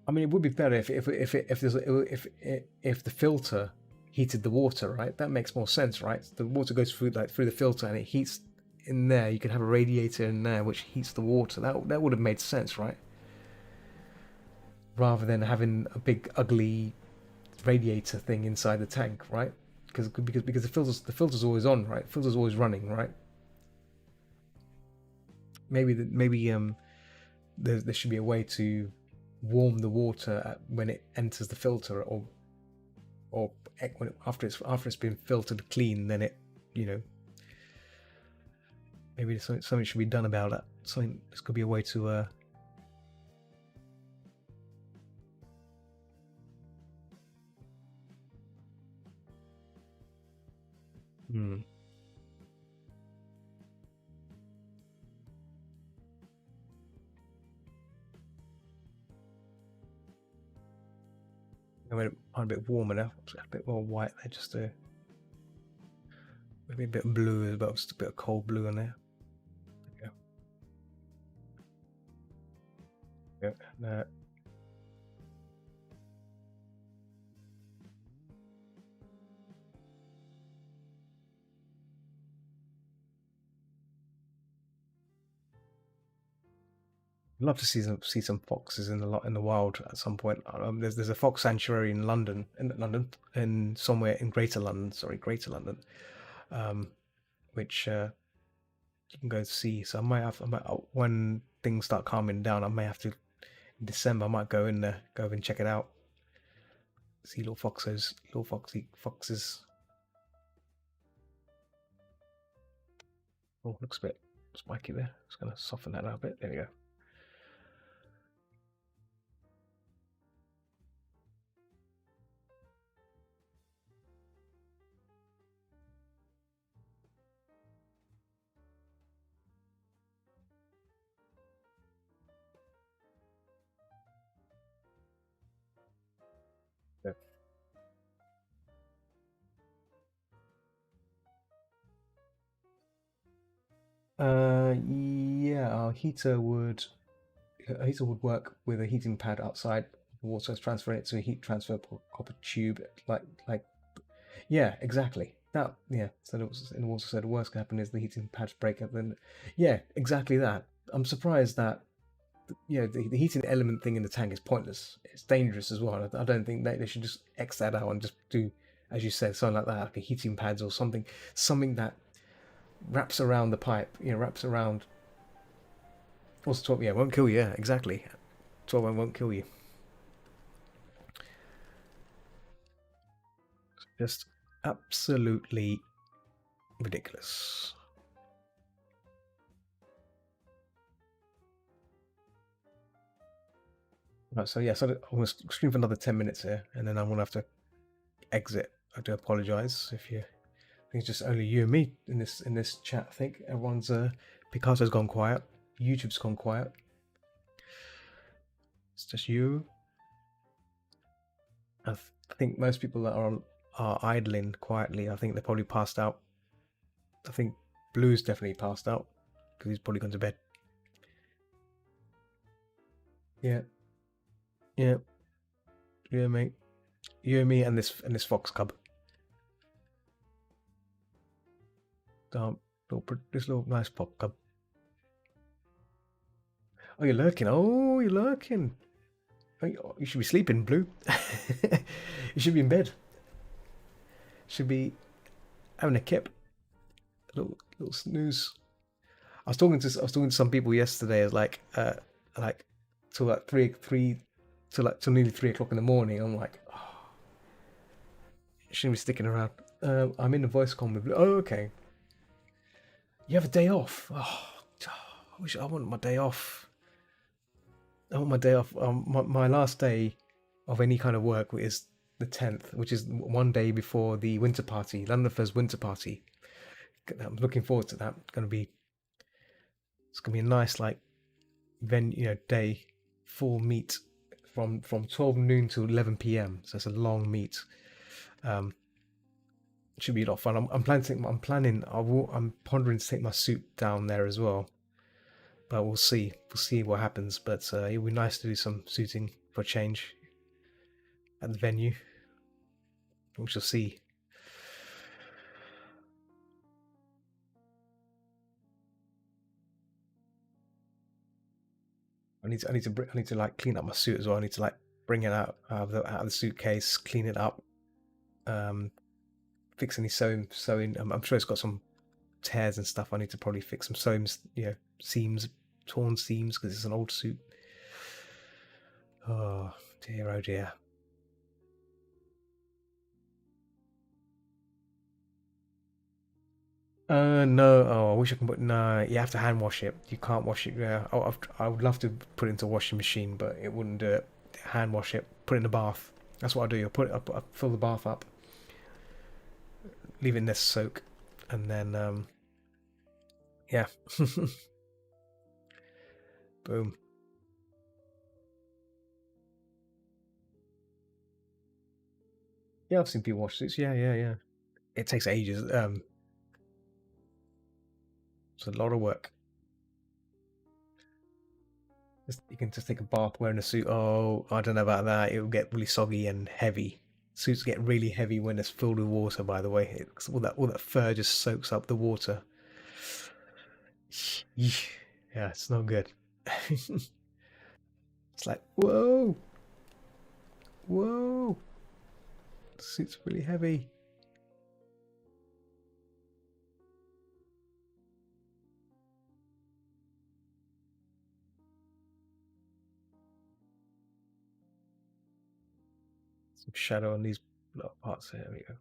Speaker 1: I mean, it would be better if the filter heated the water, right? That makes more sense, right? The water goes through the filter and it heats in there. You could have a radiator in there which heats the water. That would have made sense, right? Rather than having a big ugly radiator thing inside the tank, right? Because the filter's always on, right? The filter's always running, right? Maybe there should be a way to warm the water when it enters the filter, or after it's been filtered clean, then it, maybe something should be done about that. This could be a way to hmm. I made it a bit warmer now, a bit more white there, just maybe a bit of blue as well, just a bit of cold blue in there. Yeah. I'd love to see some foxes in the wild at some point. There's a fox sanctuary in London, in somewhere in Greater London. Sorry, Greater London, which you can go see. So when things start calming down, I may have to in December. I might go in there, go and check it out. See little foxes. Oh, looks a bit spiky there. Just gonna soften that out a bit. There we go. Yeah. Yeah, our heater would work with a heating pad outside. Water transfer it to a heat transfer copper tube, yeah, exactly. That, yeah. So it was, and also said the worst can happen is the heating pads break up. Then, yeah, exactly that. I'm surprised that the heating element thing in the tank is pointless. It's dangerous as well. I don't think they should just X that out and just do, as you said, something like that, like a heating pads or something that wraps around the pipe. Wraps around. Also, 12, yeah, won't kill you. Yeah, exactly. 12 won't kill you. Just absolutely ridiculous. Right, so yeah, so I'm going to stream for another 10 minutes here, and then I'm going to have to exit. I do apologize if you. I think it's just only you and me in this chat. I think everyone's Picasso's gone quiet. YouTube's gone quiet. It's just you. I think most people that are idling quietly. I think they're probably passed out. I think Blue's definitely passed out because he's probably gone to bed. Yeah, yeah, yeah, mate. You and me and this fox cub. This little nice pop cub. Oh, you're lurking. Oh, you're lurking. Oh, you should be sleeping, Blue. You should be in bed. Should be having a kip. Little snooze. I was talking to some people yesterday. As like till like till nearly 3 o'clock in the morning. I'm like, oh, shouldn't be sticking around. I'm in a voice call with Blue. Oh, okay. You have a day off. Oh, I wish I want my day off. Oh, my day off. My last day of any kind of work is the 10th, which is one day before the winter party, London Fest winter party. I'm looking forward to that. It's gonna be a nice like day, full meet from 12 noon to 11 p.m. So it's a long meet. Um, it should be a lot of fun. I'm planning. I'm pondering to take my suit down there as well, but we'll see. We'll see what happens. But it'll be nice to do some suiting for a change at the venue. We shall see. I need to like clean up my suit as well. I need to like bring it out of the suitcase, clean it up, um, fix any sewing. I'm sure it's got some tears and stuff. I need to probably fix some seams, seams, torn seams because it's an old suit. Oh dear, oh dear. No. Oh, I wish I can put. No, you have to hand wash it. You can't wash it. Yeah. Oh, I would love to put it into a washing machine, but it wouldn't do it. Hand wash it. Put it in the bath. That's what I do. I put it up. I fill the bath up, leave it in this soak, and then yeah, boom. Yeah, I've seen people wash suits. Yeah, yeah, yeah. It takes ages. It's a lot of work. You can just take a bath wearing a suit. Oh, I don't know about that. It will get really soggy and heavy. Suits get really heavy when it's filled with water. By the way, all that fur just soaks up the water. Yeah, it's not good. It's like whoa, whoa. The suit's really heavy. Some shadow on these little parts. There we go.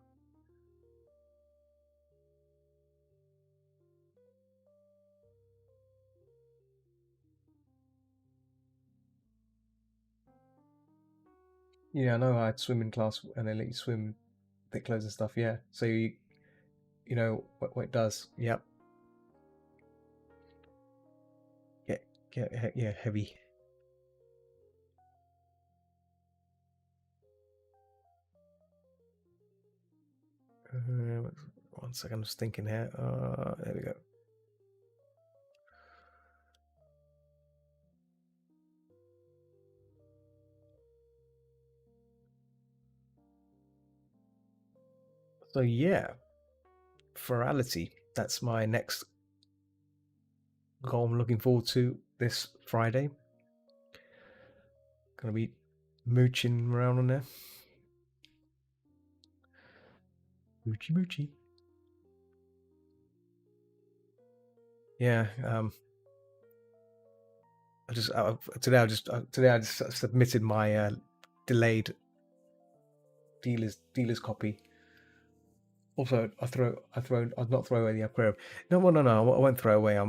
Speaker 1: Yeah, I know. I had swimming class, and they let you swim thick clothes and stuff. Yeah, so you know what it does. Yep. Yeah, heavy. One second, I'm just thinking here. There we go. So yeah, virality. That's my next goal. I'm looking forward to this Friday. Gonna be mooching around on there. Moochie moochie. Yeah. Today I just submitted my delayed dealer's copy. Also, I'll not throw away the aquarium. No, well, no, I won't throw away. I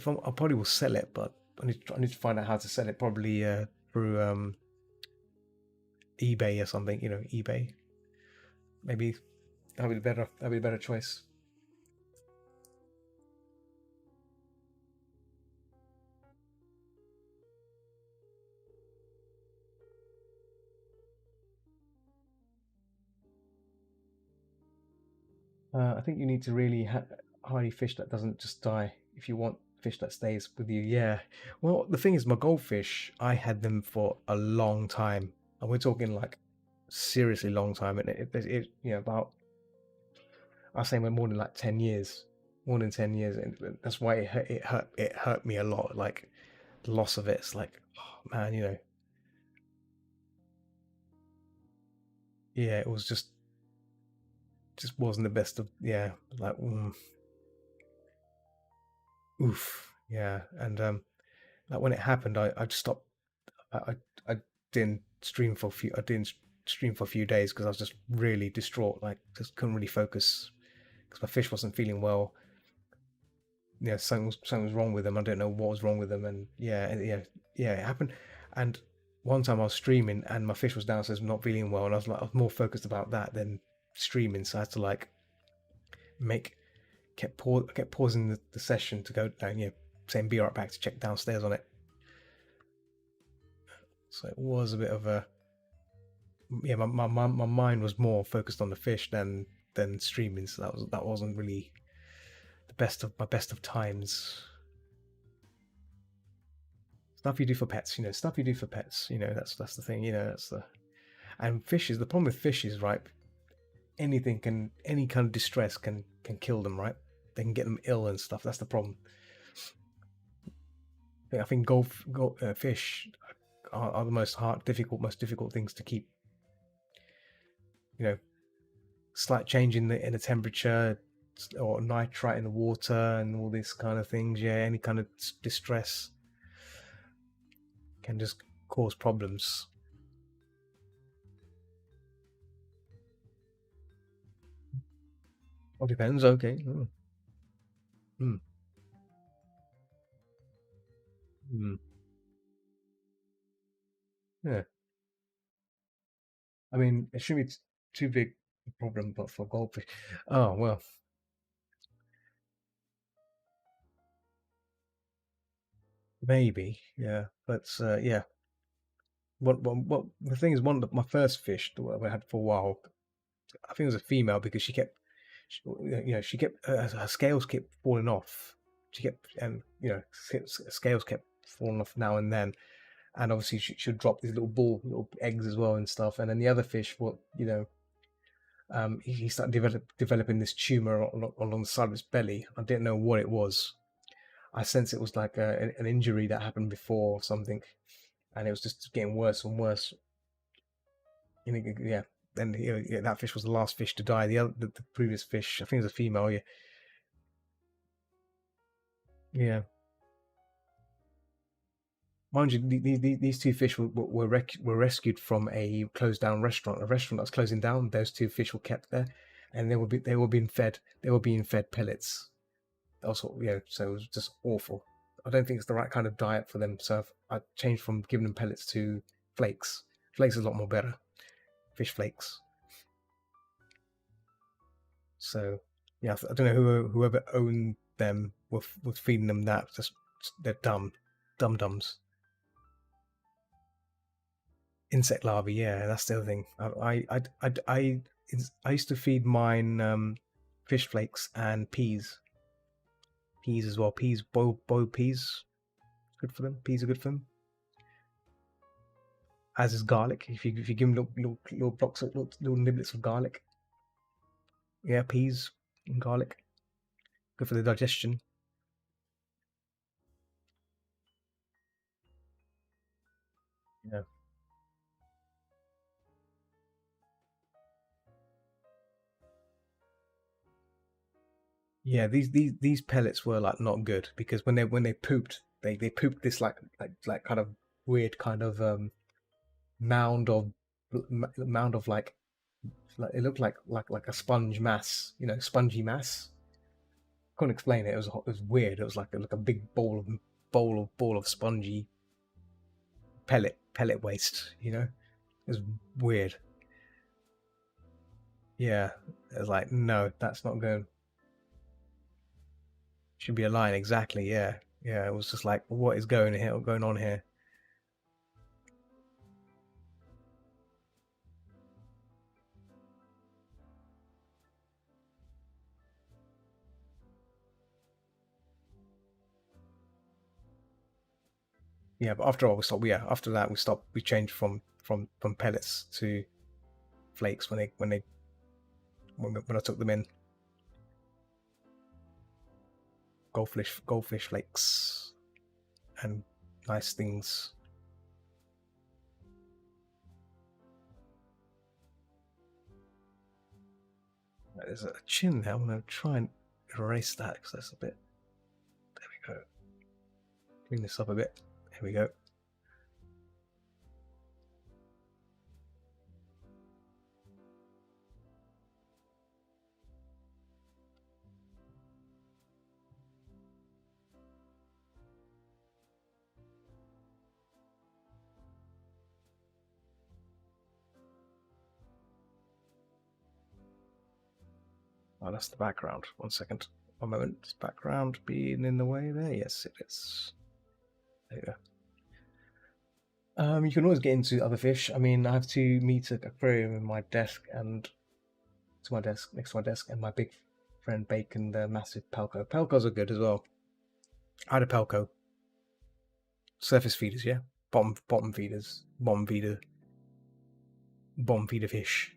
Speaker 1: probably will sell it, but I need to find out how to sell it. Probably through eBay or something. eBay. Maybe that'd be the better. That'd be a better choice. I think you need to really hardy fish that doesn't just die. If you want fish that stays with you, yeah. Well, the thing is, my goldfish, I had them for a long time, and we're talking like seriously long time, and about I say more than like 10 years, more than 10 years, and that's why it hurt me a lot. Like the loss of it. It's like, oh, man, yeah, it was just wasn't the best of yeah, like oof, yeah, and like when it happened, I just stopped. I didn't stream for a few. I didn't stream for a few days because I was just really distraught. Like just couldn't really focus because my fish wasn't feeling well. Yeah, something was wrong with them. I don't know what was wrong with them, and yeah, yeah, yeah, it happened. And one time I was streaming and my fish was downstairs not feeling well, and I was more focused about that than streaming, so I had to like make kept pausing the session to go down, saying be right back to check downstairs on it. So it was a bit of a my mind was more focused on the fish than streaming, so that wasn't really the best of my best of times. Stuff you do for pets, stuff you do for pets, that's the thing, that's the and fishes. The problem with fishes, right? Any kind of distress can kill them, right? They can get them ill and stuff. That's the problem. I think fish are the most difficult things to keep. Slight change in the temperature or nitrite in the water and all these kind of things. Yeah, any kind of distress can just cause problems. Well, depends. Okay. Mm. Mm. Yeah. I mean, it shouldn't be too big a problem, but for goldfish, oh well, maybe. Yeah, but yeah. What the thing is, one of my first fish that I had for a while, I think it was a female because she kept her scales kept falling off. She kept and scales kept falling off now and then, and obviously she would drop these little eggs as well and stuff. And then the other fish, he started developing this tumor along the side of his belly. I didn't know what it was. I sensed it was like an injury that happened before or something, and it was just getting worse and worse. Yeah. And yeah, that fish was the last fish to die. The previous fish, I think it was a female. Yeah, yeah. Mind you, these two fish were rescued from a closed down restaurant. A restaurant that's closing down. Those two fish were kept there, and they were being fed. They were being fed pellets. Also, so it was just awful. I don't think it's the right kind of diet for them. So I changed from giving them pellets to flakes. Flakes is a lot more better. Fish flakes. So yeah, I don't know whoever owned them was feeding them that. Just they're dumb dums. Insect larvae, yeah, that's the other thing. I used to feed mine fish flakes and peas as well. Boiled peas, good for them. Peas are good for them. As is garlic. If you give them little blocks of little niblets of garlic, yeah, peas and garlic, good for the digestion. Yeah. Yeah, these pellets were like not good because when they pooped, they pooped this like kind of weird kind of mound of mound of like it looked like a sponge mass, spongy mass. Couldn't explain it. It was weird. It was like a big ball of spongy pellet waste. It was weird. Yeah, it was like no, that's not going. Should be a line exactly. Yeah, yeah. It was just like what is going on here? Yeah, but after all, we stopped. Yeah, after that, we stopped. We changed from pellets to flakes when I took them in. Goldfish flakes and nice things. There's a chin there. I'm gonna try and erase that because that's a bit. There we go. Clean this up a bit. Here we go. Oh, that's the background. 1 second. 1 moment. Background being in the way there? Yes, it is. There you go. You can always get into other fish. I mean, I have 2 meter aquarium in my desk and next to my desk, and my big friend Bacon, the massive Pelco. Pelcos are good as well. I had a Pelco. Surface feeders, yeah. Bottom feeders. Bottom feeder fish.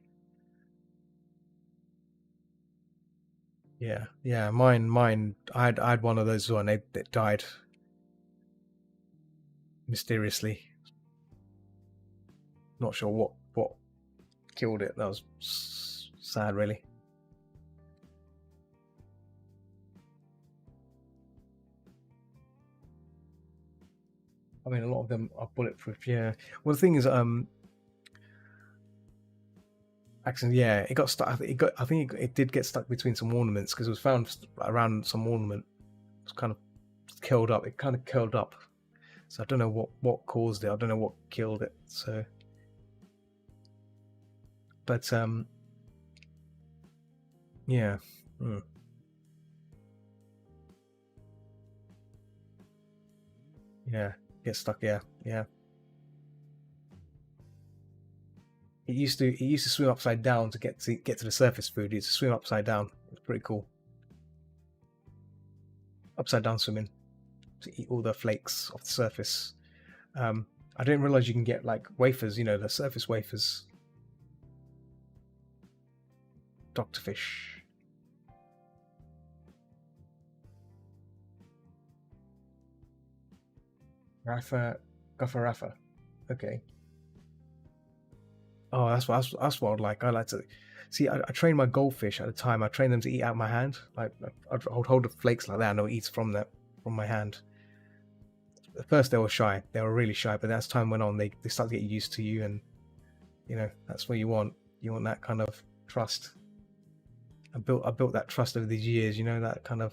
Speaker 1: Yeah. Mine. I had one of those as well, and it died mysteriously. Not sure what killed it. That was sad, really. I mean, a lot of them are bulletproof. Yeah. Well, the thing is, actually, yeah, it got stuck. I think it did get stuck between some ornaments because it was found around some ornament. It was kind of curled up. It kind of curled up. So I don't know what caused it. I don't know what killed it. So, but yeah. Yeah, get stuck. Yeah. It used to swim upside down to get to the surface food. It used to swim upside down. It's pretty cool. Upside down swimming to eat all the flakes off the surface. I didn't realize you can get like wafers. You know, the surface wafers. Doctorfish. Guffer Raffa. Okay. Oh, that's what I'd like. I like to see. I train my goldfish at the time. I train them to eat out my hand. Like I'd hold the flakes like that, and they'll eat from my hand. At first, they were shy. They were really shy, but as time went on, they start to get used to you, and that's what you want. You want that kind of trust. I built that trust over these years. That kind of.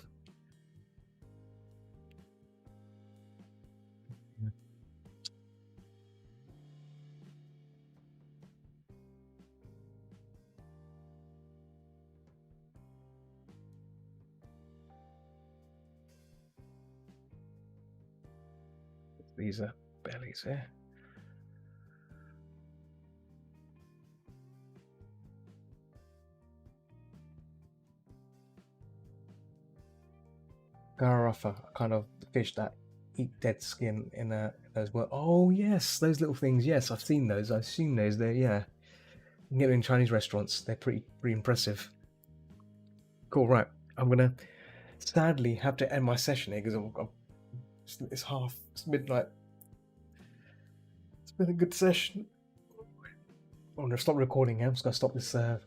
Speaker 1: These are bellies here. Garafa, kind of fish that eat dead skin in those. Oh yes, those little things. Yes, I've seen those. They're you can get them in Chinese restaurants. They're pretty impressive. Cool. Right, I'm gonna sadly have to end my session here because it's midnight. It's been a good session. I'm gonna stop recording now. I'm just gonna stop this. Oh,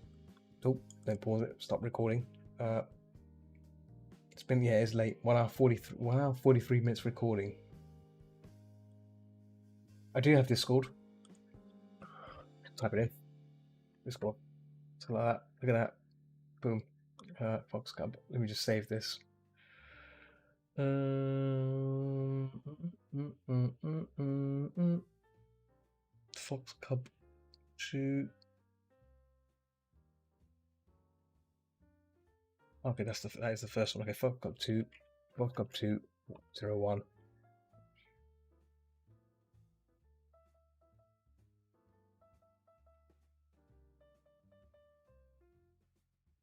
Speaker 1: don't pause it. Stop recording. It's late. 1 hour 43. 1 hour 43 minutes recording. I do have Discord. Type it in. Discord. Something like that. Look at that. Boom. Fox Cub. Let me just save this. Fox Cub 2. Okay, that is the first one. Okay, Fox Cub 2. Fox Cub 201.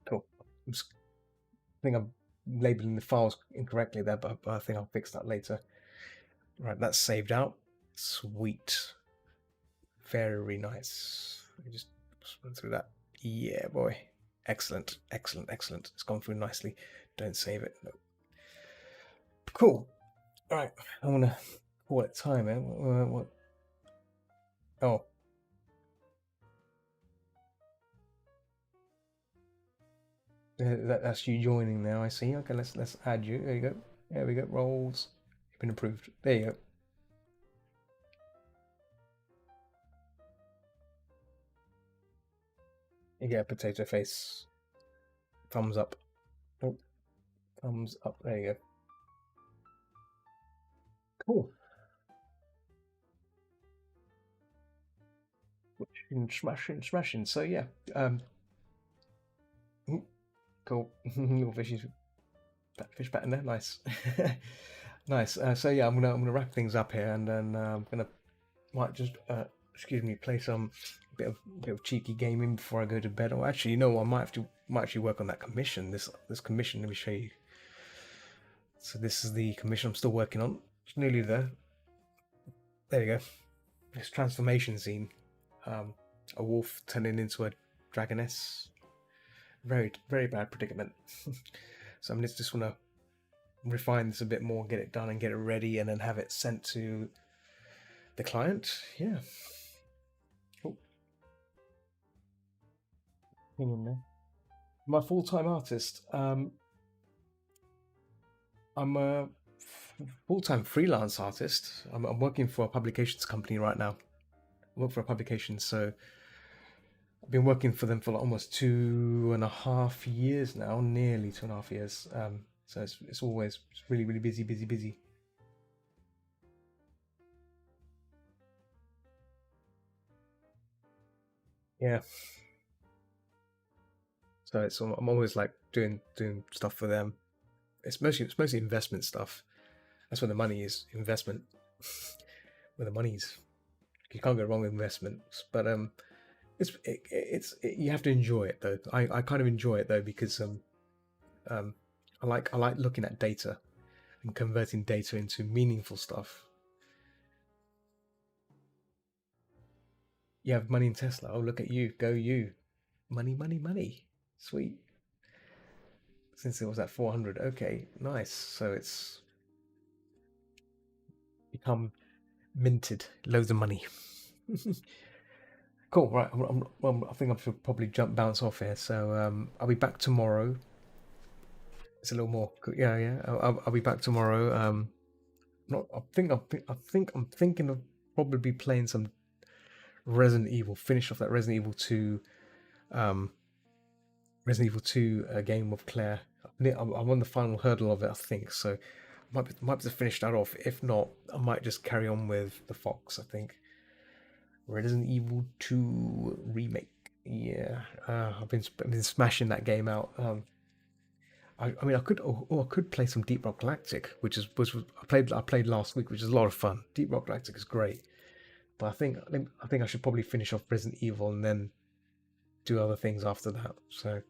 Speaker 1: Cool. I think I'm labeling the files incorrectly there, but I think I'll fix that later. Right, that's saved out. Sweet. Very nice. Let me just run through that. Yeah, boy. Excellent. It's gone through nicely. Don't save it. No. Cool. All right. I'm gonna call it time, man. What? Oh. That's you joining now. I see. Okay, let's add you. There you go. There we go. Roles. You've been approved. There you go. You get a potato face. Thumbs up. Oh, thumbs up. There you go. Cool. Smashing. So yeah. Cool. Little fish pattern there. Nice. Nice. So yeah, I'm gonna wrap things up here, and then I'm gonna might just excuse me, play some bit of cheeky gaming before I go to bed. Or actually, you know what? I might actually work on that commission. This commission. Let me show you. So this is the commission I'm still working on. It's nearly there. There you go. This transformation scene. A wolf turning into a dragoness. Very, very bad predicament. So I'm just want to refine this a bit more, get it done and get it ready, and then have it sent to the client. Yeah. Cool. Hang in there. My full-time artist. I'm a full-time freelance artist. I'm working for a publications company right now. I work for a publication, so I've been working for them for like almost 2.5 years now, nearly 2.5 years. So it's always really, really busy. Yeah. So I'm always like doing stuff for them. It's mostly investment stuff. That's where the money is. Investment. Where the money is. You can't go wrong with investments. But you have to enjoy it though. I kind of enjoy it though because I like looking at data and converting data into meaningful stuff. You have money in Tesla. Oh, look at you. Go you. Money. Sweet. Since it was at 400. Okay, nice. So it's become minted. Loads of money. Cool. Right. I think I should probably bounce off here. So I'll be back tomorrow. It's a little more. Yeah. I'll be back tomorrow. Not. I think I'm thinking of probably playing some Resident Evil. Finish off that Resident Evil 2. Resident Evil 2 game with Claire. I'm on the final hurdle of it, I think. So might be able to finish that off. If not, I might just carry on with the Fox. I think Resident Evil 2 remake. Yeah, I've been smashing that game out. I mean, I could play some Deep Rock Galactic, which I played last week, which is a lot of fun. Deep Rock Galactic is great, but I think I should probably finish off Resident Evil and then do other things after that. So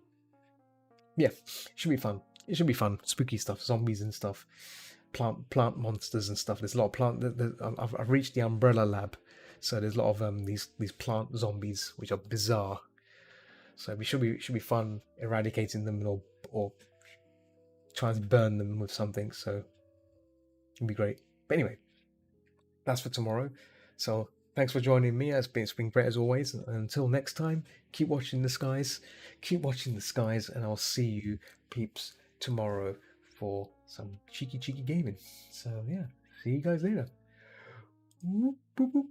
Speaker 1: yeah, should be fun. It should be fun. Spooky stuff, zombies and stuff, plant monsters and stuff. There's a lot of plant. I've reached the Umbrella Lab, so there's a lot of these plant zombies which are bizarre. So it should be fun eradicating them or trying to burn them with something. So it'll be great. But anyway, that's for tomorrow. So thanks for joining me. It's been great as always. And until next time, keep watching the skies. Keep watching the skies, and I'll see you peeps tomorrow for some cheeky gaming. So yeah, see you guys later. Boop, boop, boop.